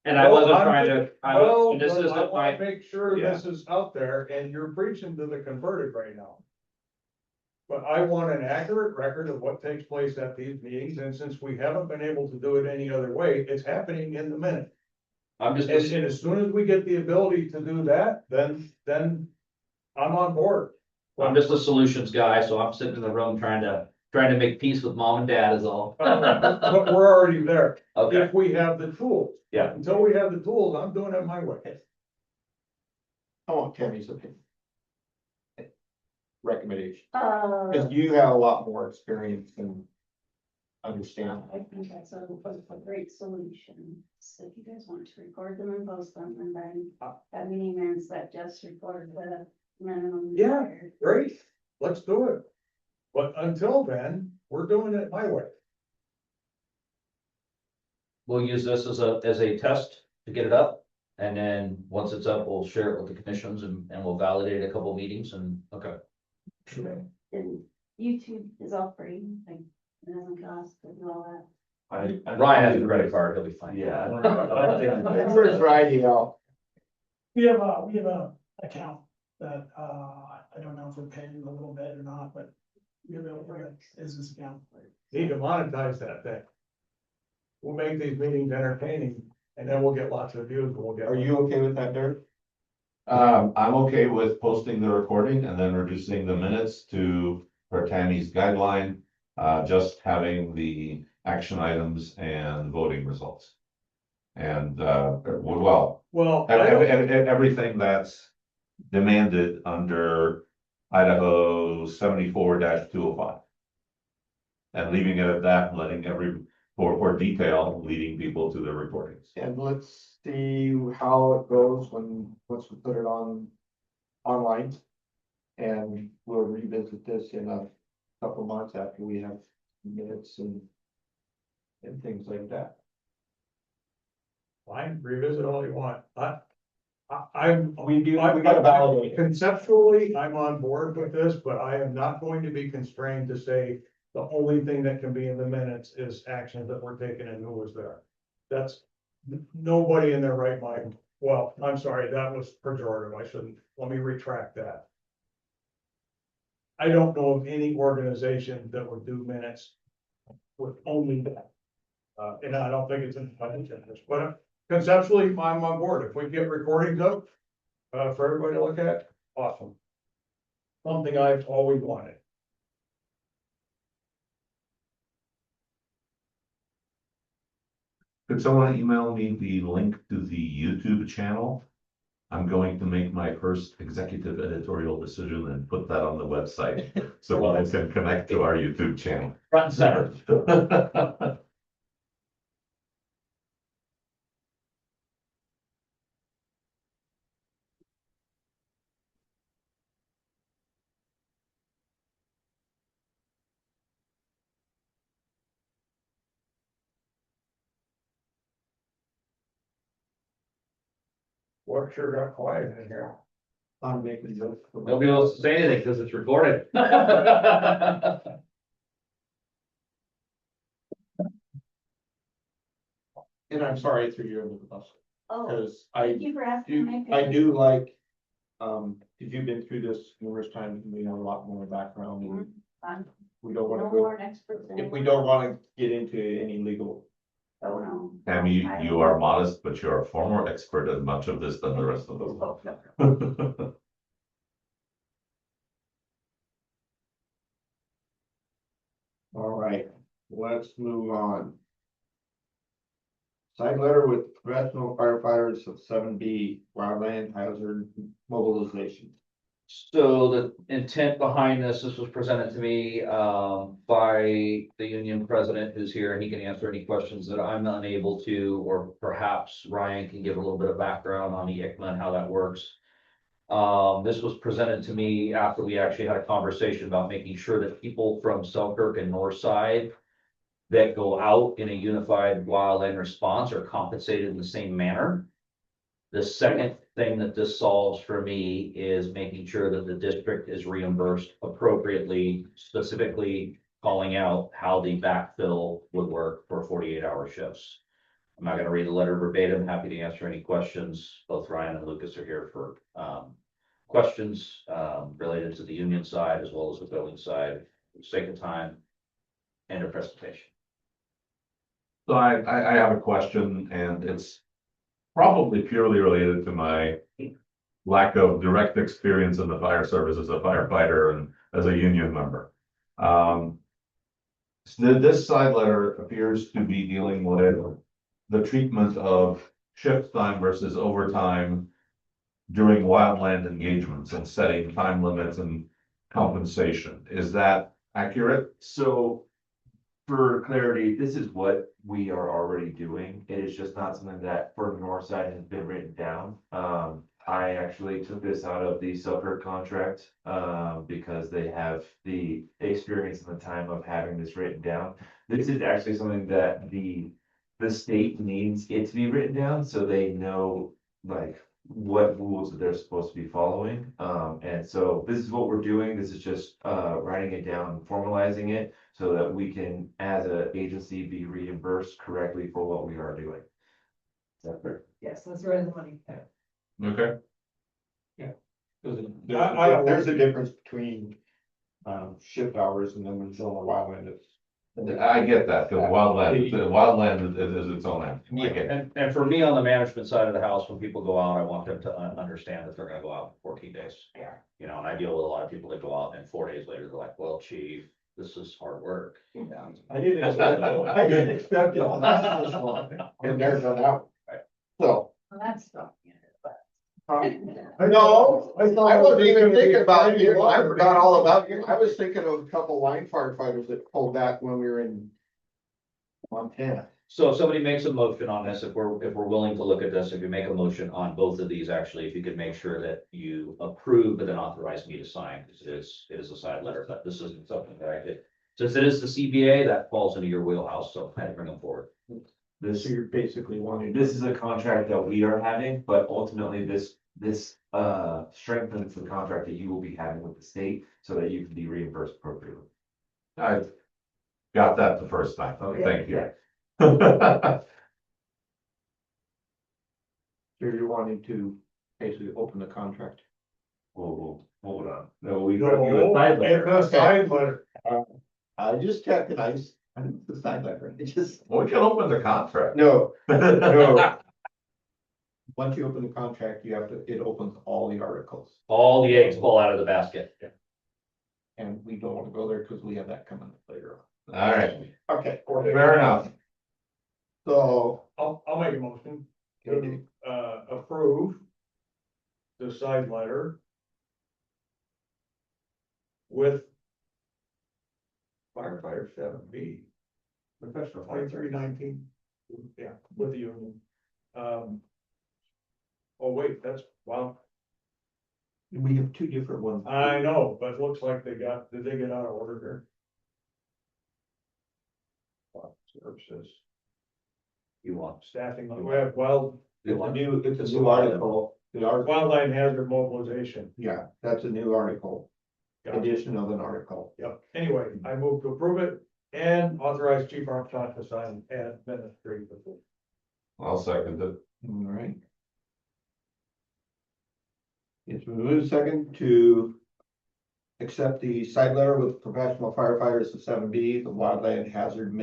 And I wasn't trying to,
Well,
and this
but
is
I
the
want to
point,
make sure
Yeah.
this is out there and you're preaching to the converted right now. But I want an accurate record of what takes place at these meetings, and since we haven't been able to do it any other way, it's happening in the minute.
I'm just.
And as soon as we get the ability to do that, then I'm on board.
I'm just a solutions guy, so I'm sitting in the room trying to make peace with mom and dad is all.
But we're already there,
Okay,
if we have the tools.
Yeah.
Until we have the tools, I'm doing it my way.
I want Tammy's opinion. Recommendation,
Uh,
because you have a lot more experience and understand.
I think that's a great solution. So if you guys want to record them and post them, and then that meeting minutes that just record the minimum.
Yeah.
required.
Great, let's do it. But until then, we're doing it my way.
we'll use this as a test to get it up. And then once it's up, we'll share it with the commissions and we'll validate a couple meetings and, okay.
And YouTube is all free, like, it doesn't cost and all that.
Ryan has a credit card, he'll be fine.
Yeah. I don't think-
It's for Friday out.
We have a account that, I don't know if we're paying a little bit or not, but we have a business account.
Need to monetize that thing. We'll make these meetings entertaining, and then we'll get lots of views, and we'll get.
Are you okay with that, Derek?
I'm okay with posting the recording and then reducing the minutes to, per Tammy's guideline, just having the action items and voting results. And, well,
Well, I don't-
everything that's demanded under Idaho 74-205. And leaving it at that, and letting for detail, leading people to the recordings.
And let's see how it goes once we put it online. And we'll revisit this in a couple months after we have minutes and things like that.
fine, revisit all you want. I'm.
We gotta validate it.
Conceptually, I'm on board with this, but I am not going to be constrained to say the only thing that can be in the minutes is actions that were taken and who was there. That's nobody in their right mind. Well, I'm sorry, that was pejorative. I shouldn't, let me retract that. I don't know of any organization that would do minutes with only that. And I don't think it's in the budget interest, but conceptually, I'm on board. If we get recordings up, for everybody to look at, awesome. Something I've always wanted.
Could someone email me the link to the YouTube channel? I'm going to make my first executive editorial decision and put that on the website, so one can connect to our YouTube channel.
Front and center.
Work sure got quiet in here.
I'm making jokes.
Nobody else to say anything because it's recorded.
And I'm sorry I threw you under the bus.
Oh,
Cause
thank you for asking. my
I
opinion.
do like, cause you've been through this numerous times, and we have a lot more background, and
I'm
we don't
no
wanna go,
more an expert than.
if we don't wanna get into any legal.
Oh, no.
Tammy,
I
you
don't
are
know.
modest, but you're a far more expert at much of this than the rest of us.
All right, let's move on. Side letter with professional firefighters of 7B wildland hazard mobilization.
So the intent behind this was presented to me by the union president who's here, and he can answer any questions that I'm unable to, or perhaps Ryan can give a little bit of background on the ICMA and how that works. This was presented to me after we actually had a conversation about making sure that people from Selkirk and Northside that go out in a unified wildland response are compensated in the same manner. The second thing that this solves for me is making sure that the district is reimbursed appropriately, specifically calling out how the backfill would work for 48-hour shifts. I'm not gonna read the letter verbatim. Happy to answer any questions. Both Ryan and Lucas are here for questions related to the union side as well as the building side. For the sake of time, end of presentation.
So I have a question, and it's probably purely related to my lack of direct experience in the fire service as a firefighter and as a union member. So this side letter appears to be dealing with the treatment of shift time versus overtime during wildland engagements and setting time limits and compensation. Is that accurate?
So for clarity, this is what we are already doing. It is just not something that for Northside has been written down. I actually took this out of the Selkirk contract, because they have the experience and the time of having this written down. This is actually something that the state needs it to be written down, so they know like what rules that they're supposed to be following. And so this is what we're doing. This is just writing it down, formalizing it so that we can, as an agency, be reimbursed correctly for what we are doing. Is that fair?
Yes, that's right, the money.
Okay.
There's a difference between shift hours and then when it's on the wildland, it's.
I get that, because wildland is its own animal. I get it.
And for me, on the management side of the house, when people go out, I want them to understand that they're gonna go out for 14 days.
Yeah.
You know, and I deal with a lot of people that go out and 4 days later, they're like, well, chief, this is hard work.
Yeah.
I didn't expect it to last this long, and there's an out. So.
Well, that's not.
No, I wasn't even thinking about you, I forgot all about you, I was thinking of a couple line firefighters that pulled back when we were in Montana.
So if somebody makes a motion on this, if we're willing to look at this, if you make a motion on both of these, actually, if you could make sure that you approve, but then authorize me to sign, because it is a side letter, but this isn't something that I did. Since it is the CBA, that falls into your wheelhouse, so I had to bring them forward.
This,
So you're basically wanting.
this is a contract that we are having, but ultimately this strengthens the contract that you will be having with the state so that you can be reimbursed appropriately.
I got that the first time.
Okay.
Thank you.
So you're wanting to basically open the contract.
Whoa, hold on. No, we
No,
got you a side letter.
it's a side letter.
I just checked and I didn't decide that, right? It just,
We can open the contract.
no, no. Once you open the contract, you have to, it opens all the articles,
All the eggs fall out of the basket.
and we don't want to go there because we have that coming up later on.
All right,
Okay.
fair enough.
So,
I'll make a motion
okay,
to approve the side letter with firefighter 7B,
Professional.
2319, yeah, with the union. Oh, wait, that's, wow,
we have two different ones.
I know, but it looks like did they get out of order here? Services,
You want.
staffing, we have wild,
It's a new article, the article,
wildland hazard mobilization.
yeah, that's a new article,
Gotcha.
addition of an article.
Yep, anyway, I move to approve it and authorize Chief Armstrong to sign and administrative.
I'll second it.
All right. It's been moved second to accept the side letter with professional firefighters of 7B, the wildland hazard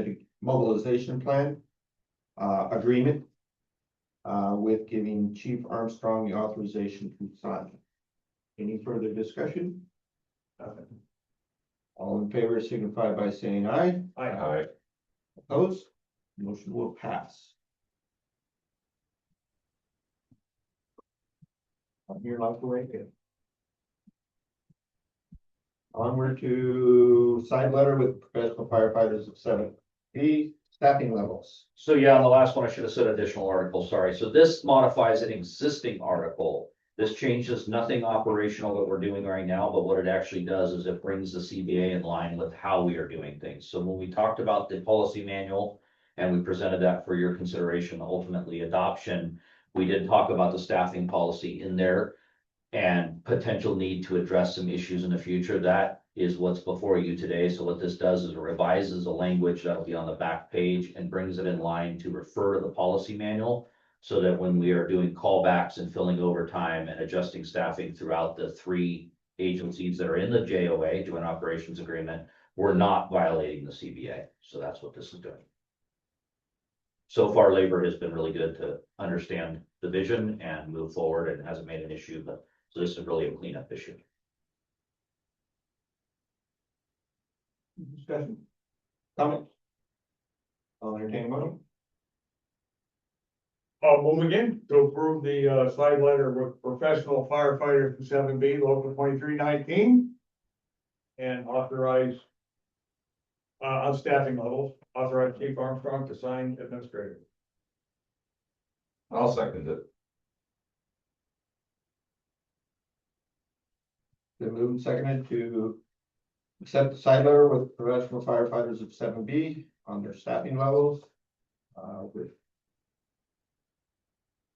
mobilization plan agreement with giving Chief Armstrong the authorization to sign. Any further discussion? All in favor signify by saying aye.
Aye.
Opposed? Motion will pass. On your left way here. Onward to side letter with professional firefighters of 7B, staffing levels.
So yeah, on the last one, I should have said additional article, sorry. So this modifies an existing article. This changes nothing operational that we're doing right now, but what it actually does is it brings the CBA in line with how we are doing things. So when we talked about the policy manual and we presented that for your consideration, ultimately adoption, we did talk about the staffing policy in there and potential need to address some issues in the future. That is what's before you today. So what this does is it revises the language that'll be on the back page and brings it in line to refer to the policy manual, so that when we are doing callbacks and filling overtime and adjusting staffing throughout the 3 agencies that are in the JOA, Joint Operations Agreement, we're not violating the CBA. So that's what this is doing. So far, labor has been really good to understand the vision and move forward, and hasn't made an issue, but so this is really a cleanup issue.
Discussion. Comment. I'll entertain a motion.
Move again to approve the, slide letter with professional firefighter for 7B, local 2319. And authorize, on staffing levels, authorize Chief Armstrong to sign administrator.
I'll second it.
Been moved and seconded to accept the side letter with professional firefighters of 7B on their staffing levels.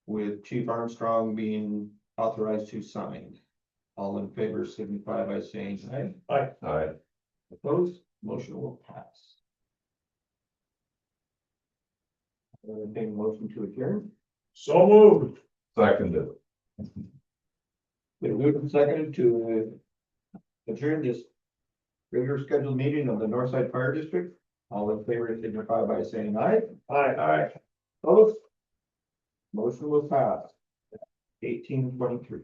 With Chief Armstrong being authorized to sign. All in favor signify by saying aye.
Aye.
Opposed? Motion will pass. Entertain a motion to adjourn.
So moved.
Seconded.
Been moved and seconded to adjourn this regular scheduled meeting of the Northside Fire District. All in favor signify by saying aye.
Aye.
Opposed? Motion will pass. 1823.